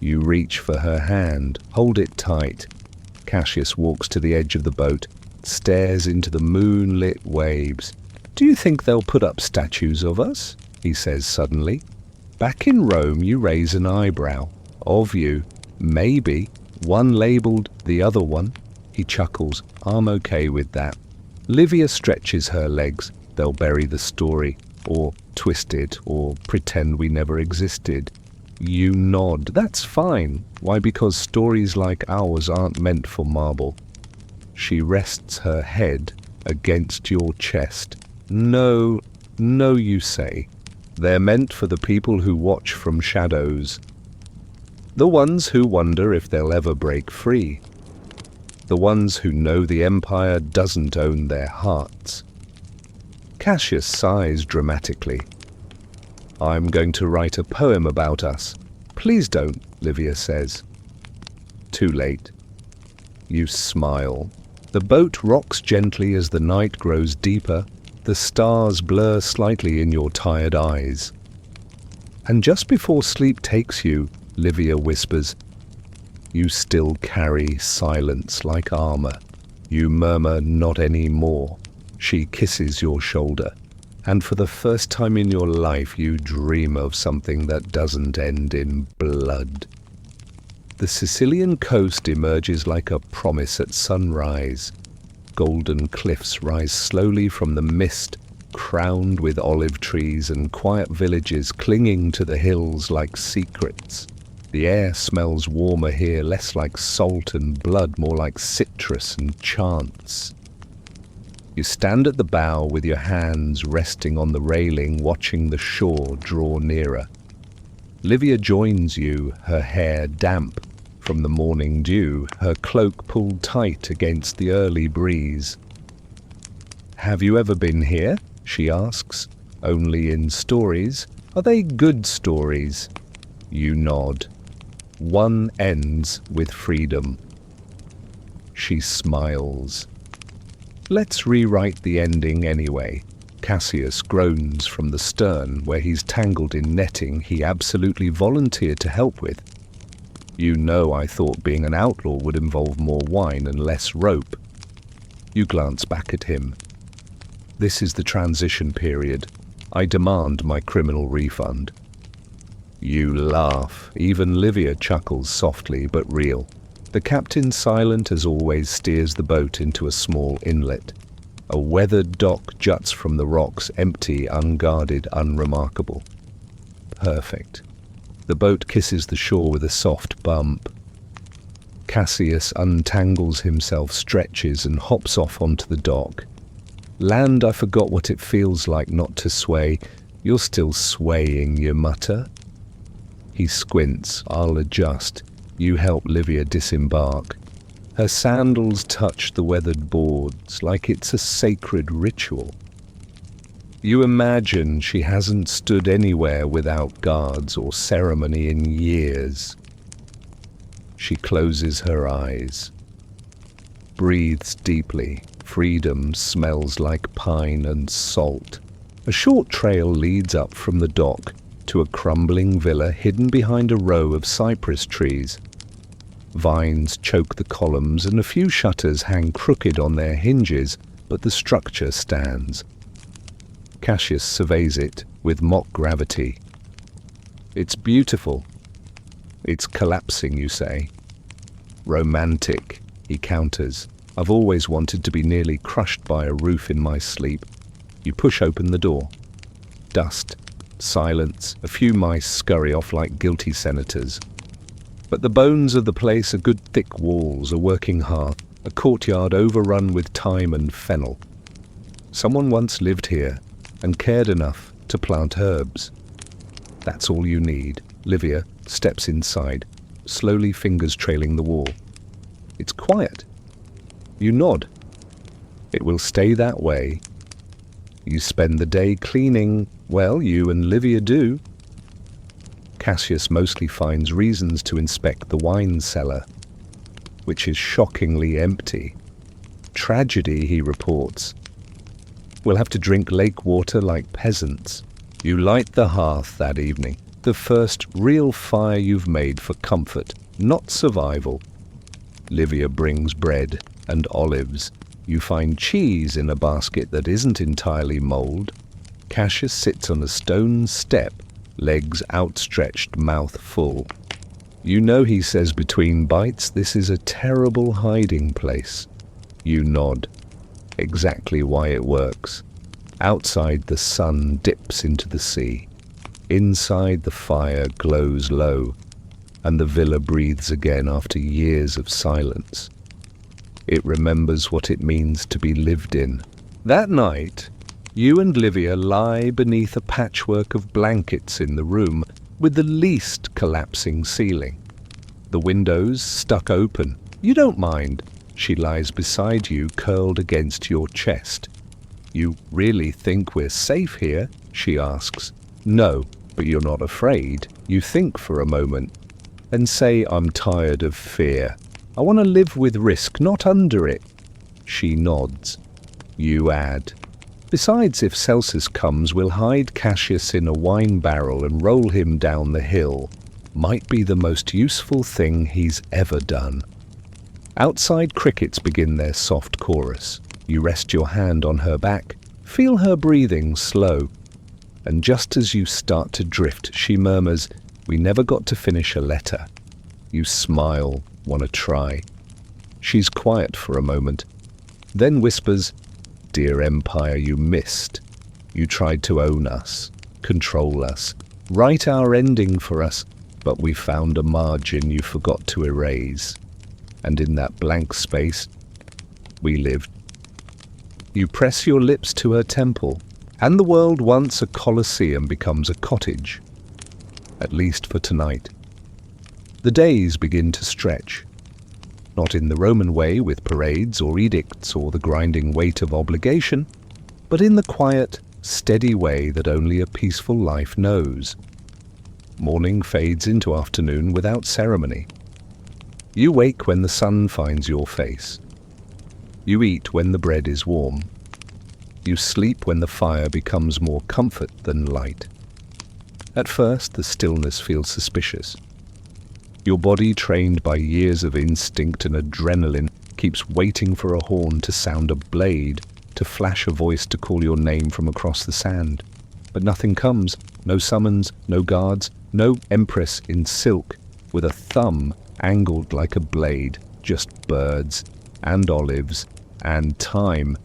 You reach for her hand, hold it tight. Cassius walks to the edge of the boat, stares into the moonlit waves. Do you think they'll put up statues of us? He says suddenly. Back in Rome you raise an eyebrow. Of you. Maybe. One labelled, the other one. He chuckles. I'm okay with that. Livia stretches her legs. They'll bury the story, or twist it, or pretend we never existed. You nod. That's fine. Why? Because stories like ours aren't meant for marble. She rests her head against your chest. No, no, you say. They're meant for the people who watch from shadows. The ones who wonder if they'll ever break free. The ones who know the empire doesn't own their hearts. Cassius sighs dramatically. I'm going to write a poem about us. Please don't, Livia says. Too late. You smile. The boat rocks gently as the night grows deeper. The stars blur slightly in your tired eyes. And just before sleep takes you, Livia whispers, you still carry silence like armor. You murmur, not anymore. She kisses your shoulder. And for the first time in your life, you dream of something that doesn't end in blood. The Sicilian coast emerges like a promise at sunrise. Golden cliffs rise slowly from the mist, crowned with olive trees and quiet villages clinging to the hills like secrets. The air smells warmer here, less like salt and blood, more like citrus and chance. You stand at the bow with your hands resting on the railing, watching the shore draw nearer. Livia joins you, her hair damp from the morning dew, her cloak pulled tight against the early breeze. Have you ever been here? She asks. Only in stories. Are they good stories? You nod. One ends with freedom. She smiles. Let's rewrite the ending anyway. Cassius groans from the stern, where he's tangled in netting he absolutely volunteered to help with. You know I thought being an outlaw would involve more wine and less rope. You glance back at him. This is the transition period. I demand my criminal refund. You laugh. Even Livia chuckles softly but real. The captain, silent as always, steers the boat into a small inlet. A weathered dock juts from the rocks, empty, unguarded, unremarkable. Perfect. The boat kisses the shore with a soft bump. Cassius untangles himself, stretches, and hops off onto the dock. Land, I forgot what it feels like not to sway. You're still swaying, you mutter. He squints. I'll adjust. You help Livia disembark. Her sandals touch the weathered boards like it's a sacred ritual. You imagine she hasn't stood anywhere without guards or ceremony in years. She closes her eyes, breathes deeply. Freedom smells like pine and salt. A short trail leads up from the dock to a crumbling villa hidden behind a row of cypress trees. Vines choke the columns and a few shutters hang crooked on their hinges, but the structure stands. Cassius surveys it with mock gravity. It's beautiful. It's collapsing, you say. Romantic, he counters. I've always wanted to be nearly crushed by a roof in my sleep. You push open the door. Dust, silence, a few mice scurry off like guilty senators. But the bones of the place are good thick walls, a working hearth, a courtyard overrun with thyme and fennel. Someone once lived here and cared enough to plant herbs. That's all you need. Livia steps inside, slowly fingers trailing the wall. It's quiet. You nod. It will stay that way. You spend the day cleaning. Well, you and Livia do. Cassius mostly finds reasons to inspect the wine cellar, which is shockingly empty. Tragedy, he reports. We'll have to drink lake water like peasants. You light the hearth that evening, the first real fire you've made for comfort, not survival. Livia brings bread and olives. You find cheese in a basket that isn't entirely mold. Cassius sits on a stone step, legs outstretched, mouth full. You know, he says between bites, this is a terrible hiding place. You nod. Exactly why it works. Outside, the sun dips into the sea. Inside, the fire glows low, and the villa breathes again after years of silence. It remembers what it means to be lived in. That night, you and Livia lie beneath a patchwork of blankets in the room with the least collapsing ceiling. The windows stuck open. You don't mind. She lies beside you, curled against your chest. You really think we're safe here? She asks. No, but you're not afraid. You think for a moment and say, I'm tired of fear. I want to live with risk, not under it. She nods. You add, besides, if Celsus comes, we'll hide Cassius in a wine barrel and roll him down the hill. Might be the most useful thing he's ever done. Outside, crickets begin their soft chorus. You rest your hand on her back, feel her breathing slow. And just as you start to drift, she murmurs, we never got to finish a letter. You smile, want to try. She's quiet for a moment, then whispers, dear Empire, you missed. You tried to own us, control us, write our ending for us, but we found a margin you forgot to erase. And in that blank space, we lived. You press your lips to her temple, and the world once a colosseum becomes a cottage. At least for tonight. The days begin to stretch. Not in the Roman way with parades or edicts or the grinding weight of obligation, but in the quiet, steady way that only a peaceful life knows. Morning fades into afternoon without ceremony. You wake when the sun finds your face. You eat when the bread is warm. You sleep when the fire becomes more comfort than light. At first, the stillness feels suspicious. Your body, trained by years of instinct and adrenaline, keeps waiting for a horn to sound a blade, to flash a voice to call your name from across the sand. But nothing comes, no summons, no guards, no empress in silk, with a thumb angled like a blade, just birds, and olives, and time.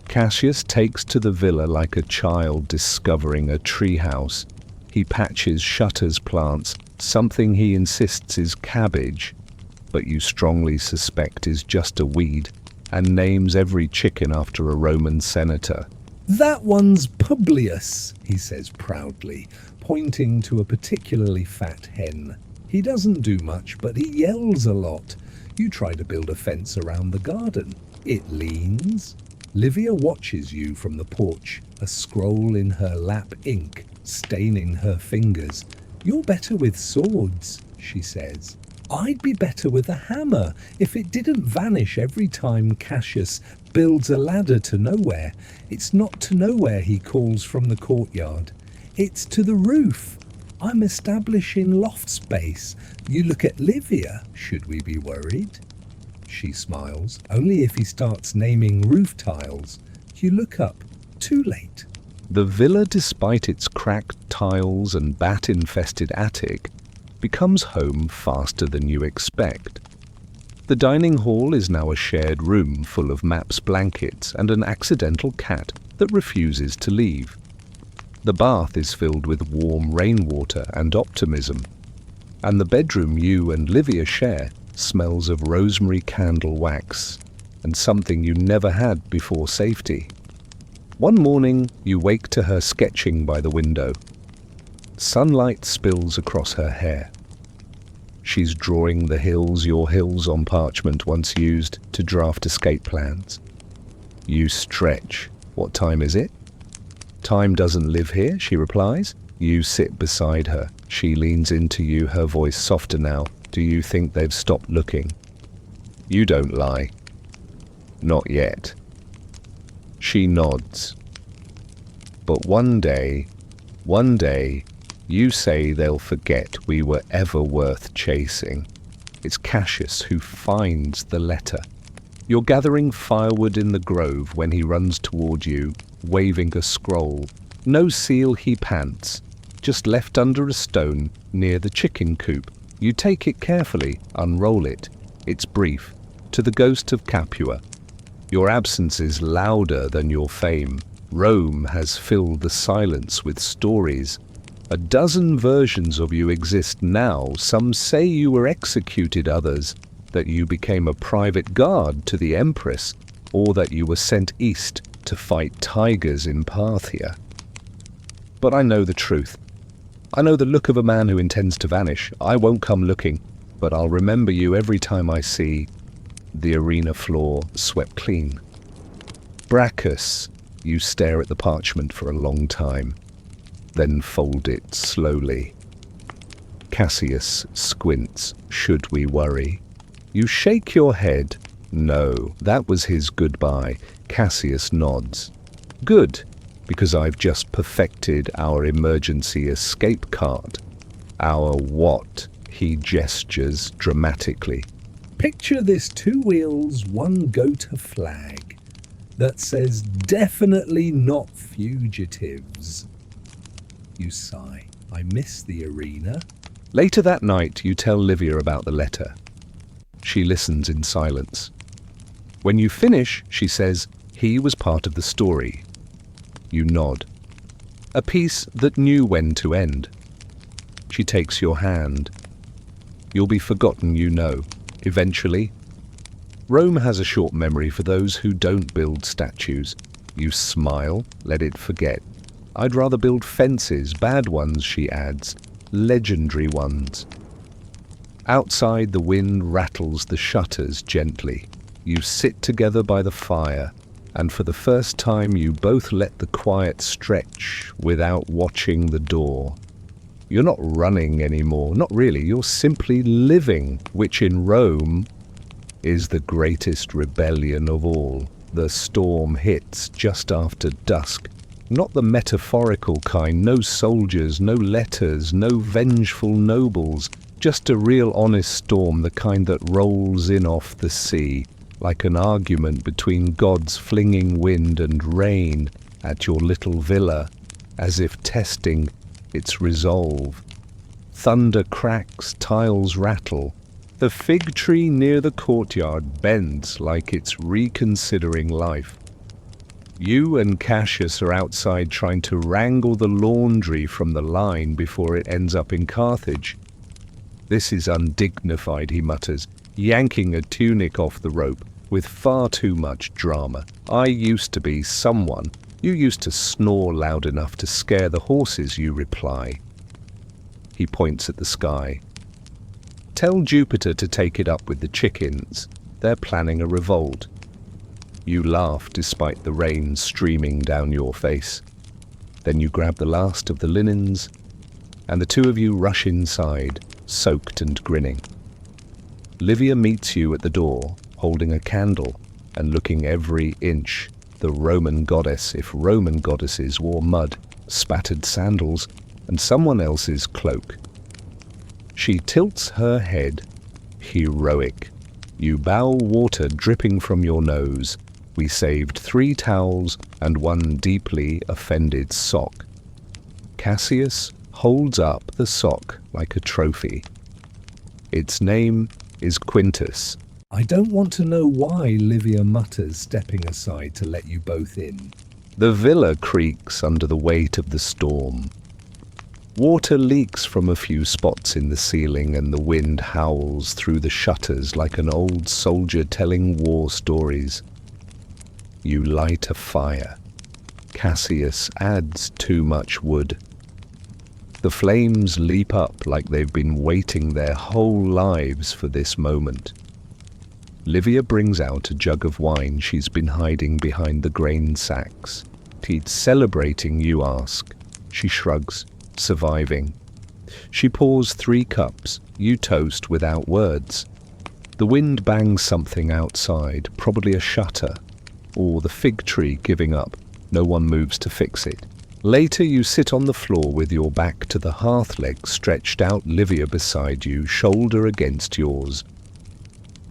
Cassius takes to the villa like a child discovering a treehouse. He patches, shutters, plants, something he insists is cabbage, but you strongly suspect is just a weed, and names every chicken after a Roman senator. That one's Publius, he says proudly, pointing to a particularly fat hen. He doesn't do much, but he yells a lot. You try to build a fence around the garden. It leans. Livia watches you from the porch, a scroll in her lap, ink staining her fingers. You're better with swords, she says. I'd be better with a hammer if it didn't vanish every time Cassius builds a ladder to nowhere. It's not to nowhere, he calls from the courtyard. It's to the roof. I'm establishing loft space. You look at Livia. Should we be worried? She smiles. Only if he starts naming roof tiles. You look up. Too late. The villa, despite its cracked tiles and bat-infested attic, becomes home faster than you expect. The dining hall is now a shared room full of Map's blankets and an accidental cat that refuses to leave. The bath is filled with warm rainwater and optimism, and the bedroom you and Livia share smells of rosemary candle wax and something you never had before: safety. One morning, you wake to her sketching by the window. Sunlight spills across her hair. She's drawing the hills, your hills, on parchment once used to draft escape plans. You stretch. What time is it? Time doesn't live here, she replies. You sit beside her. She leans into you, her voice softer now. Do you think they've stopped looking? You don't lie. Not yet. She nods. But one day, you say they'll forget we were ever worth chasing. It's Cassius who finds the letter. You're gathering firewood in the grove when he runs toward you, waving a scroll. No seal, he pants, just left under a stone near the chicken coop. You take it carefully, unroll it. It's brief. To the ghost of Capua. Your absence is louder than your fame. Rome has filled the silence with stories. A dozen versions of you exist now. Some say you were executed, others that you became a private guard to the Empress, or that you were sent east to fight tigers in Parthia. But I know the truth. I know the look of a man who intends to vanish. I won't come looking, but I'll remember you every time I see the arena floor swept clean. Brachus, you stare at the parchment for a long time, then fold it slowly. Cassius squints. Should we worry? You shake your head. No, that was his goodbye. Cassius nods. Good, because I've just perfected our emergency escape card. Our what? He gestures dramatically. Picture this 2 wheels, 1 goat flag that says definitely not fugitives. You sigh. I miss the arena. Later that night, you tell Livia about the letter. She listens in silence. When you finish, she says, he was part of the story. You nod. A piece that knew when to end. She takes your hand. You'll be forgotten, you know. Eventually. Rome has a short memory for those who don't build statues. You smile, let it forget. I'd rather build fences, bad ones, she adds, legendary ones. Outside, the wind rattles the shutters gently. You sit together by the fire, and for the first time you both let the quiet stretch without watching the door. You're not running anymore, not really, you're simply living, which in Rome is the greatest rebellion of all. The storm hits just after dusk. Not the metaphorical kind, no soldiers, no letters, no vengeful nobles, just a real honest storm, the kind that rolls in off the sea, like an argument between gods flinging wind and rain at your little villa, as if testing its resolve. Thunder cracks, tiles rattle. The fig tree near the courtyard bends like it's reconsidering life. You and Cassius are outside trying to wrangle the laundry from the line before it ends up in Carthage. This is undignified, he mutters, yanking a tunic off the rope with far too much drama. I used to be someone. You used to snore loud enough to scare the horses, you reply. He points at the sky. Tell Jupiter to take it up with the chickens. They're planning a revolt. You laugh despite the rain streaming down your face. Then you grab the last of the linens, and the two of you rush inside, soaked and grinning. Livia meets you at the door, holding a candle and looking every inch the Roman goddess if Roman goddesses wore mud, spattered sandals, and someone else's cloak. She tilts her head, heroic. You bow water dripping from your nose. We saved 3 towels and 1 deeply offended sock. Cassius holds up the sock like a trophy. Its name is Quintus. I don't want to know why, Livia mutters, stepping aside to let you both in. The villa creaks under the weight of the storm. Water leaks from a few spots in the ceiling, and the wind howls through the shutters like an old soldier telling war stories. You light a fire. Cassius adds too much wood. The flames leap up like they've been waiting their whole lives for this moment. Livia brings out a jug of wine she's been hiding behind the grain sacks. "It's celebrating, you ask?" She shrugs, surviving. She pours 3 cups. You toast without words. The wind bangs something outside, probably a shutter, or the fig tree giving up. No one moves to fix it. Later you sit on the floor with your back to the hearth leg stretched out, Livia beside you, shoulder against yours.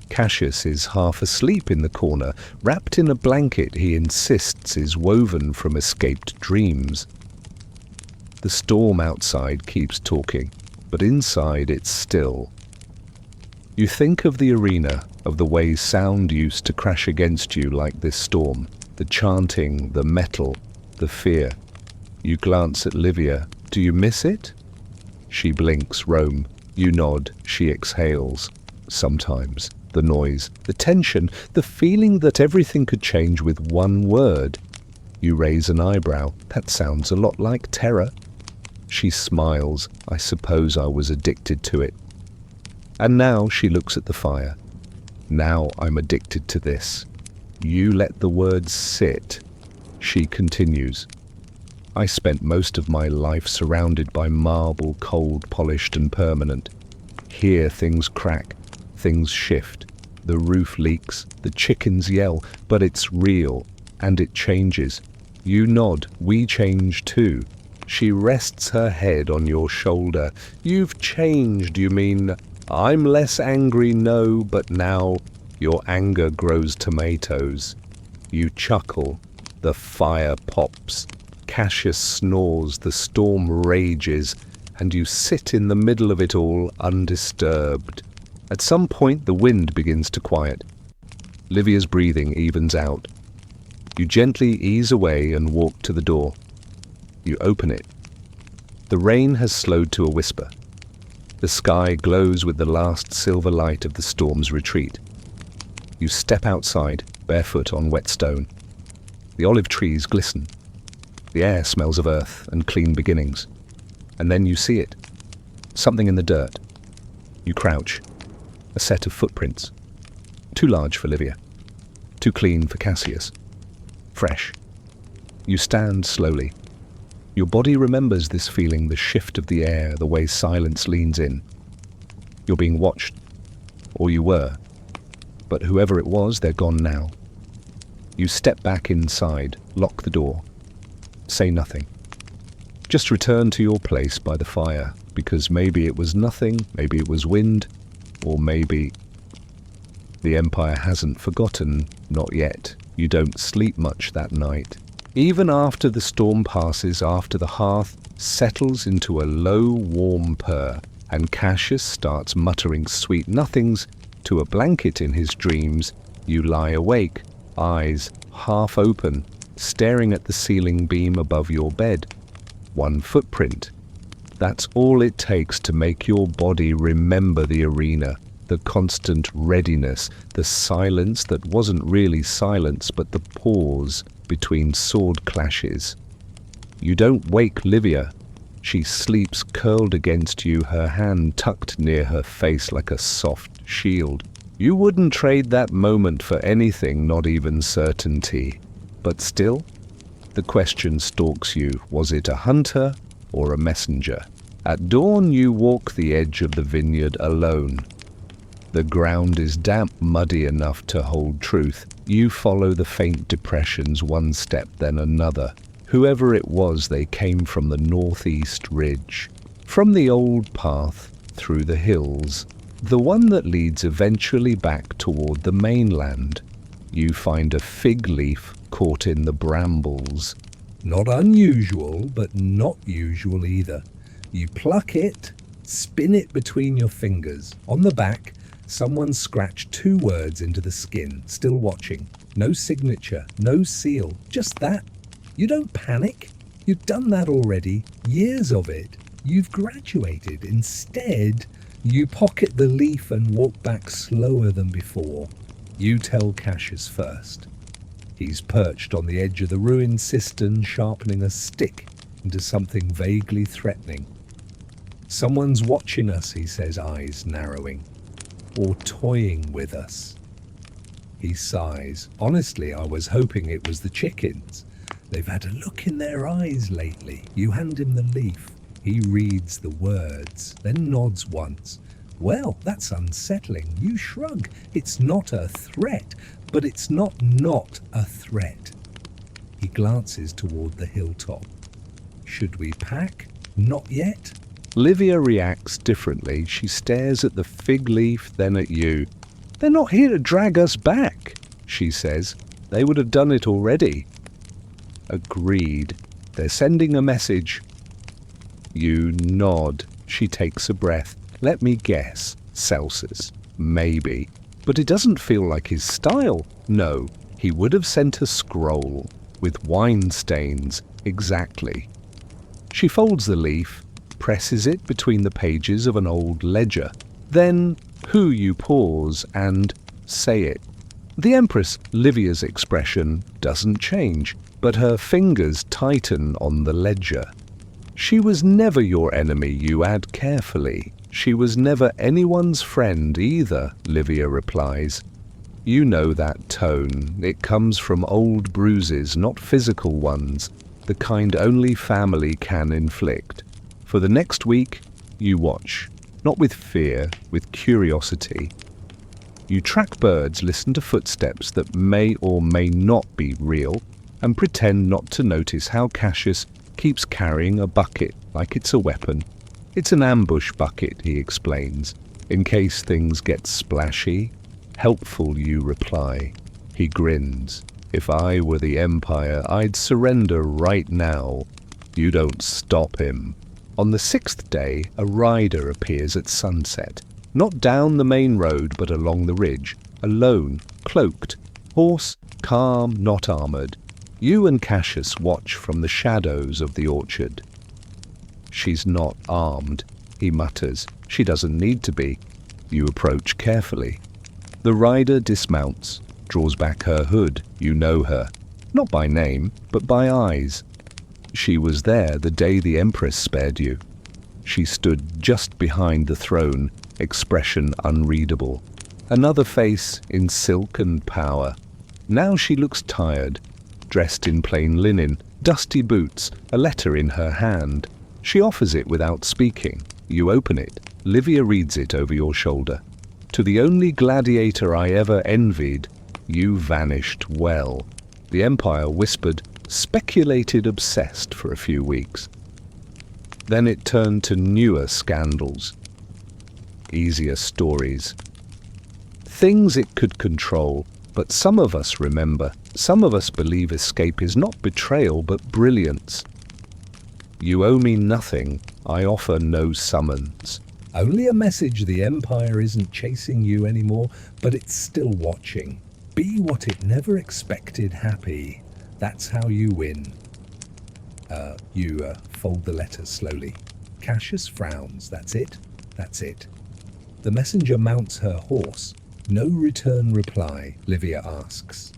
Cassius is half asleep in the corner, wrapped in a blanket he insists is woven from escaped dreams. The storm outside keeps talking, but inside it's still. You think of the arena, of the way sound used to crash against you like this storm, the chanting, the metal, the fear. You glance at Livia. Do you miss it? She blinks, Rome. You nod. She exhales. Sometimes. The noise, the tension, the feeling that everything could change with one word. You raise an eyebrow. That sounds a lot like terror. She smiles. I suppose I was addicted to it. And now she looks at the fire. Now I'm addicted to this. You let the words sit. She continues. I spent most of my life surrounded by marble, cold, polished and permanent. Here things crack. Things shift, the roof leaks, the chickens yell, but it's real, and it changes. You nod, we change too. She rests her head on your shoulder. You've changed, you mean? I'm less angry, no, but now your anger grows tomatoes. You chuckle, the fire pops. Cassius snores, the storm rages, and you sit in the middle of it all undisturbed. At some point, the wind begins to quiet. Livia's breathing evens out. You gently ease away and walk to the door. You open it. The rain has slowed to a whisper. The sky glows with the last silver light of the storm's retreat. You step outside, barefoot on wet stone. The olive trees glisten. The air smells of earth and clean beginnings. And then you see it. Something in the dirt. You crouch. A set of footprints. Too large for Livia. Too clean for Cassius. Fresh. You stand slowly. Your body remembers this feeling, the shift of the air, the way silence leans in. You're being watched. Or you were. But whoever it was, they're gone now. You step back inside, lock the door. Say nothing. Just return to your place by the fire, because maybe it was nothing, maybe it was wind, or maybe the Empire hasn't forgotten, not yet. You don't sleep much that night. Even after the storm passes, after the hearth settles into a low, warm purr, and Cassius starts muttering sweet nothings to a blanket in his dreams, you lie awake, eyes half open, staring at the ceiling beam above your bed. One footprint. That's all it takes to make your body remember the arena, the constant readiness, the silence that wasn't really silence but the pause between sword clashes. You don't wake Livia. She sleeps curled against you, her hand tucked near her face like a soft shield. You wouldn't trade that moment for anything, not even certainty. But still, the question stalks you. Was it a hunter or a messenger? At dawn you walk the edge of the vineyard alone. The ground is damp, muddy enough to hold truth. You follow the faint depressions, one step then another. Whoever it was, they came from the northeast ridge, from the old path through the hills, the one that leads eventually back toward the mainland. You find a fig leaf caught in the brambles. Not unusual, but not usual either. You pluck it, spin it between your fingers. On the back, someone scratched 2 words into the skin, still watching. No signature, no seal, just that. You don't panic. You've done that already. Years of it. You've graduated. Instead, you pocket the leaf and walk back slower than before. You tell Cassius first. He's perched on the edge of the ruined cistern, sharpening a stick into something vaguely threatening. Someone's watching us, he says, eyes narrowing. Or toying with us. He sighs. Honestly, I was hoping it was the chickens. They've had a look in their eyes lately. You hand him the leaf. He reads the words, then nods once. Well, that's unsettling. You shrug. It's not a threat, but it's not a threat. He glances toward the hilltop. Should we pack? Not yet. Livia reacts differently. She stares at the fig leaf, then at you. They're not here to drag us back, she says. They would have done it already. Agreed. They're sending a message. You nod. She takes a breath. Let me guess. Celsus. Maybe. But it doesn't feel like his style. No, he would have sent a scroll with wine stains. Exactly. She folds the leaf, presses it between the pages of an old ledger. Then, you pause and say it. The Empress Livia's expression doesn't change, but her fingers tighten on the ledger. She was never your enemy, you add carefully. She was never anyone's friend either, Livia replies. You know that tone. It comes from old bruises, not physical ones, the kind only family can inflict. For the next week, you watch, not with fear, with curiosity. You track birds, listen to footsteps that may or may not be real, and pretend not to notice how Cassius keeps carrying a bucket like it's a weapon. It's an ambush bucket, he explains, in case things get splashy. Helpful, you reply. He grins. If I were the Empire, I'd surrender right now. You don't stop him. On the 6th day, a rider appears at sunset. Not down the main road, but along the ridge. Alone, cloaked. Horse, calm, not armored. You and Cassius watch from the shadows of the orchard. She's not armed, he mutters. She doesn't need to be. You approach carefully. The rider dismounts, draws back her hood. You know her. Not by name, but by eyes. She was there the day the Empress spared you. She stood just behind the throne, expression unreadable. Another face in silk and power. Now she looks tired, dressed in plain linen, dusty boots, a letter in her hand. She offers it without speaking. You open it. Livia reads it over your shoulder. To the only gladiator I ever envied, you vanished well. The Empire whispered, speculated, obsessed for a few weeks. Then it turned to newer scandals. Easier stories. Things it could control, but some of us remember. Some of us believe escape is not betrayal, but brilliance. You owe me nothing. I offer no summons. Only a message the Empire isn't chasing you anymore, but it's still watching. Be what it never expected happy. That's how you win. You fold the letter slowly. Cassius frowns. That's it. That's it. The messenger mounts her horse. No return reply, Livia asks.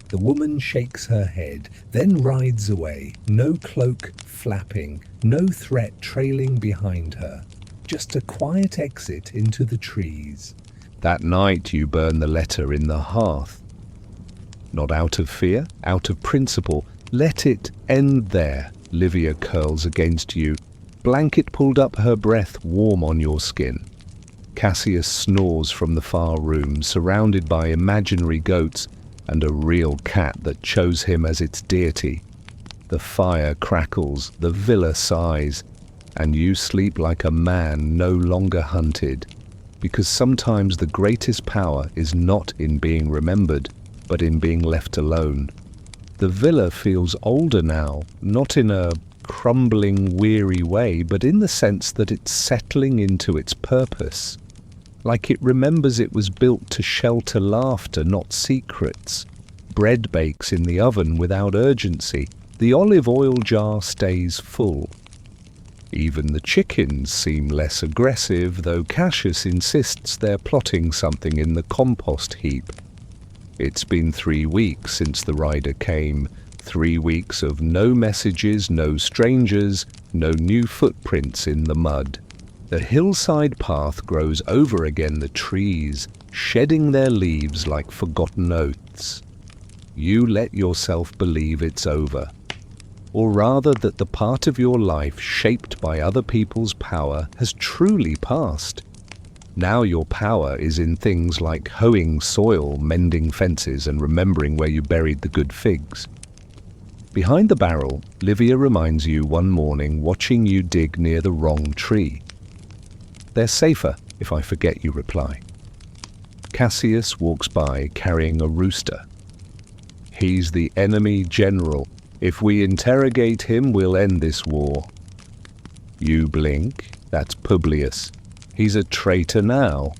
The woman shakes her head, then rides away, no cloak flapping, no threat trailing behind her. Just a quiet exit into the trees. That night you burn the letter in the hearth. Not out of fear, out of principle. Let it end there. Livia curls against you, blanket pulled up, her breath warm on your skin. Cassius snores from the far room, surrounded by imaginary goats and a real cat that chose him as its deity. The fire crackles, the villa sighs, and you sleep like a man no longer hunted, because sometimes the greatest power is not in being remembered, but in being left alone. The villa feels older now, not in a crumbling, weary way, but in the sense that it's settling into its purpose. Like it remembers it was built to shelter laughter, not secrets. Bread bakes in the oven without urgency. The olive oil jar stays full. Even the chickens seem less aggressive, though Cassius insists they're plotting something in the compost heap. It's been 3 weeks since the rider came. 3 weeks of no messages, no strangers, no new footprints in the mud. The hillside path grows over again, the trees shedding their leaves like forgotten oaths. You let yourself believe it's over, or rather that the part of your life shaped by other people's power has truly passed. Now your power is in things like hoeing soil, mending fences, and remembering where you buried the good figs. Behind the barrel, Livia reminds you one morning watching you dig near the wrong tree. "They're safer if I forget," you reply. Cassius walks by carrying a rooster. "He's the enemy general. If we interrogate him, we'll end this war." You blink. That's Publius. "He's a traitor now."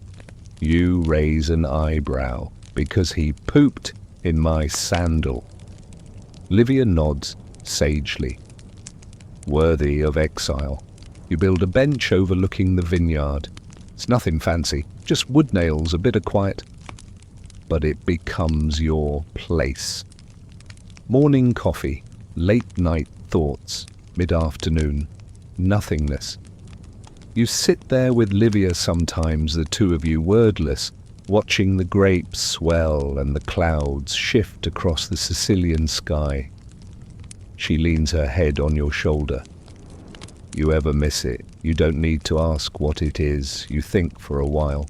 You raise an eyebrow. "Because he pooped in my sandal." Livia nods sagely. "Worthy of exile." You build a bench overlooking the vineyard. It's nothing fancy, just wood nails, a bit of quiet. But it becomes your place. Morning coffee, late night thoughts, mid-afternoon, nothingness. You sit there with Livia sometimes, the two of you wordless, watching the grapes swell and the clouds shift across the Sicilian sky. She leans her head on your shoulder. You ever miss it? You don't need to ask what it is. You think for a while.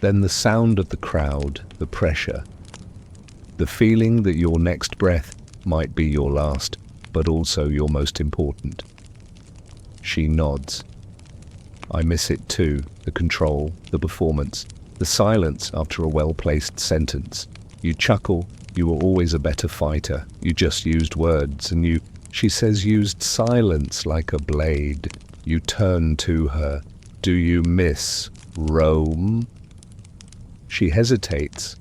Then the sound of the crowd, the pressure, the feeling that your next breath might be your last, but also your most important. She nods. I miss it too, the control, the performance, the silence after a well-placed sentence. You chuckle. You were always a better fighter. You just used words, and you, she says, used silence like a blade. You turn to her. Do you miss Rome? She hesitates.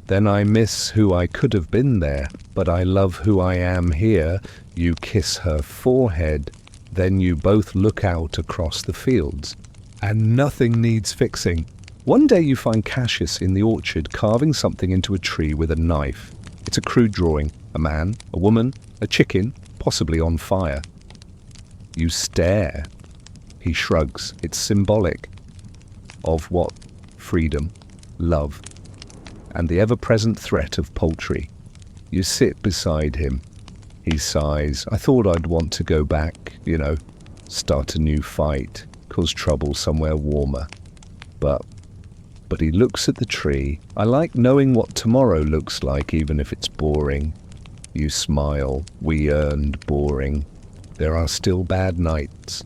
Then I miss who I could have been there, but I love who I am here. You kiss her forehead. Then you both look out across the fields. And nothing needs fixing. One day you find Cassius in the orchard carving something into a tree with a knife. It's a crude drawing. A man, a woman, a chicken, possibly on fire. You stare. He shrugs. It's symbolic. Of what? Freedom, love, and the ever-present threat of poultry. You sit beside him. He sighs. I thought I'd want to go back, start a new fight, cause trouble somewhere warmer. But he looks at the tree. I like knowing what tomorrow looks like, even if it's boring. You smile. We earned boring. There are still bad nights.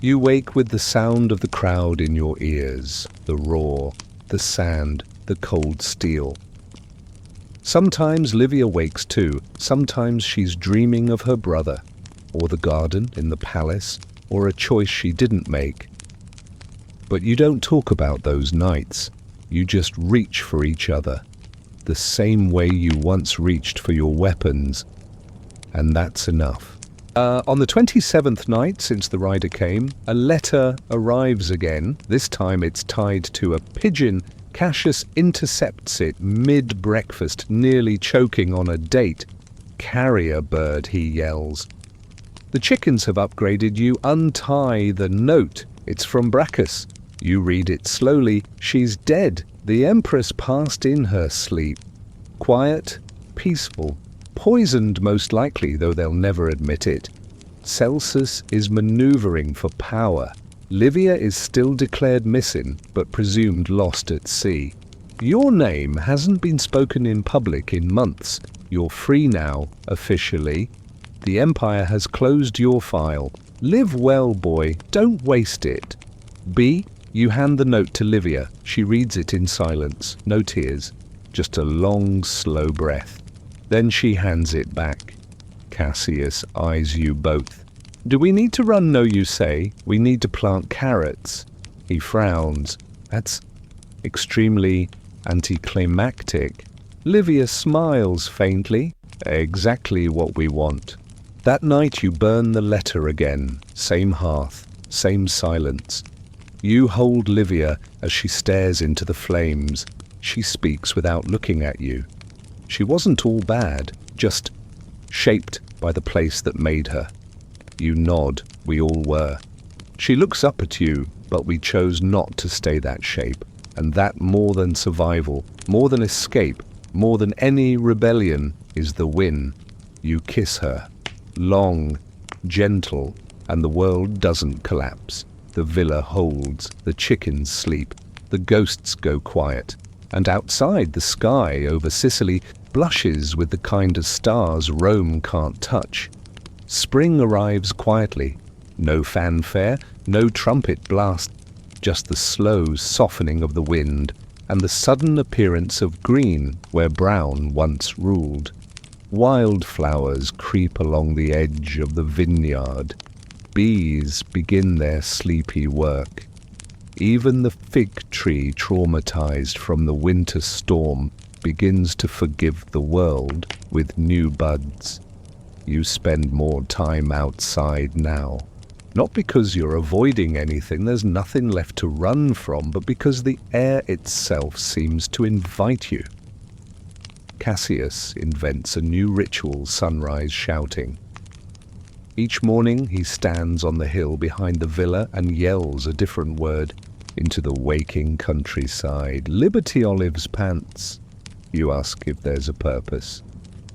You wake with the sound of the crowd in your ears, the roar, the sand, the cold steel. Sometimes Livia wakes too. Sometimes she's dreaming of her brother, or the garden in the palace, or a choice she didn't make. But you don't talk about those nights. You just reach for each other, the same way you once reached for your weapons. And that's enough. On the 27th night since the rider came, a letter arrives again. This time it's tied to a pigeon Cassius intercepts it mid-breakfast, nearly choking on a date. "Carrier bird," he yells. "The chickens have upgraded you. Untie the note. It's from Brachus." You read it slowly. "She's dead. The Empress passed in her sleep. Quiet, peaceful, poisoned most likely, though they'll never admit it. Celsus is maneuvering for power. Livia is still declared missing, but presumed lost at sea. Your name hasn't been spoken in public in months. You're free now, officially. The Empire has closed your file. Live well, boy. Don't waste it." B. You hand the note to Livia. She reads it in silence. No tears. Just a long, slow breath. Then she hands it back. Cassius eyes you both. "Do we need to run? No, you say. We need to plant carrots." He frowns. "That's extremely anticlimactic." Livia smiles faintly. "Exactly what we want." That night you burn the letter again. Same hearth, same silence. You hold Livia as she stares into the flames. She speaks without looking at you. She wasn't all bad, just shaped by the place that made her. You nod. We all were. She looks up at you, but we chose not to stay that shape. And that, more than survival, more than escape, more than any rebellion, is the win. You kiss her. Long, gentle, and the world doesn't collapse. The villa holds, the chickens sleep, the ghosts go quiet, and outside the sky over Sicily blushes with the kind of stars Rome can't touch. Spring arrives quietly. No fanfare, no trumpet blast, just the slow softening of the wind and the sudden appearance of green where brown once ruled. Wildflowers creep along the edge of the vineyard. Bees begin their sleepy work. Even the fig tree, traumatized from the winter storm, begins to forgive the world with new buds. You spend more time outside now. Not because you're avoiding anything, there's nothing left to run from, but because the air itself seems to invite you. Cassius invents a new ritual, sunrise shouting. Each morning he stands on the hill behind the villa and yells a different word into the waking countryside. "Liberty Olive's pants." You ask if there's a purpose.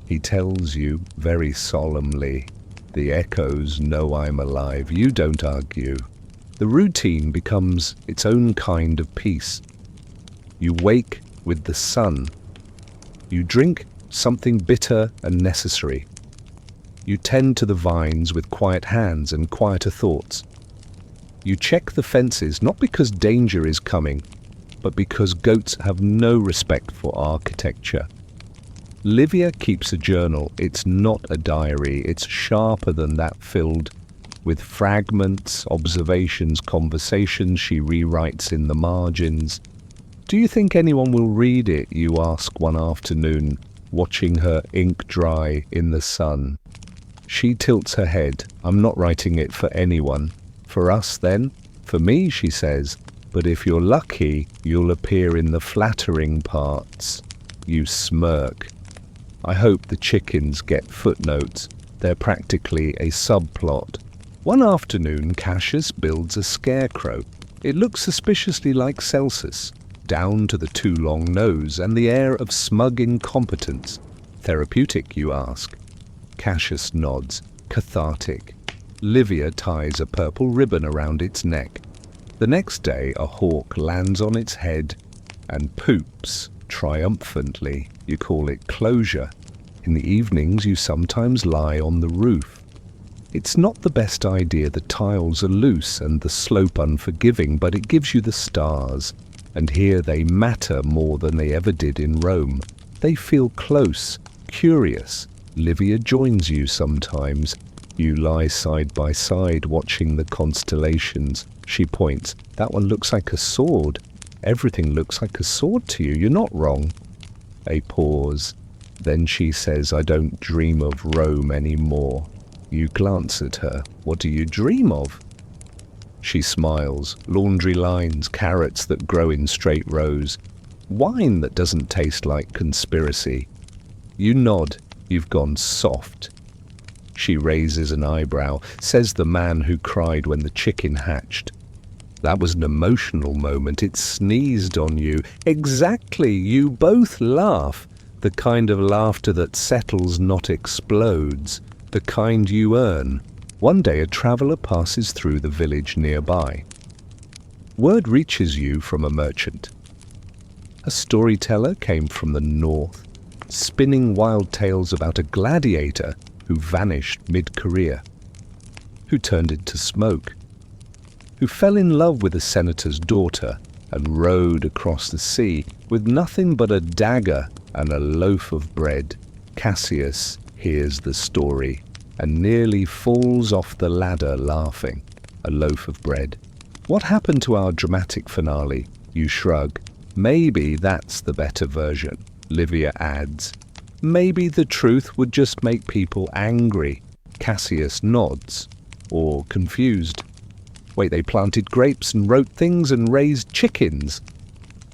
He tells you very solemnly. The echoes know I'm alive. You don't argue. The routine becomes its own kind of peace. You wake with the sun. You drink something bitter and necessary. You tend to the vines with quiet hands and quieter thoughts. You check the fences not because danger is coming, but because goats have no respect for architecture. Livia keeps a journal. It's not a diary. It's sharper than that, filled with fragments, observations, conversations she rewrites in the margins. "Do you think anyone will read it?" you ask one afternoon, watching her ink dry in the sun. She tilts her head. "I'm not writing it for anyone." "For us, then?" "For me," she says. "But if you're lucky, you'll appear in the flattering parts." You smirk. "I hope the chickens get footnotes. They're practically a subplot." One afternoon, Cassius builds a scarecrow. It looks suspiciously like Celsus, down to the too long nose and the air of smug incompetence. "Therapeutic, you ask?" Cassius nods. "Cathartic." Livia ties a purple ribbon around its neck. The next day, a hawk lands on its head and poops triumphantly. You call it closure. In the evenings, you sometimes lie on the roof. It's not the best idea. The tiles are loose and the slope unforgiving, but it gives you the stars. And here they matter more than they ever did in Rome. They feel close, curious. Livia joins you sometimes. You lie side by side watching the constellations. She points. "That one looks like a sword." "Everything looks like a sword to you. You're not wrong." A pause. Then she says, "I don't dream of Rome anymore." You glance at her. "What do you dream of?" She smiles. "Laundry lines, carrots that grow in straight rows. Wine that doesn't taste like conspiracy. You nod, you've gone soft. She raises an eyebrow, says the man who cried when the chicken hatched. That was an emotional moment. It sneezed on you. Exactly, you both laugh. The kind of laughter that settles, not explodes. The kind you earn. One day a traveller passes through the village nearby. Word reaches you from a merchant. A storyteller came from the north, spinning wild tales about a gladiator who vanished mid-career, who turned into smoke, who fell in love with a senator's daughter and rode across the sea with nothing but a dagger and a loaf of bread. Cassius hears the story and nearly falls off the ladder laughing. A loaf of bread. What happened to our dramatic finale? You shrug. Maybe that's the better version, Livia adds. Maybe the truth would just make people angry. Cassius nods, or confused. Wait, they planted grapes and wrote things and raised chickens.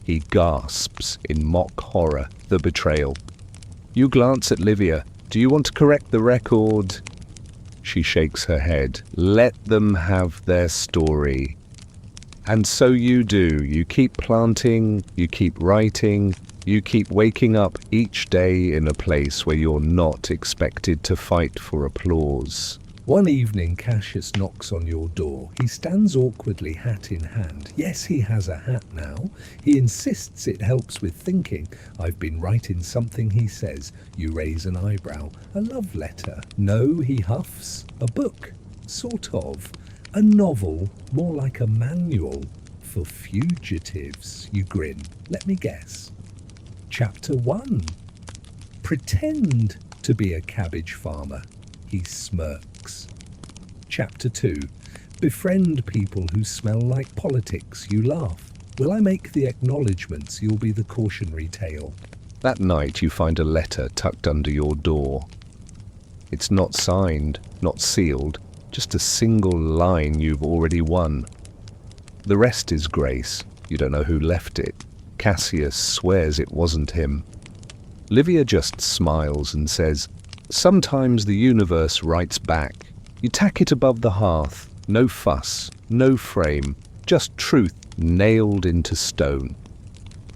He gasps in mock horror, the betrayal. You glance at Livia. Do you want to correct the record? She shakes her head. Let them have their story. And so you do. You keep planting, you keep writing, you keep waking up each day in a place where you're not expected to fight for applause. One evening, Cassius knocks on your door. He stands awkwardly, hat in hand. Yes, he has a hat now. He insists it helps with thinking. I've been writing something, he says. You raise an eyebrow. A love letter. No, he huffs. A book. Sort of. A novel, more like a manual for fugitives. You grin. Let me guess. Chapter 1. Pretend to be a cabbage farmer. He smirks. Chapter 2. Befriend people who smell like politics. You laugh. Will I make the acknowledgements? You'll be the cautionary tale. That night you find a letter tucked under your door. It's not signed, not sealed, just a single line you've already won. The rest is grace. You don't know who left it. Cassius swears it wasn't him. Livia just smiles and says, sometimes the universe writes back. You tack it above the hearth. No fuss, no frame, just truth nailed into stone.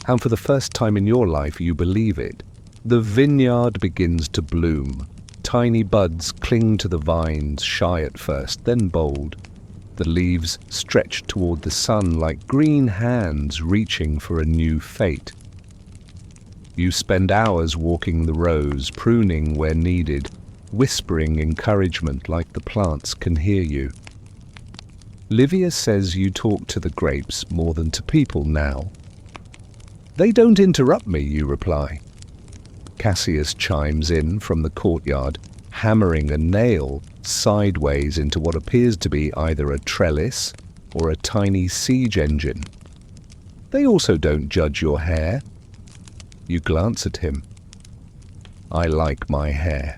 And for the first time in your life you believe it. The vineyard begins to bloom. Tiny buds cling to the vines, shy at first, then bold. The leaves stretch toward the sun like green hands reaching for a new fate. You spend hours walking the rows, pruning where needed, whispering encouragement like the plants can hear you. Livia says you talk to the grapes more than to people now. They don't interrupt me, you reply. Cassius chimes in from the courtyard, hammering a nail sideways into what appears to be either a trellis or a tiny siege engine. They also don't judge your hair. You glance at him. I like my hair.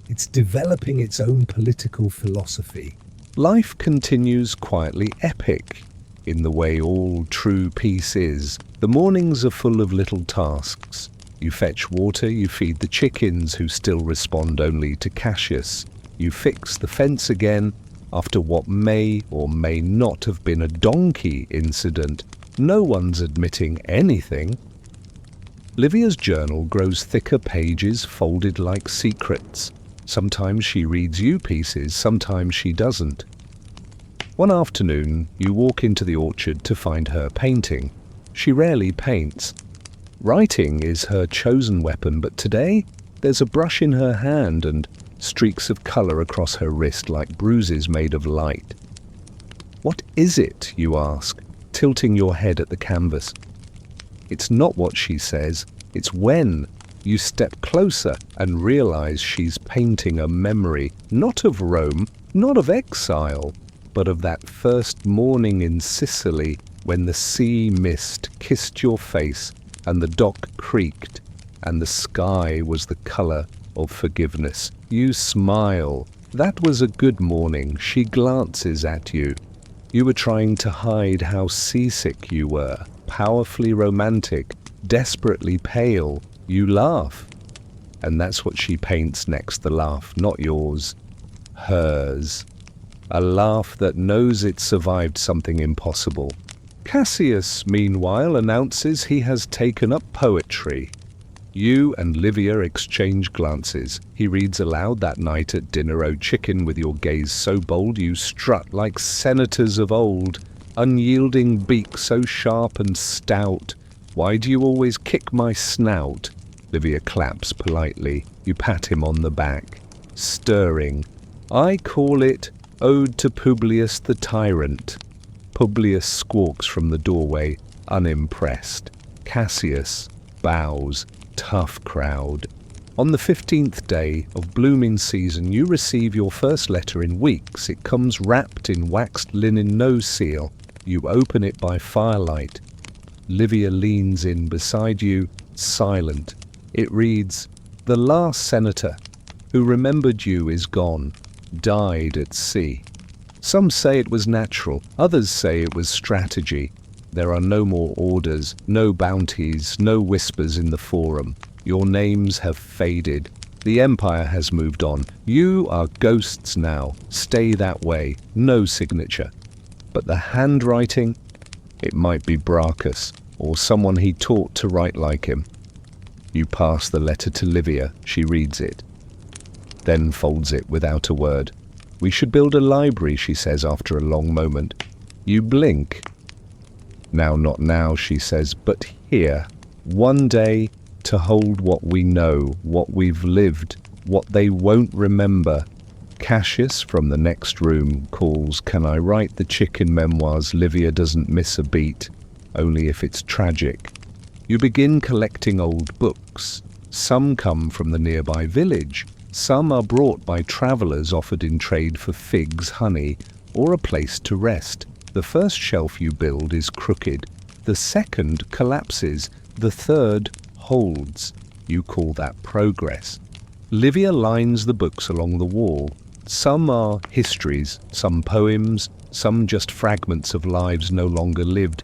It's developing its own political philosophy. Life continues quietly epic, in the way all true peace is. The mornings are full of little tasks. You fetch water, you feed the chickens who still respond only to Cassius. You fix the fence again after what may or may not have been a donkey incident. No one's admitting anything. Livia's journal grows thicker pages folded like secrets. Sometimes she reads you pieces, sometimes she doesn't. One afternoon, you walk into the orchard to find her painting. She rarely paints. Writing is her chosen weapon, but today there's a brush in her hand and streaks of colour across her wrist like bruises made of light. What is it, you ask, tilting your head at the canvas. It's not what she says, it's when you step closer and realize she's painting a memory, not of Rome, not of exile, but of that first morning in Sicily when the sea mist kissed your face and the dock creaked and the sky was the color of forgiveness. You smile. That was a good morning. She glances at you. You were trying to hide how seasick you were, powerfully romantic, desperately pale, you laugh. And that's what she paints next, the laugh, not yours, hers. A laugh that knows it survived something impossible. Cassius, meanwhile, announces he has taken up poetry. You and Livia exchange glances. He reads aloud that night at dinner, "O chicken, with your gaze so bold, you strut like senators of old, unyielding beak so sharp and stout. Why do you always kick my snout?" Livia claps politely. You pat him on the back. Stirring. I call it Ode to Publius the Tyrant. Publius squawks from the doorway, unimpressed. Cassius bows. Tough crowd. On the 15th day of blooming season, you receive your first letter in weeks. It comes wrapped in waxed linen, no seal. You open it by firelight. Livia leans in beside you, silent. It reads, "The last senator who remembered you is gone, died at sea." Some say it was natural, others say it was strategy. There are no more orders, no bounties, no whispers in the forum. Your names have faded. The empire has moved on. You are ghosts now. Stay that way. No signature. But the handwriting? It might be Brachus, or someone he taught to write like him. You pass the letter to Livia. She reads it, then folds it without a word. "We should build a library," she says after a long moment. You blink. "Now, not now," she says, "but here, one day, to hold what we know, what we've lived, what they won't remember." Cassius from the next room calls, "Can I write the chicken memoirs?" Livia doesn't miss a beat, only if it's tragic. You begin collecting old books. Some come from the nearby village. Some are brought by travellers offered in trade for figs, honey, or a place to rest. The first shelf you build is crooked. The second collapses. The third holds. You call that progress. Livia lines the books along the wall. Some are histories, some poems, some just fragments of lives no longer lived.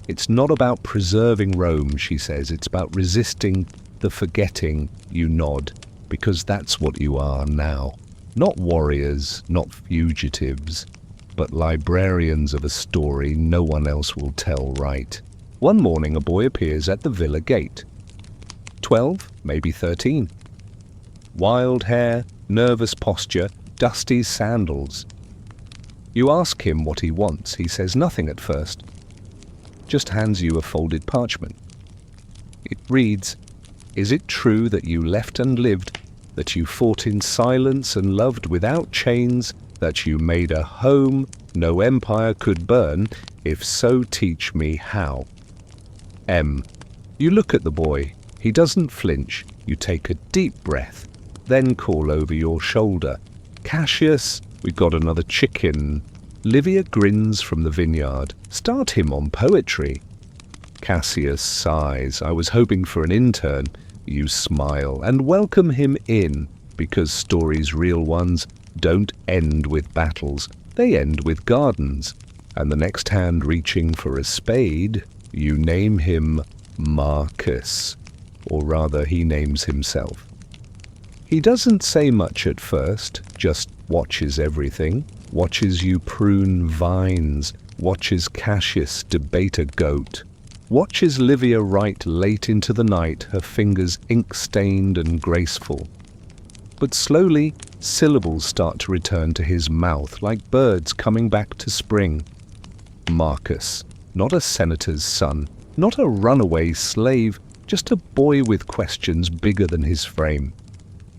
It's not about preserving Rome, she says. It's about resisting the forgetting. You nod, because that's what you are now. Not warriors, not fugitives, but librarians of a story no one else will tell right. One morning a boy appears at the villa gate. 12, maybe 13. Wild hair, nervous posture, dusty sandals. You ask him what he wants. He says nothing at first. Just hands you a folded parchment. It reads, "Is it true that you left and lived, that you fought in silence and loved without chains, that you made a home no empire could burn? If so, teach me how." M. You look at the boy. He doesn't flinch. You take a deep breath, then call over your shoulder, "Cassius, we've got another chicken." Livia grins from the vineyard. "Start him on poetry." Cassius sighs. "I was hoping for an intern." You smile and welcome him in, because stories, real ones, don't end with battles. They end with gardens. And the next hand reaching for a spade, you name him Marcus. Or rather, he names himself. He doesn't say much at first, just watches everything. Watches you prune vines. Watches Cassius debate a goat. Watches Livia write late into the night, her fingers ink-stained and graceful. But slowly, syllables start to return to his mouth like birds coming back to spring. Marcus, not a senator's son, not a runaway slave, just a boy with questions bigger than his frame.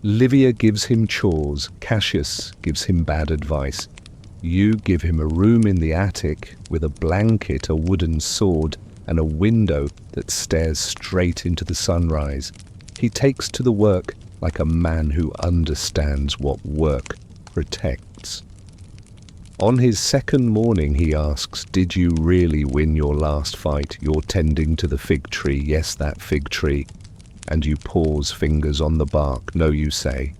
Livia gives him chores. Cassius gives him bad advice. You give him a room in the attic with a blanket, a wooden sword, and a window that stares straight into the sunrise. He takes to the work like a man who understands what work protects. On his second morning he asks, "Did you really win your last fight? You're tending to the fig tree." "Yes, that fig tree." And you pause, fingers on the bark. "No," you say.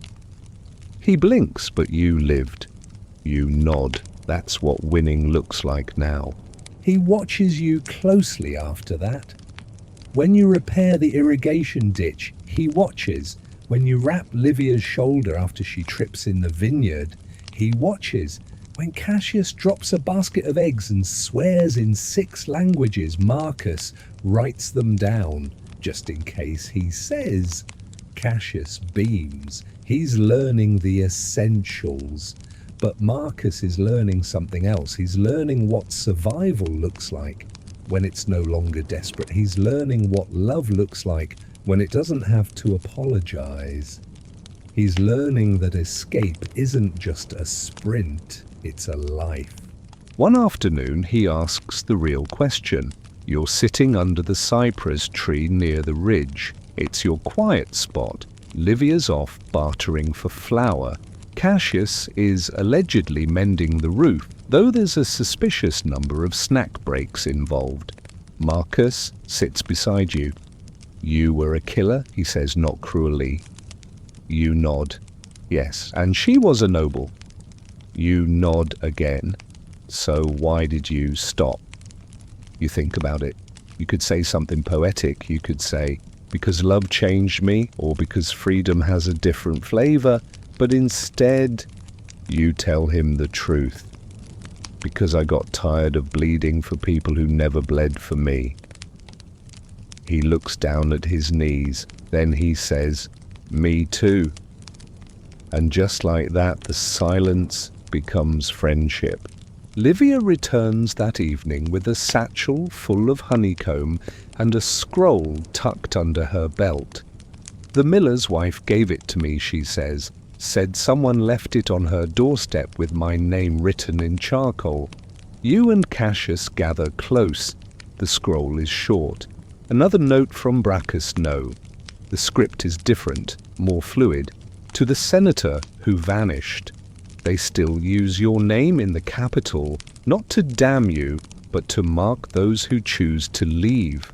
He blinks, but you lived. You nod. That's what winning looks like now. He watches you closely after that. When you repair the irrigation ditch, he watches. When you wrap Livia's shoulder after she trips in the vineyard, he watches. When Cassius drops a basket of eggs and swears in 6 languages, Marcus writes them down, just in case he says. Cassius beams. He's learning the essentials. But Marcus is learning something else. He's learning what survival looks like when it's no longer desperate. He's learning what love looks like when it doesn't have to apologize. He's learning that escape isn't just a sprint, it's a life. One afternoon, he asks the real question. You're sitting under the cypress tree near the ridge. It's your quiet spot. Livia's off bartering for flour. Cassius is allegedly mending the roof, though there's a suspicious number of snack breaks involved. Marcus sits beside you. You were a killer, he says, not cruelly. You nod. Yes, and she was a noble. You nod again. So why did you stop? You think about it. You could say something poetic. You could say, because love changed me, or because freedom has a different flavor. But instead, you tell him the truth. Because I got tired of bleeding for people who never bled for me. He looks down at his knees. Then he says, me too. And just like that, the silence becomes friendship. Livia returns that evening with a satchel full of honeycomb and a scroll tucked under her belt. The miller's wife gave it to me, she says. Said someone left it on her doorstep with my name written in charcoal. You and Cassius gather close. The scroll is short. Another note from Brachus, no. The script is different, more fluid. To the senator who vanished. They still use your name in the capital, not to damn you, but to mark those who choose to leave.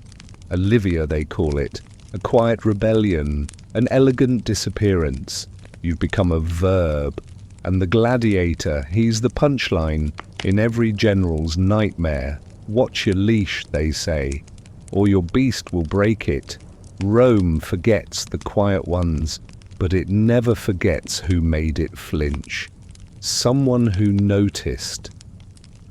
Olivia, they call it. A quiet rebellion, an elegant disappearance. You've become a verb. And the gladiator, he's the punchline in every general's nightmare. Watch your leash, they say, or your beast will break it. Rome forgets the quiet ones, but it never forgets who made it flinch. Someone who noticed.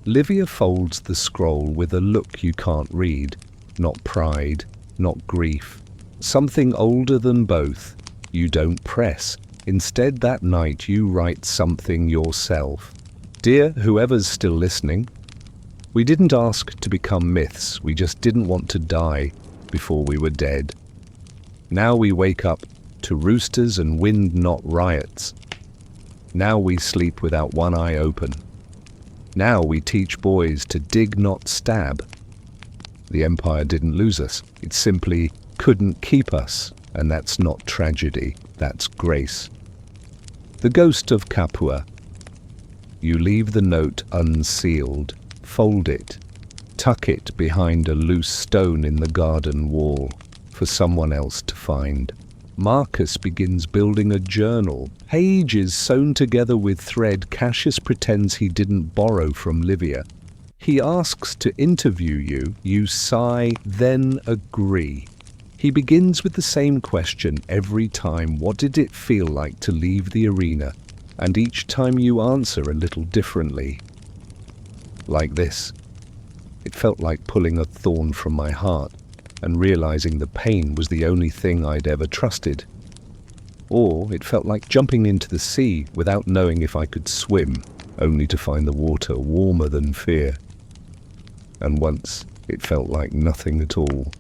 Livia folds the scroll with a look you can't read. Not pride, not grief. Something older than both. You don't press. Instead, that night you write something yourself. Dear whoever's still listening, we didn't ask to become myths. We just didn't want to die before we were dead. Now we wake up to roosters and wind, not riots. Now we sleep without one eye open. Now we teach boys to dig, not stab. The empire didn't lose us. It simply couldn't keep us. And that's not tragedy, that's grace. The ghost of Capua. You leave the note unsealed, fold it, tuck it behind a loose stone in the garden wall for someone else to find. Marcus begins building a journal, pages sewn together with thread. Cassius pretends he didn't borrow from Livia. He asks to interview you, you sigh, then agree. He begins with the same question every time. What did it feel like to leave the arena? And each time you answer a little differently. Like this. It felt like pulling a thorn from my heart and realizing the pain was the only thing I'd ever trusted. Or it felt like jumping into the sea without knowing if I could swim, only to find the water warmer than fear. And once it felt like nothing at all.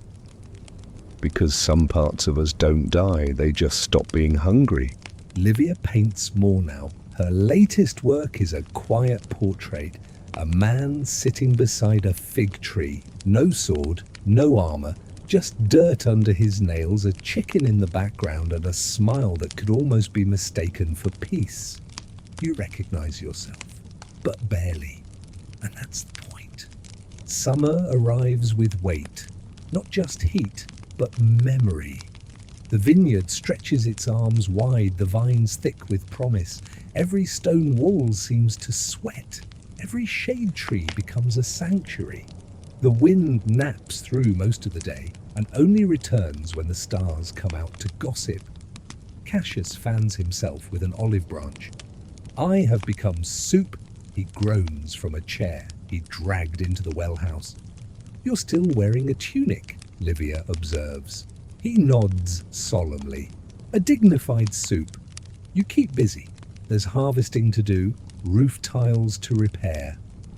Because some parts of us don't die, they just stop being hungry. Livia paints more now. Her latest work is a quiet portrait. A man sitting beside a fig tree. No sword, no armor, just dirt under his nails, a chicken in the background, and a smile that could almost be mistaken for peace. You recognize yourself, but barely. And that's the point. Summer arrives with weight, not just heat, but memory. The vineyard stretches its arms wide, the vines thick with promise. Every stone wall seems to sweat. Every shade tree becomes a sanctuary. The wind naps through most of the day. and only returns when the stars come out to gossip. Cassius fans himself with an olive branch. I have become soup, he groans from a chair he dragged into the well house. You're still wearing a tunic, Livia observes. He nods solemnly. A dignified soup. You keep busy. There's harvesting to do, roof tiles to repair,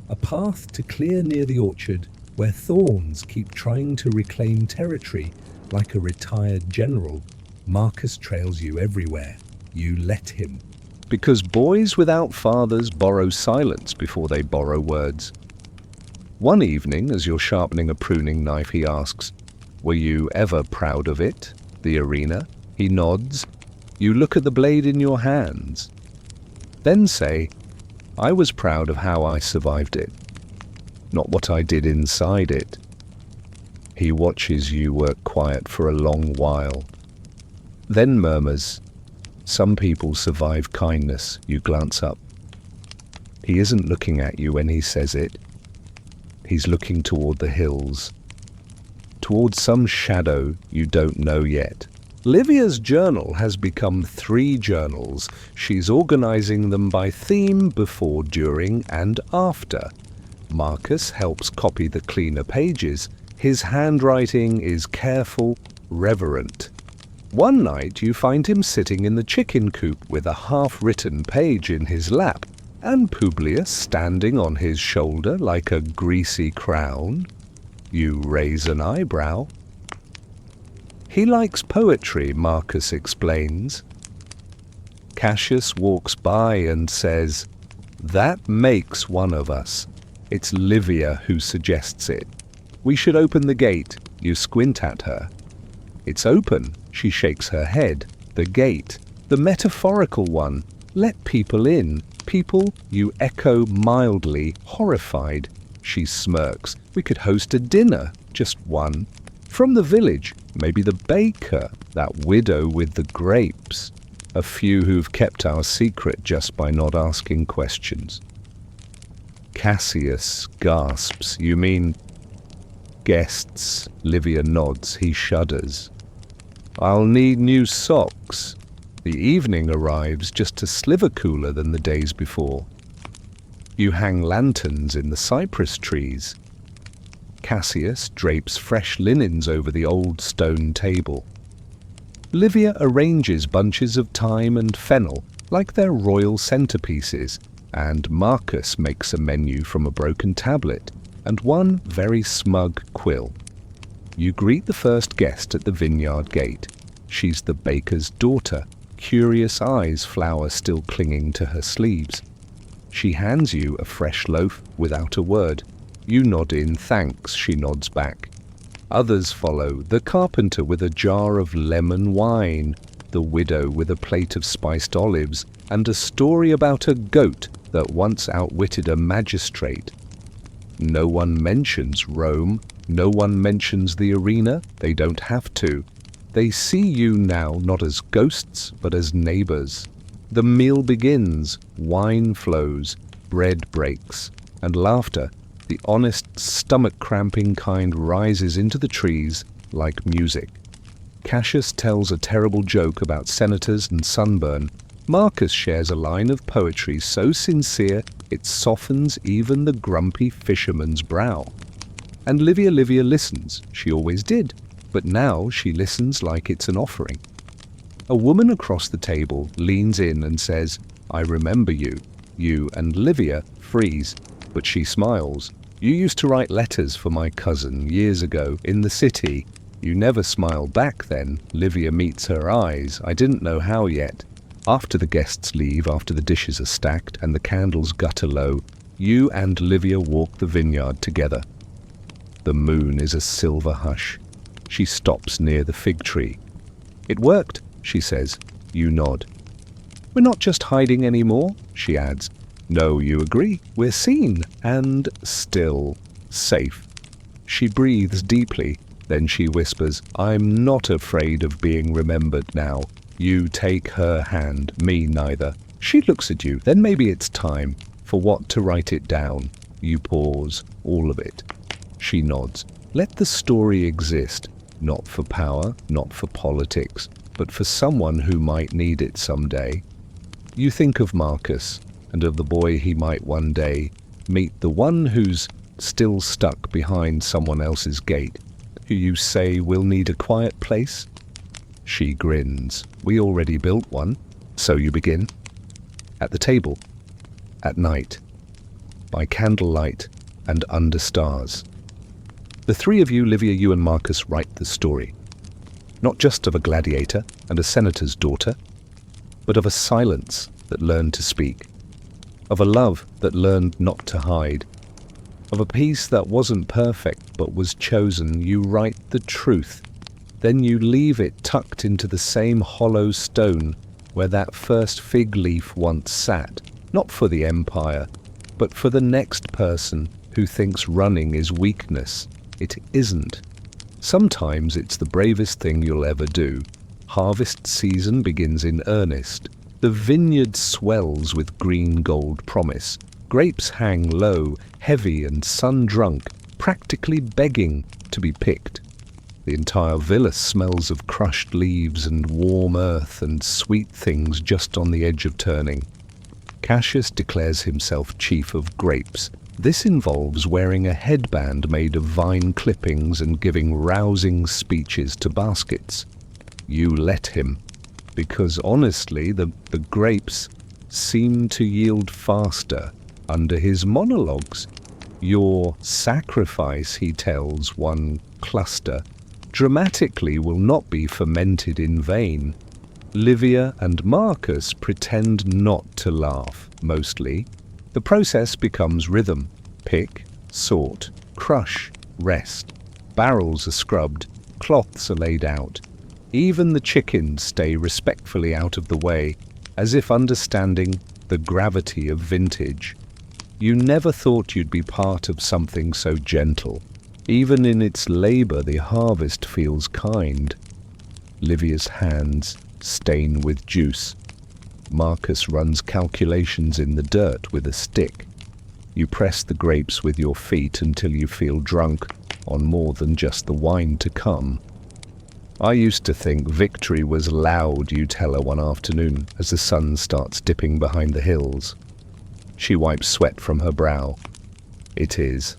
a path to clear near the orchard where thorns keep trying to reclaim territory like a retired general. Marcus trails you everywhere. You let him. Because boys without fathers borrow silence before they borrow words. One evening, as you're sharpening a pruning knife, he asks, "Were you ever proud of it, the arena?" He nods. You look at the blade in your hands. Then say, "I was proud of how I survived it, not what I did inside it." He watches you work quiet for a long while, then murmurs, "Some people survive kindness." You glance up. He isn't looking at you when he says it. He's looking toward the hills, toward some shadow you don't know yet. Livia's journal has become 3 journals. She's organizing them by theme, before, during, and after. Marcus helps copy the cleaner pages. His handwriting is careful, reverent. One night you find him sitting in the chicken coop with a half-written page in his lap, and Publius standing on his shoulder like a greasy crown. You raise an eyebrow. He likes poetry, Marcus explains. Cassius walks by and says, "That makes one of us." It's Livia who suggests it. "We should open the gate." You squint at her. "It's open." She shakes her head. "The gate. The metaphorical one. Let people in." "People?" You echo mildly, horrified. She smirks. "We could host a dinner. Just one. From the village. Maybe the baker. That widow with the grapes. A few who've kept our secret just by not asking questions." Cassius gasps. "You mean guests?" Livia nods. He shudders. "I'll need new socks." The evening arrives just a sliver cooler than the days before. You hang lanterns in the cypress trees. Cassius drapes fresh linens over the old stone table. Livia arranges bunches of thyme and fennel like they're royal centerpieces, and Marcus makes a menu from a broken tablet and one very smug quill. You greet the first guest at the vineyard gate. She's the baker's daughter, curious eyes, flour still clinging to her sleeves. She hands you a fresh loaf without a word. You nod in thanks. She nods back. Others follow, the carpenter with a jar of lemon wine, the widow with a plate of spiced olives, and a story about a goat that once outwitted a magistrate. No one mentions Rome. No one mentions the arena. They don't have to. They see you now not as ghosts, but as neighbors. The meal begins. Wine flows, bread breaks, and laughter, the honest, stomach-cramping kind, rises into the trees like music. Cassius tells a terrible joke about senators and sunburn. Marcus shares a line of poetry so sincere it softens even the grumpy fisherman's brow. And Livia listens. She always did, but now she listens like it's an offering. A woman across the table leans in and says, "I remember you." You and Livia freeze, but she smiles. "You used to write letters for my cousin years ago in the city." You never smile back then. Livia meets her eyes. "I didn't know how yet." After the guests leave, after the dishes are stacked and the candles gutter low, you and Livia walk the vineyard together. The moon is a silver hush. She stops near the fig tree. "It worked," she says. You nod. "We're not just hiding anymore," she adds. "No," you agree. "We're seen and still safe." She breathes deeply. Then she whispers, "I'm not afraid of being remembered now." You take her hand, me neither. She looks at you. "Then maybe it's time. For what? To write it down." You pause. "All of it." She nods. "Let the story exist. Not for power, not for politics, but for someone who might need it someday. You think of Marcus and of the boy he might one day meet, the one who's still stuck behind someone else's gate, who you say will need a quiet place. She grins. We already built one. So you begin. At the table. At night. By candlelight and under stars. The three of you, Livia, you and Marcus, write the story. Not just of a gladiator and a senator's daughter, but of a silence that learned to speak, of a love that learned not to hide, of a peace that wasn't perfect but was chosen. You write the truth, then you leave it tucked into the same hollow stone where that first fig leaf once sat, not for the empire, but for the next person who thinks running is weakness. It isn't. Sometimes it's the bravest thing you'll ever do. Harvest season begins in earnest. The vineyard swells with green gold promise. Grapes hang low, heavy and sun-drunk, practically begging to be picked. The entire villa smells of crushed leaves and warm earth and sweet things just on the edge of turning. Cassius declares himself chief of grapes. This involves wearing a headband made of vine clippings and giving rousing speeches to baskets. You let him, because honestly the grapes seem to yield faster under his monologues. Your sacrifice, he tells one cluster, dramatically will not be fermented in vain. Livia and Marcus pretend not to laugh, mostly. The process becomes rhythm. Pick, sort, crush, rest. Barrels are scrubbed, cloths are laid out. Even the chickens stay respectfully out of the way, as if understanding the gravity of vintage. You never thought you'd be part of something so gentle. Even in its labor, the harvest feels kind. Livia's hands stain with juice. Marcus runs calculations in the dirt with a stick. You press the grapes with your feet until you feel drunk on more than just the wine to come. I used to think victory was loud, you tell her one afternoon as the sun starts dipping behind the hills. She wipes sweat from her brow. It is.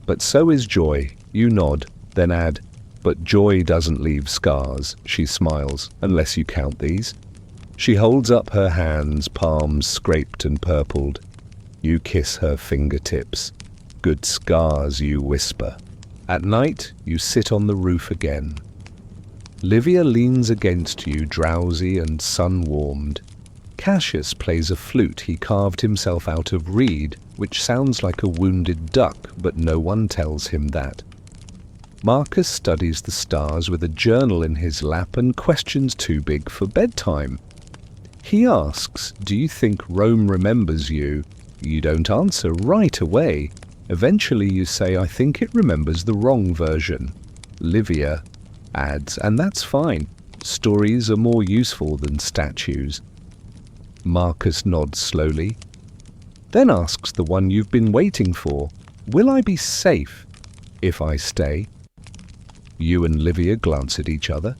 But so is joy. You nod, then add, but joy doesn't leave scars. She smiles, unless you count these. She holds up her hands, palms scraped and purpled. You kiss her fingertips. Good scars, you whisper. At night, you sit on the roof again. Livia leans against you, drowsy and sun-warmed. Cassius plays a flute he carved himself out of reed, which sounds like a wounded duck, but no one tells him that. Marcus studies the stars with a journal in his lap and questions too big for bedtime. He asks, do you think Rome remembers you? You don't answer right away. Eventually you say, I think it remembers the wrong version. Livia adds, and that's fine. Stories are more useful than statues. Marcus nods slowly, then asks the one you've been waiting for, will I be safe if I stay? You and Livia glance at each other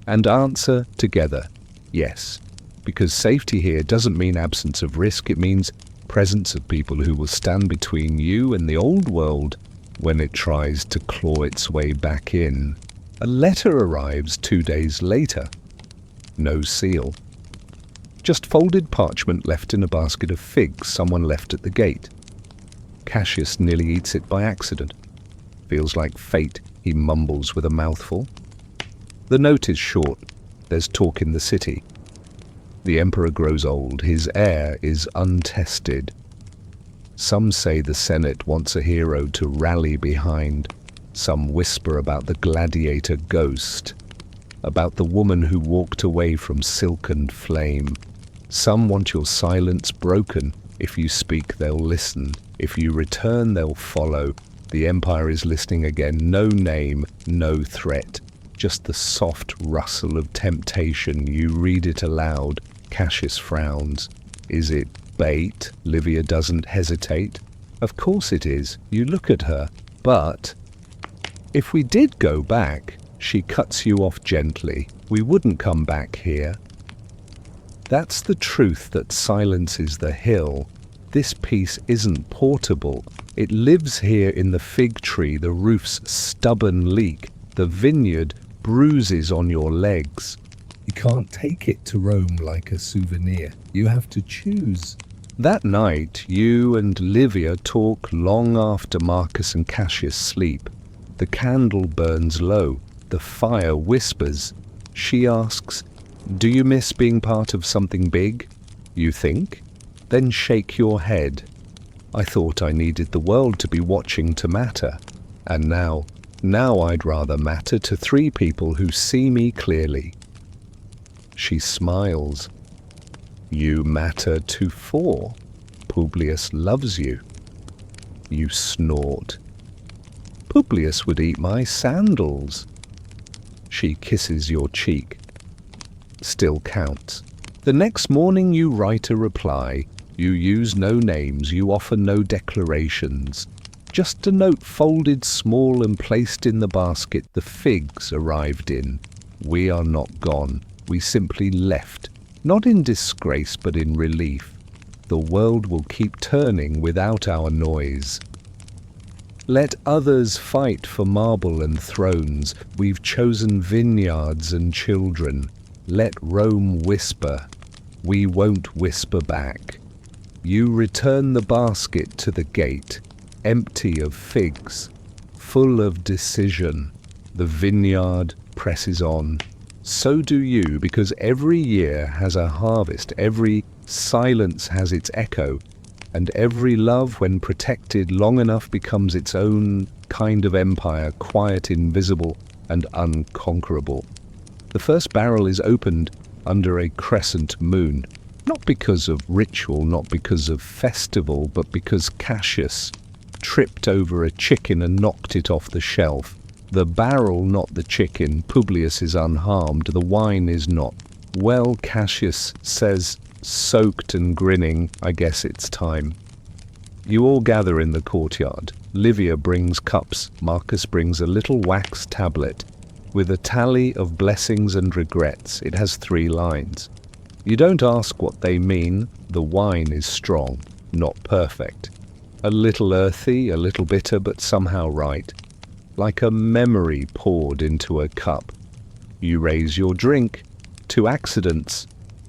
and answer together, yes, because safety here doesn't mean absence of risk, it means presence of people who will stand between you and the old world when it tries to claw its way back in. A letter arrives 2 days later. No seal. Just folded parchment left in a basket of figs someone left at the gate. Cassius nearly eats it by accident. Feels like fate, he mumbles with a mouthful. The note is short. There's talk in the city. The emperor grows old. His heir is untested. Some say the Senate wants a hero to rally behind. Some whisper about the gladiator ghost, about the woman who walked away from silkened flame. Some want your silence broken. If you speak, they'll listen. If you return, they'll follow. The empire is listening again. No name, no threat. Just the soft rustle of temptation. You read it aloud. Cassius frowns. Is it bait? Livia doesn't hesitate. Of course it is. You look at her. But if we did go back, She cuts you off gently. We wouldn't come back here. That's the truth that silences the hill. This peace isn't portable. It lives here in the fig tree, the roof's stubborn leak. The vineyard bruises on your legs. You can't take it to Rome like a souvenir. You have to choose. That night, you and Livia talk long after Marcus and Cassius sleep. The candle burns low. The fire whispers. She asks, "Do you miss being part of something big?" You think? Then shake your head. I thought I needed the world to be watching to matter. And now I'd rather matter to 3 people who see me clearly. She smiles. You matter to 4. Publius loves you. You snort. Publius would eat my sandals. She kisses your cheek. Still counts. The next morning you write a reply. You use no names, you offer no declarations. Just a note folded small and placed in the basket the figs arrived in. We are not gone. We simply left. Not in disgrace, but in relief. The world will keep turning without our noise. Let others fight for marble and thrones. We've chosen vineyards and children. Let Rome whisper. We won't whisper back. You return the basket to the gate, empty of figs, full of decision. The vineyard presses on. So do you, because every year has a harvest, every silence has its echo, and every love, when protected long enough, becomes its own kind of empire, quiet, invisible, and unconquerable. The first barrel is opened under a crescent moon, not because of ritual, not because of festival, but because Cassius tripped over a chicken and knocked it off the shelf. The barrel, not the chicken. Publius is unharmed. The wine is not. Well, Cassius says, soaked and grinning, I guess it's time. You all gather in the courtyard. Livia brings cups. Marcus brings a little wax tablet with a tally of blessings and regrets. It has 3 lines. You don't ask what they mean. The wine is strong, not perfect. A little earthy, a little bitter, but somehow right. Like a memory poured into a cup. You raise your drink. To accidents.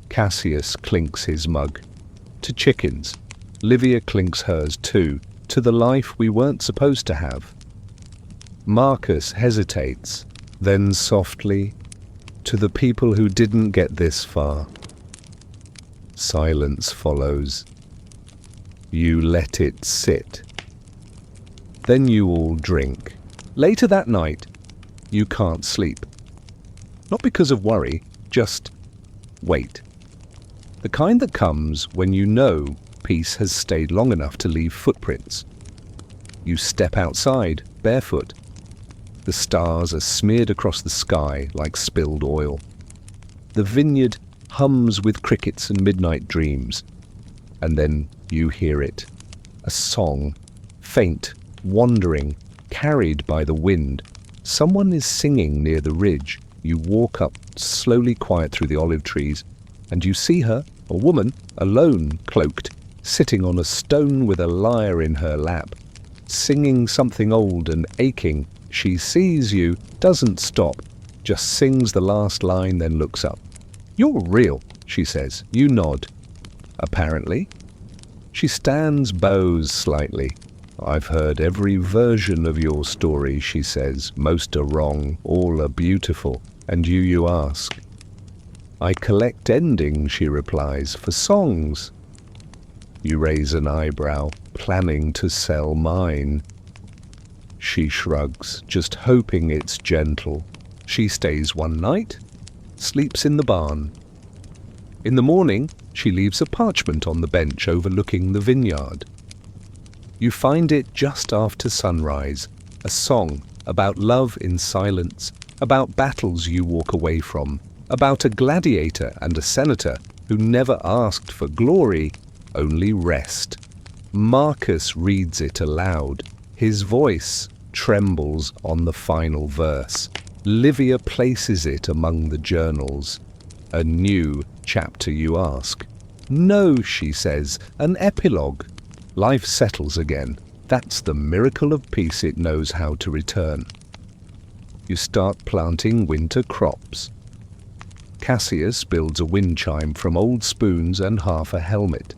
Cassius clinks his mug. To chickens. Livia clinks hers too. To the life we weren't supposed to have. Marcus hesitates. Then softly, to the people who didn't get this far. Silence follows. You let it sit. Then you all drink. Later that night, you can't sleep. Not because of worry, just wait. The kind that comes when you know peace has stayed long enough to leave footprints. You step outside, barefoot. The stars are smeared across the sky like spilled oil. The vineyard hums with crickets and midnight dreams. And then you hear it. A song, faint, wandering, carried by the wind. Someone is singing near the ridge. You walk up, slowly quiet through the olive trees, and you see her, a woman, alone, cloaked, sitting on a stone with a lyre in her lap, singing something old and aching. She sees you, doesn't stop, just sings the last line, then looks up. "You're real," she says. You nod. "Apparently." She stands, bows slightly. "I've heard every version of your story," she says. "Most are wrong, all are beautiful. And you ask." "I collect endings," she replies, "for songs." You raise an eyebrow, planning to sell mine. She shrugs, just hoping it's gentle. She stays one night, sleeps in the barn. In the morning, she leaves a parchment on the bench overlooking the vineyard. You find it just after sunrise, a song about love in silence, about battles you walk away from, about a gladiator and a senator who never asked for glory, only rest. Marcus reads it aloud. His voice trembles on the final verse. Livia places it among the journals. A new chapter, you ask. No, she says, an epilogue. Life settles again. That's the miracle of peace it knows how to return. You start planting winter crops. Cassius builds a wind chime from old spoons and half a helmet.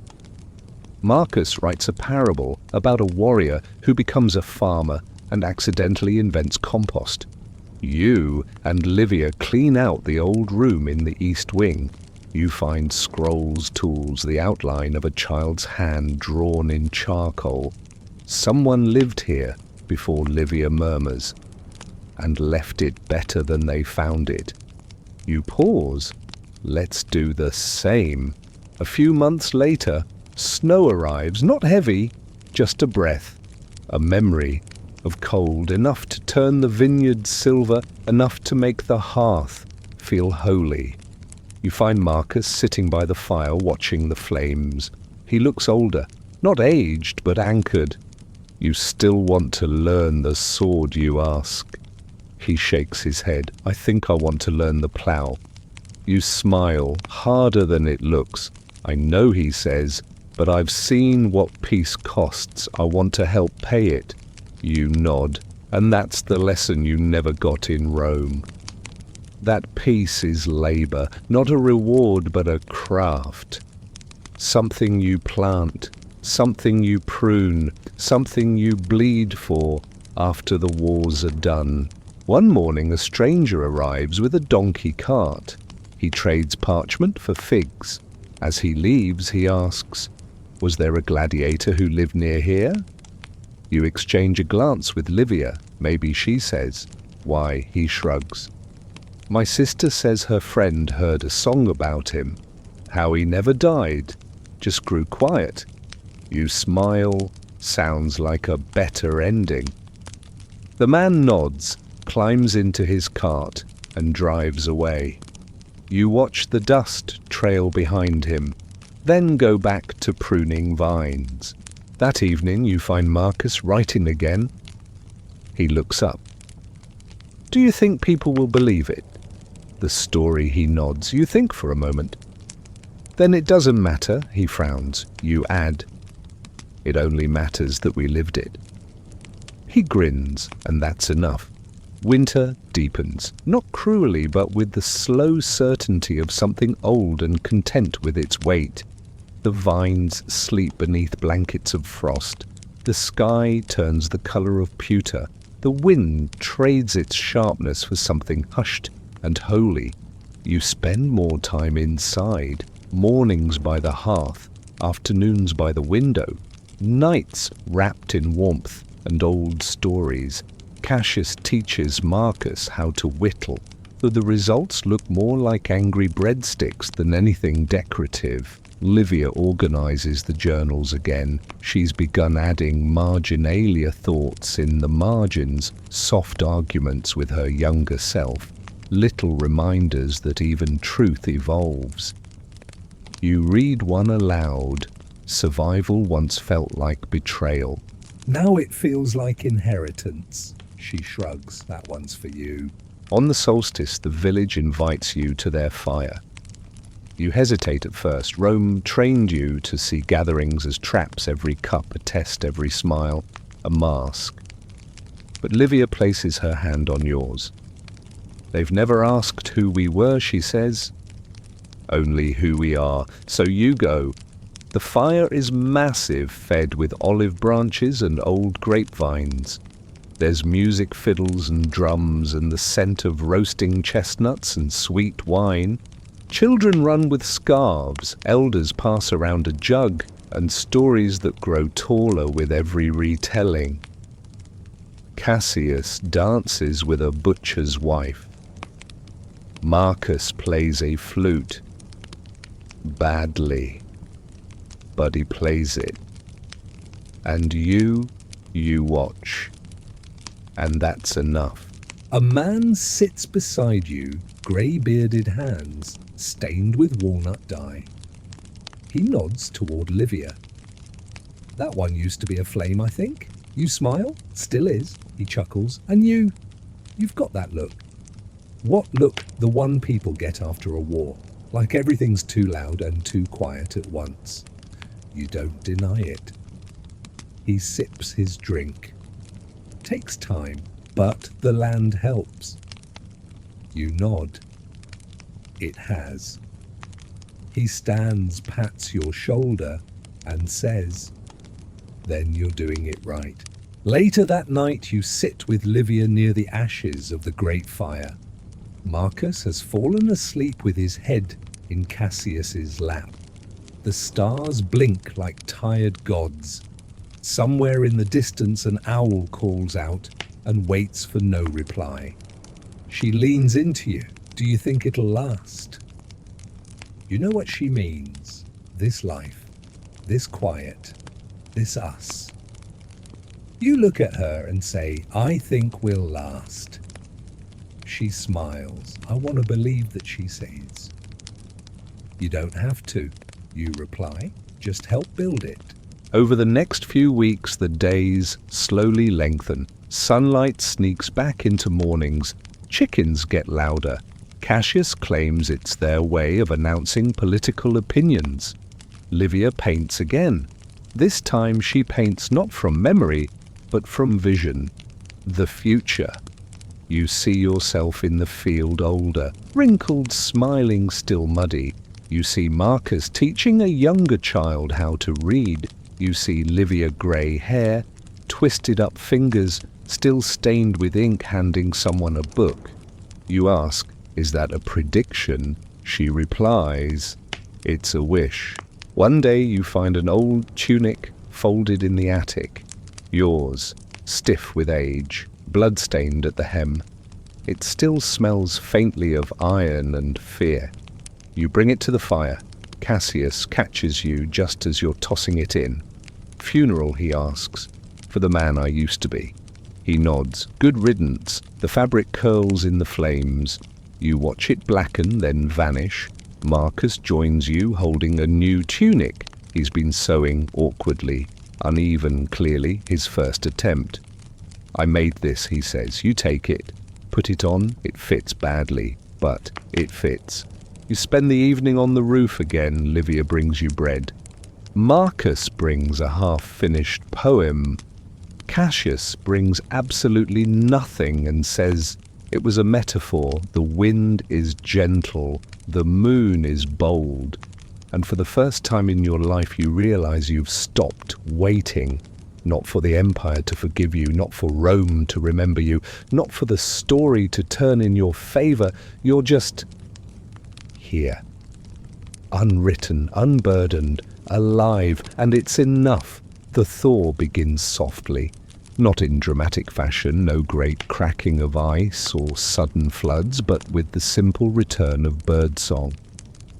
Marcus writes a parable about a warrior who becomes a farmer and accidentally invents compost. You and Livia clean out the old room in the east wing. You find scrolls, tools, the outline of a child's hand drawn in charcoal. Someone lived here before, Livia murmurs, and left it better than they found it. You pause. Let's do the same. A few months later, snow arrives, not heavy, just a breath, a memory of cold, enough to turn the vineyard silver, enough to make the hearth feel holy. You find Marcus sitting by the fire watching the flames. He looks older, not aged, but anchored. You still want to learn the sword, you ask. He shakes his head. I think I want to learn the plough. You smile, harder than it looks. I know, he says, but I've seen what peace costs. I want to help pay it. You nod, and that's the lesson you never got in Rome. That peace is labor, not a reward but a craft. Something you plant, something you prune, something you bleed for after the wars are done. One morning a stranger arrives with a donkey cart. He trades parchment for figs. As he leaves, he asks, "Was there a gladiator who lived near here?" You exchange a glance with Livia. Maybe she says. Why, he shrugs. My sister says her friend heard a song about him. How he never died, just grew quiet. You smile. Sounds like a better ending. The man nods, climbs into his cart, and drives away. You watch the dust trail behind him, then go back to pruning vines. That evening you find Marcus writing again. He looks up. Do you think people will believe it? The story, he nods. You think for a moment. Then it doesn't matter, he frowns. You add, it only matters that we lived it. He grins, and that's enough. Winter deepens, not cruelly, but with the slow certainty of something old and content with its weight. The vines sleep beneath blankets of frost. The sky turns the color of pewter. The wind trades its sharpness for something hushed and holy. You spend more time inside, mornings by the hearth, afternoons by the window, nights wrapped in warmth and old stories. Cassius teaches Marcus how to whittle, though the results look more like angry breadsticks than anything decorative. Livia organizes the journals again. She's begun adding marginalia thoughts in the margins, soft arguments with her younger self, little reminders that even truth evolves. You read one aloud. Survival once felt like betrayal. Now it feels like inheritance. She shrugs. That one's for you. On the solstice, the village invites you to their fire. You hesitate at first. Rome trained you to see gatherings as traps, every cup a test, every smile a mask. But Livia places her hand on yours. They've never asked who we were, she says. Only who we are. So you go. The fire is massive, fed with olive branches and old grapevines. There's music, fiddles and drums, and the scent of roasting chestnuts and sweet wine. Children run with scarves, elders pass around a jug, and stories that grow taller with every retelling. Cassius dances with a butcher's wife. Marcus plays a flute. Badly. But he plays it. And you watch. And that's enough. A man sits beside you, grey-bearded hands, stained with walnut dye. He nods toward Livia. That one used to be a flame, I think. You smile. Still is. He chuckles. And you've got that look. Look, the one people get after a war, like everything's too loud and too quiet at once. You don't deny it. He sips his drink. Takes time, but the land helps. You nod. It has. He stands, pats your shoulder, and says, "Then you're doing it right." Later that night, you sit with Livia near the ashes of the great fire. Marcus has fallen asleep with his head in Cassius's lap. The stars blink like tired gods. Somewhere in the distance, an owl calls out and waits for no reply. She leans into you. Do you think it'll last? You know what she means. This life, this quiet, this us. You look at her and say, "I think we'll last." She smiles. "I want to believe that," she says. "You don't have to," you reply. "Just help build it." Over the next few weeks, the days slowly lengthen. Sunlight sneaks back into mornings. Chickens get louder. Cassius claims it's their way of announcing political opinions. Livia paints again. This time she paints not from memory, but from vision. The future. You see yourself in the field older, wrinkled, smiling, still muddy. You see Marcus teaching a younger child how to read. You see Livia grey hair, twisted up fingers, still stained with ink, handing someone a book. You ask, "Is that a prediction?" She replies, "It's a wish." One day you find an old tunic folded in the attic. Yours, stiff with age, blood-stained at the hem. It still smells faintly of iron and fear. You bring it to the fire. Cassius catches you just as you're tossing it in. "Funeral," he asks, "for the man I used to be." He nods. "Good riddance." The fabric curls in the flames. You watch it blacken, then vanish. Marcus joins you, holding a new tunic he's been sewing awkwardly, uneven, clearly, his first attempt. "I made this," he says. "You take it. Put it on. It fits badly, but it fits." You spend the evening on the roof again. Livia brings you bread. Marcus brings a half-finished poem. Cassius brings absolutely nothing and says it was a metaphor. The wind is gentle, the moon is bold, and for the first time in your life you realize you've stopped waiting, not for the empire to forgive you, not for Rome to remember you, not for the story to turn in your favor. You're just here, unwritten, unburdened, alive, and it's enough. The thaw begins softly, not in dramatic fashion, no great cracking of ice or sudden floods, but with the simple return of birdsong,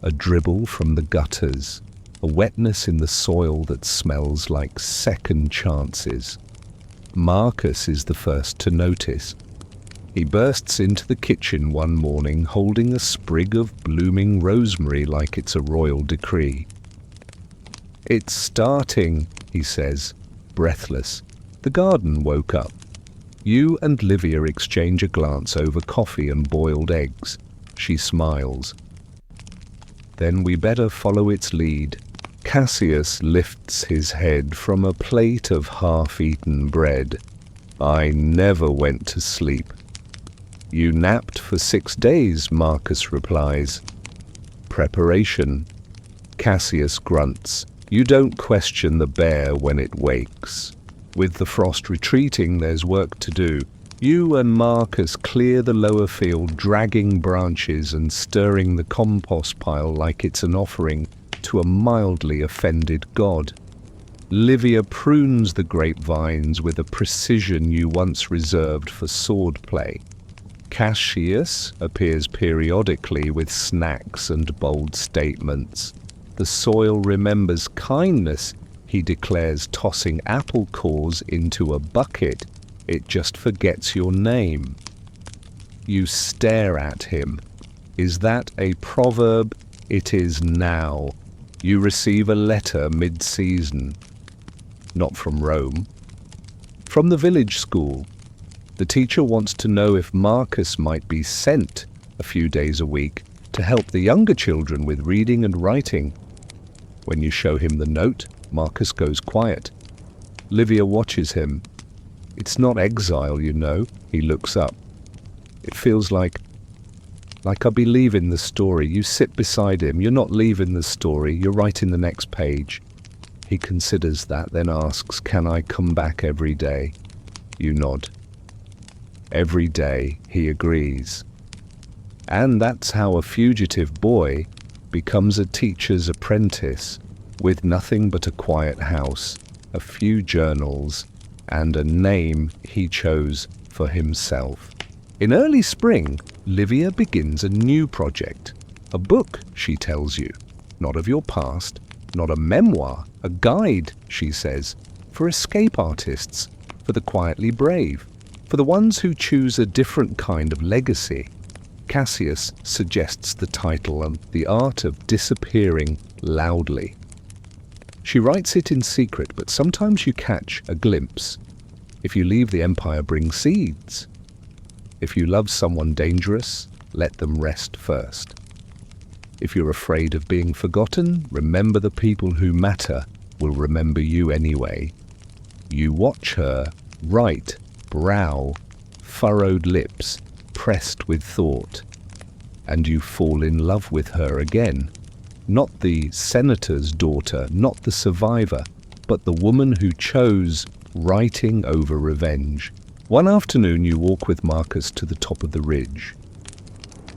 a dribble from the gutters, a wetness in the soil that smells like second chances. Marcus is the first to notice. He bursts into the kitchen one morning holding a sprig of blooming rosemary like it's a royal decree. "It's starting," he says, breathless. The garden woke up. You and Livia exchange a glance over coffee and boiled eggs. She smiles. "Then we better follow its lead." Cassius lifts his head from a plate of half-eaten bread. "I never went to sleep." "You napped for 6 days," Marcus replies. "Preparation." Cassius grunts. You don't question the bear when it wakes. With the frost retreating, there's work to do. You and Marcus clear the lower field, dragging branches and stirring the compost pile like it's an offering to a mildly offended god. Livia prunes the grapevines with a precision you once reserved for swordplay. Cassius appears periodically with snacks and bold statements. The soil remembers kindness, he declares, tossing apple cores into a bucket. It just forgets your name. You stare at him. Is that a proverb? It is now. You receive a letter mid-season. Not from Rome. From the village school. The teacher wants to know if Marcus might be sent a few days a week, to help the younger children with reading and writing. When you show him the note, Marcus goes quiet. Livia watches him. It's not exile, you know. He looks up. It feels like I believe in the story. You sit beside him. You're not leaving the story. You're writing the next page. He considers that, then asks, "Can I come back every day?" You nod. Every day, he agrees. And that's how a fugitive boy becomes a teacher's apprentice, with nothing but a quiet house, a few journals, and a name he chose for himself. In early spring, Livia begins a new project. A book, she tells you. Not of your past, not a memoir, a guide, she says, for escape artists, for the quietly brave, for the ones who choose a different kind of legacy. Cassius suggests the title and the art of disappearing loudly. She writes it in secret, but sometimes you catch a glimpse. If you leave the empire, bring seeds. If you love someone dangerous, let them rest first. If you're afraid of being forgotten, remember the people who matter will remember you anyway. You watch her, write, brow, furrowed lips, pressed with thought, and you fall in love with her again. Not the senator's daughter, not the survivor, but the woman who chose writing over revenge. One afternoon you walk with Marcus to the top of the ridge.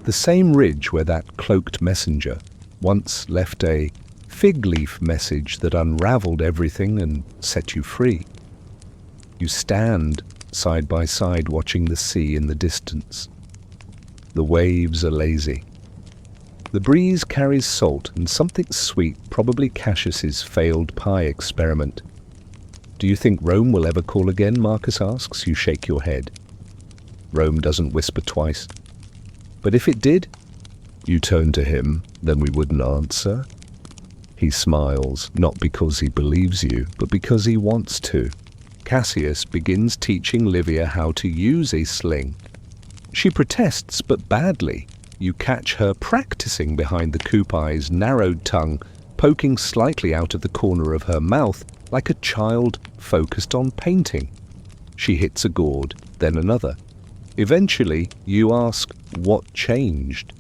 The same ridge where that cloaked messenger once left a fig leaf message that unraveled everything and set you free. You stand side by side watching the sea in the distance. The waves are lazy. The breeze carries salt and something sweet, probably Cassius's failed pie experiment. "Do you think Rome will ever call again?" Marcus asks. You shake your head. Rome doesn't whisper twice. "But if it did?" You turn to him. "Then we wouldn't answer." He smiles, not because he believes you, but because he wants to. Cassius begins teaching Livia how to use a sling. She protests, but badly. You catch her practicing behind the Kupi's narrowed tongue, poking slightly out of the corner of her mouth, like a child focused on painting. She hits a gourd, then another. Eventually, you ask, "What changed?"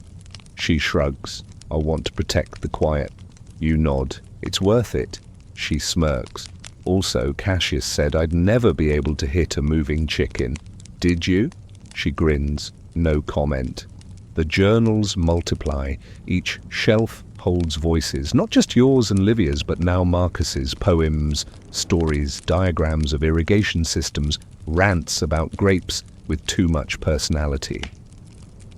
She shrugs. "I want to protect the quiet." You nod. "It's worth it." She smirks. "Also, Cassius said I'd never be able to hit a moving chicken. Did you?" She grins. No comment. The journals multiply. Each shelf holds voices, not just yours and Livia's, but now Marcus's, poems, stories, diagrams of irrigation systems, rants about grapes with too much personality.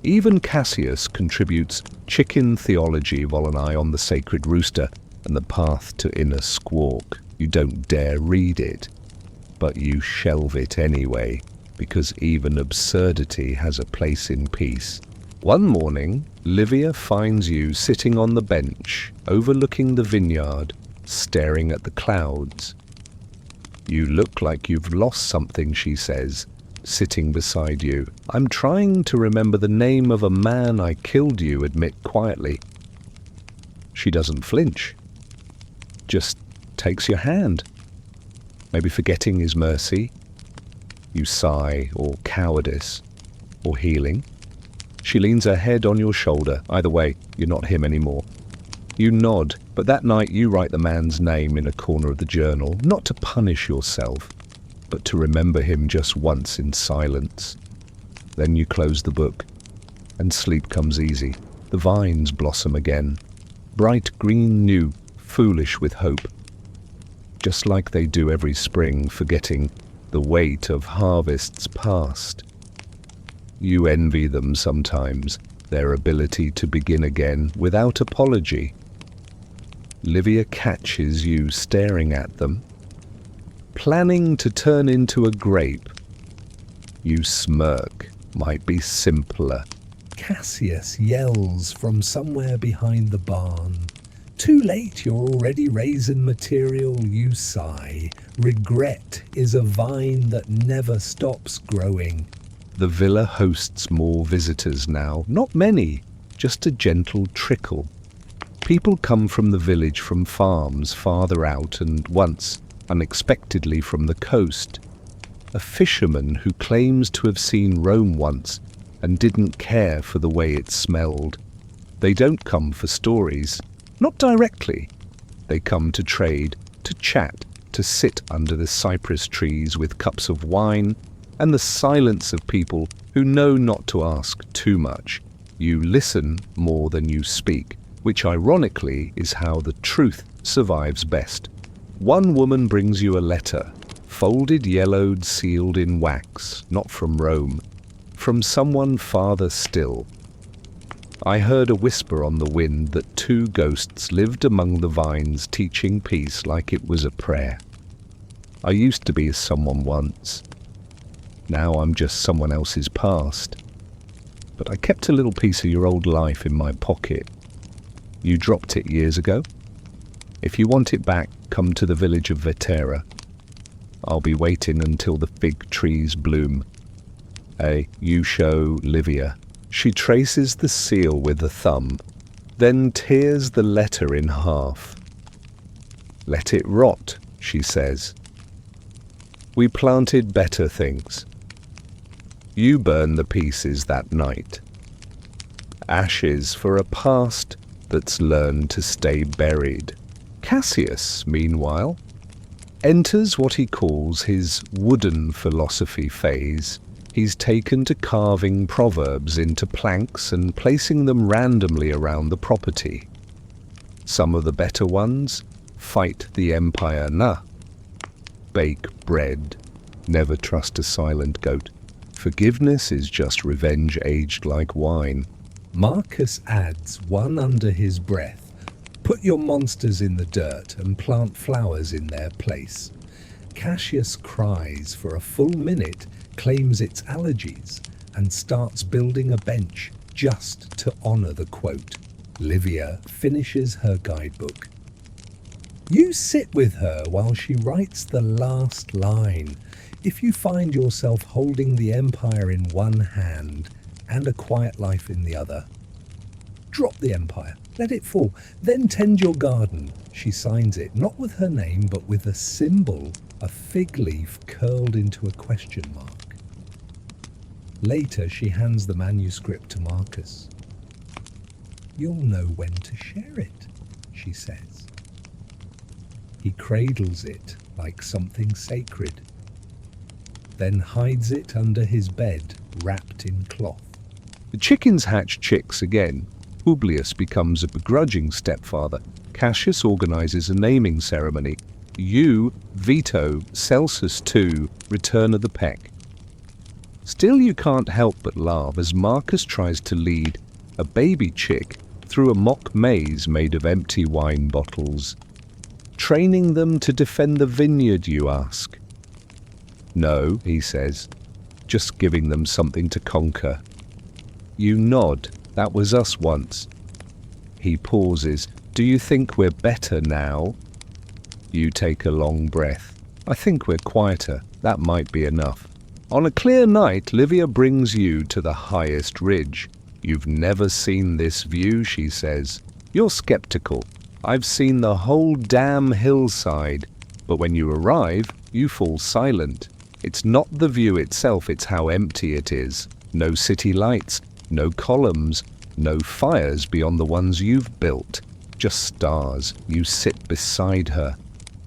Even Cassius contributes chicken theology, vol an eye on the sacred rooster and the path to inner squawk. You don't dare read it, but you shelve it anyway, because even absurdity has a place in peace. One morning, Livia finds you sitting on the bench, overlooking the vineyard, staring at the clouds. "You look like you've lost something," she says, sitting beside you. "I'm trying to remember the name of a man I killed, you admit quietly." She doesn't flinch, just takes your hand. Maybe forgetting is mercy. You sigh, or cowardice, or healing. She leans her head on your shoulder. Either way, you're not him anymore. You nod, but that night you write the man's name in a corner of the journal, not to punish yourself, but to remember him just once in silence. Then you close the book, and sleep comes easy. The vines blossom again, bright green new, foolish with hope, just like they do every spring, forgetting the weight of harvests past. You envy them sometimes, their ability to begin again without apology. Livia catches you staring at them, planning to turn into a grape. You smirk. Might be simpler. Cassius yells from somewhere behind the barn. "Too late, you're already raising material," you sigh. "Regret is a vine that never stops growing." The villa hosts more visitors now, not many, just a gentle trickle. People come from the village from farms farther out and once, unexpectedly from the coast. A fisherman who claims to have seen Rome once and didn't care for the way it smelled. They don't come for stories, not directly. They come to trade, to chat, to sit under the cypress trees with cups of wine and the silence of people who know not to ask too much. You listen more than you speak, which ironically is how the truth survives best. One woman brings you a letter, folded, yellowed, sealed in wax, not from Rome, from someone farther still. I heard a whisper on the wind that 2 ghosts lived among the vines teaching peace like it was a prayer. I used to be someone once. Now I'm just someone else's past. But I kept a little piece of your old life in my pocket. You dropped it years ago. If you want it back, come to the village of Vetera. I'll be waiting until the fig trees bloom. You show Livia. She traces the seal with a thumb, then tears the letter in half. Let it rot, she says. We planted better things. You burn the pieces that night. Ashes for a past that's learned to stay buried. Cassius, meanwhile, enters what he calls his wooden philosophy phase. He's taken to carving proverbs into planks and placing them randomly around the property. Some of the better ones: fight the empire, nah. Bake bread, never trust a silent goat. Forgiveness is just revenge aged like wine. Marcus adds one under his breath. Put your monsters in the dirt and plant flowers in their place. Cassius cries for a full minute, claims it's allergies, and starts building a bench just to honor the quote. Livia finishes her guidebook. You sit with her while she writes the last line. If you find yourself holding the empire in one hand and a quiet life in the other, drop the empire, let it fall, then tend your garden. She signs it, not with her name, but with a symbol, a fig leaf curled into a question mark. Later, she hands the manuscript to Marcus. You'll know when to share it, she says. He cradles it like something sacred, then hides it under his bed, wrapped in cloth. The chickens hatch chicks again. Publius becomes a begrudging stepfather. Cassius organizes a naming ceremony. You veto Celsus II, Return of the Peck. Still you can't help but laugh as Marcus tries to lead a baby chick through a mock maze made of empty wine bottles. Training them to defend the vineyard, you ask? No, he says, just giving them something to conquer. You nod. That was us once. He pauses. Do you think we're better now? You take a long breath. I think we're quieter. That might be enough. On a clear night, Livia brings you to the highest ridge. You've never seen this view, she says. You're skeptical. I've seen the whole damn hillside. But when you arrive, you fall silent. It's not the view itself, it's how empty it is. No city lights, no columns, no fires beyond the ones you've built. Just stars. You sit beside her.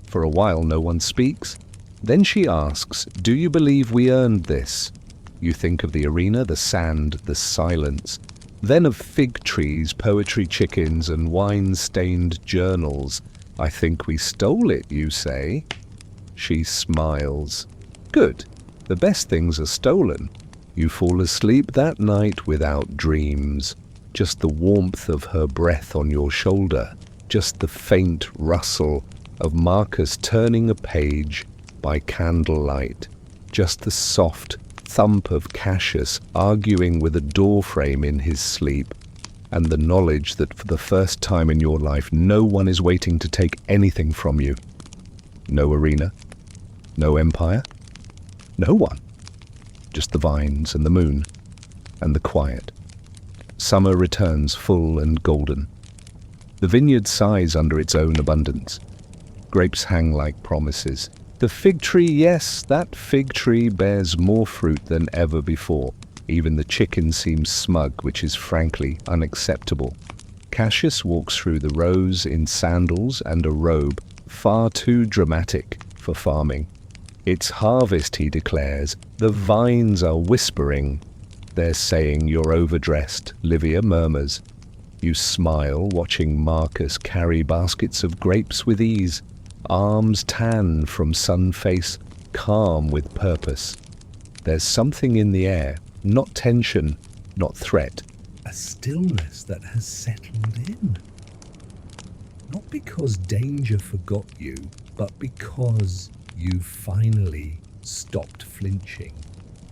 For a while no one speaks. Then she asks, do you believe we earned this? You think of the arena, the sand, the silence. Then of fig trees, poetry chickens, and wine-stained journals. I think we stole it, you say. She smiles. Good. The best things are stolen. You fall asleep that night without dreams. Just the warmth of her breath on your shoulder. Just the faint rustle of Marcus turning a page by candlelight. Just the soft thump of Cassius arguing with a doorframe in his sleep. And the knowledge that for the first time in your life no one is waiting to take anything from you. No arena. No empire. No one. just the vines and the moon and the quiet. Summer returns full and golden. The vineyard sighs under its own abundance. Grapes hang like promises. The fig tree, yes, that fig tree bears more fruit than ever before. Even the chicken seems smug, which is frankly unacceptable. Cassius walks through the rows in sandals and a robe, far too dramatic for farming. It's harvest, he declares. The vines are whispering. They're saying you're overdressed, Livia murmurs. You smile, watching Marcus carry baskets of grapes with ease, arms tan from sun face, calm with purpose. There's something in the air, not tension, not threat. A stillness that has settled in. Not because danger forgot you, but because you finally stopped flinching.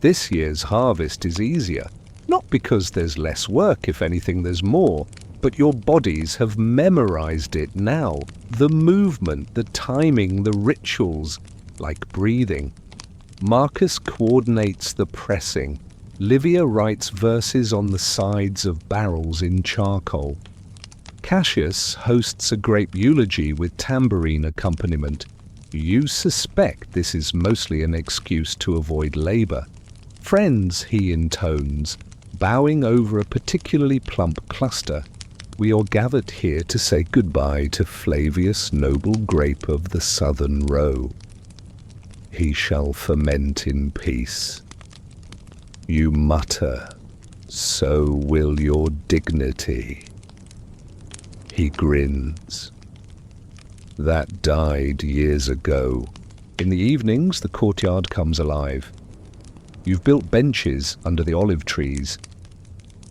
This year's harvest is easier, not because there's less work, if anything there's more, but your bodies have memorized it now. The movement, the timing, the rituals, like breathing. Marcus coordinates the pressing. Livia writes verses on the sides of barrels in charcoal. Cassius hosts a grape eulogy with tambourine accompaniment. You suspect this is mostly an excuse to avoid labor. Friends, he intones, bowing over a particularly plump cluster. We are gathered here to say goodbye to Flavius, noble grape of the southern row. He shall ferment in peace. You mutter, so will your dignity. He grins. That died years ago. In the evenings, the courtyard comes alive. You've built benches under the olive trees.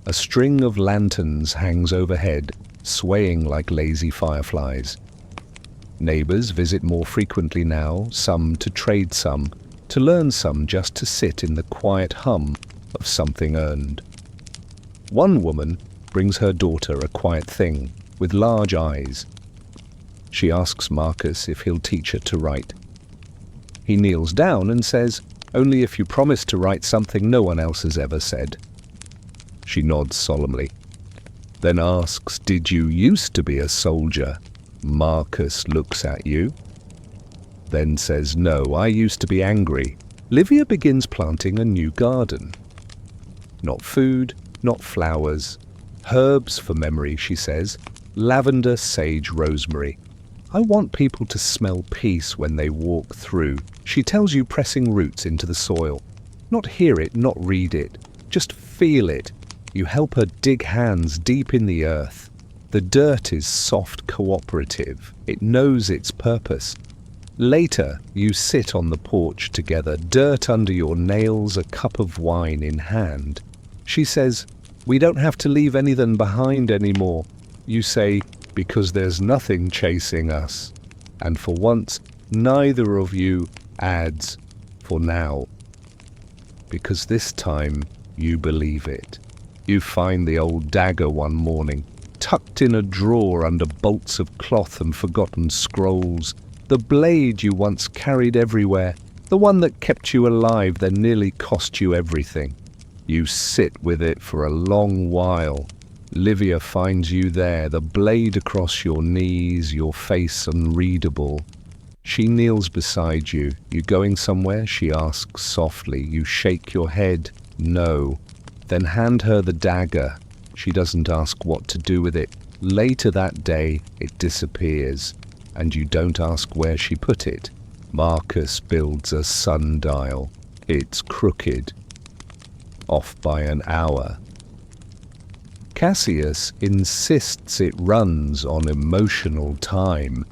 A string of lanterns hangs overhead, swaying like lazy fireflies. Neighbors visit more frequently now, some to trade some, to learn some just to sit in the quiet hum of something earned. One woman brings her daughter a quiet thing, with large eyes. She asks Marcus if he'll teach her to write. He kneels down and says, "Only if you promise to write something no one else has ever said." She nods solemnly, then asks, "Did you used to be a soldier?" Marcus looks at you, then says, "No, I used to be angry." Livia begins planting a new garden. Not food, not flowers. Herbs for memory, she says. Lavender, sage, rosemary. I want people to smell peace when they walk through. She tells you, pressing roots into the soil. Not hear it, not read it. Just feel it. You help her dig hands deep in the earth. The dirt is soft, cooperative. It knows its purpose. Later, you sit on the porch together, dirt under your nails, a cup of wine in hand. She says, "We don't have to leave anything behind anymore." You say, "Because there's nothing chasing us." And for once, neither of you adds, "for now." Because this time, you believe it. You find the old dagger one morning, tucked in a drawer under bolts of cloth and forgotten scrolls. The blade you once carried everywhere, the one that kept you alive then nearly cost you everything. You sit with it for a long while. Livia finds you there, the blade across your knees, your face unreadable. She kneels beside you. You going somewhere? She asks softly. You shake your head. No. Then hand her the dagger. She doesn't ask what to do with it. Later that day, it disappears, and you don't ask where she put it. Marcus builds a sundial. It's crooked, off by an hour. Cassius insists it runs on emotional time.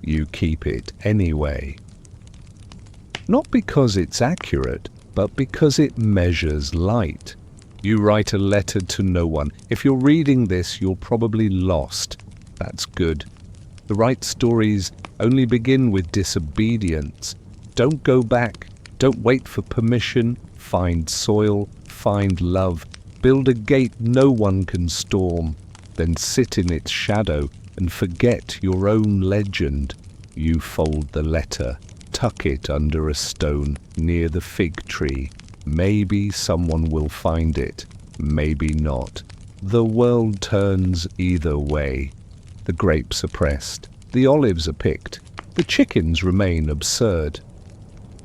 You keep it anyway. Not because it's accurate, but because it measures light. You write a letter to no one. If you're reading this, you're probably lost. That's good. The right stories only begin with disobedience. Don't go back. Don't wait for permission. Find soil. Find love. Build a gate no one can storm. Then sit in its shadow and forget your own legend. You fold the letter. Tuck it under a stone near the fig tree. Maybe someone will find it, maybe not. The world turns either way. The grapes are pressed, the olives are picked, the chickens remain absurd.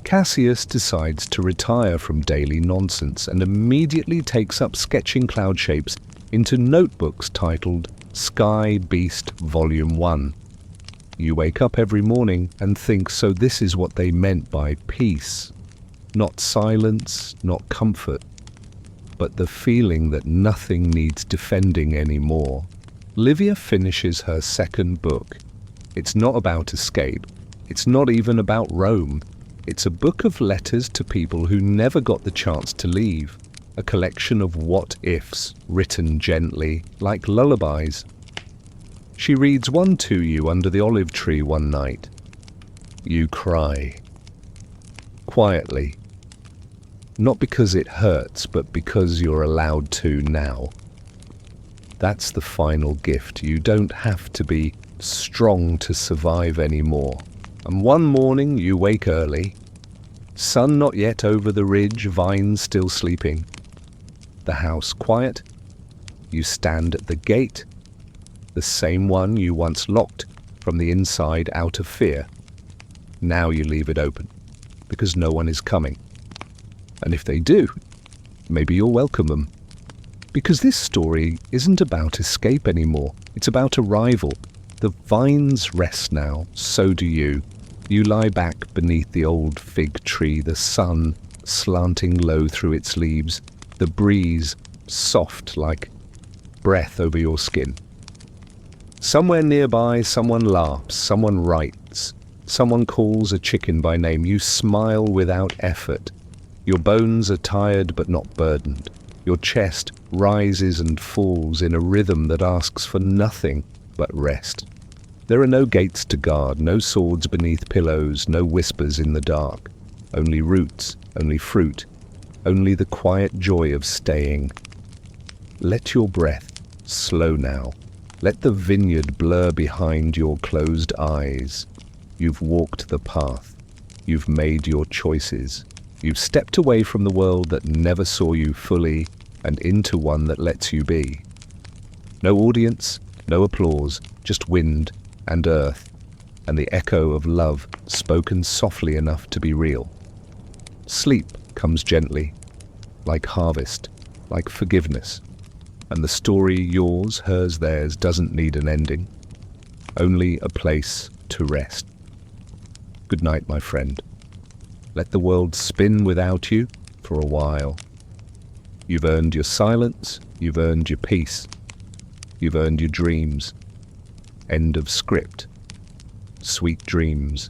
Cassius decides to retire from daily nonsense and immediately takes up sketching cloud shapes into notebooks titled Sky Beast Volume 1. You wake up every morning and think, so this is what they meant by peace. Not silence, not comfort, but the feeling that nothing needs defending anymore. Livia finishes her second book. It's not about escape. It's not even about Rome. It's a book of letters to people who never got the chance to leave. A collection of what-ifs, written gently, like lullabies. She reads one to you under the olive tree one night. You cry. Quietly. Not because it hurts, but because you're allowed to now. That's the final gift. You don't have to be strong to survive anymore. And one morning you wake early. Sun not yet over the ridge, vines still sleeping. The house quiet. You stand at the gate. The same one you once locked from the inside out of fear. Now you leave it open, because no one is coming. And if they do, maybe you'll welcome them. Because this story isn't about escape anymore. It's about arrival. The vines rest now, so do you. You lie back beneath the old fig tree, the sun slanting low through its leaves, the breeze soft like breath over your skin. Somewhere nearby, someone laughs, someone writes, someone calls a chicken by name. You smile without effort. Your bones are tired but not burdened. Your chest rises and falls in a rhythm that asks for nothing but rest. There are no gates to guard, no swords beneath pillows, no whispers in the dark. Only roots, only fruit, only the quiet joy of staying. Let your breath slow now. Let the vineyard blur behind your closed eyes. You've walked the path. You've made your choices. You've stepped away from the world that never saw you fully and into one that lets you be. No audience, no applause, just wind and earth and the echo of love spoken softly enough to be real. Sleep comes gently, like harvest, like forgiveness. And the story, yours, hers, theirs, doesn't need an ending. Only a place to rest. Good night, my friend. Let the world spin without you for a while. You've earned your silence, you've earned your peace, you've earned your dreams. End of script. Sweet dreams.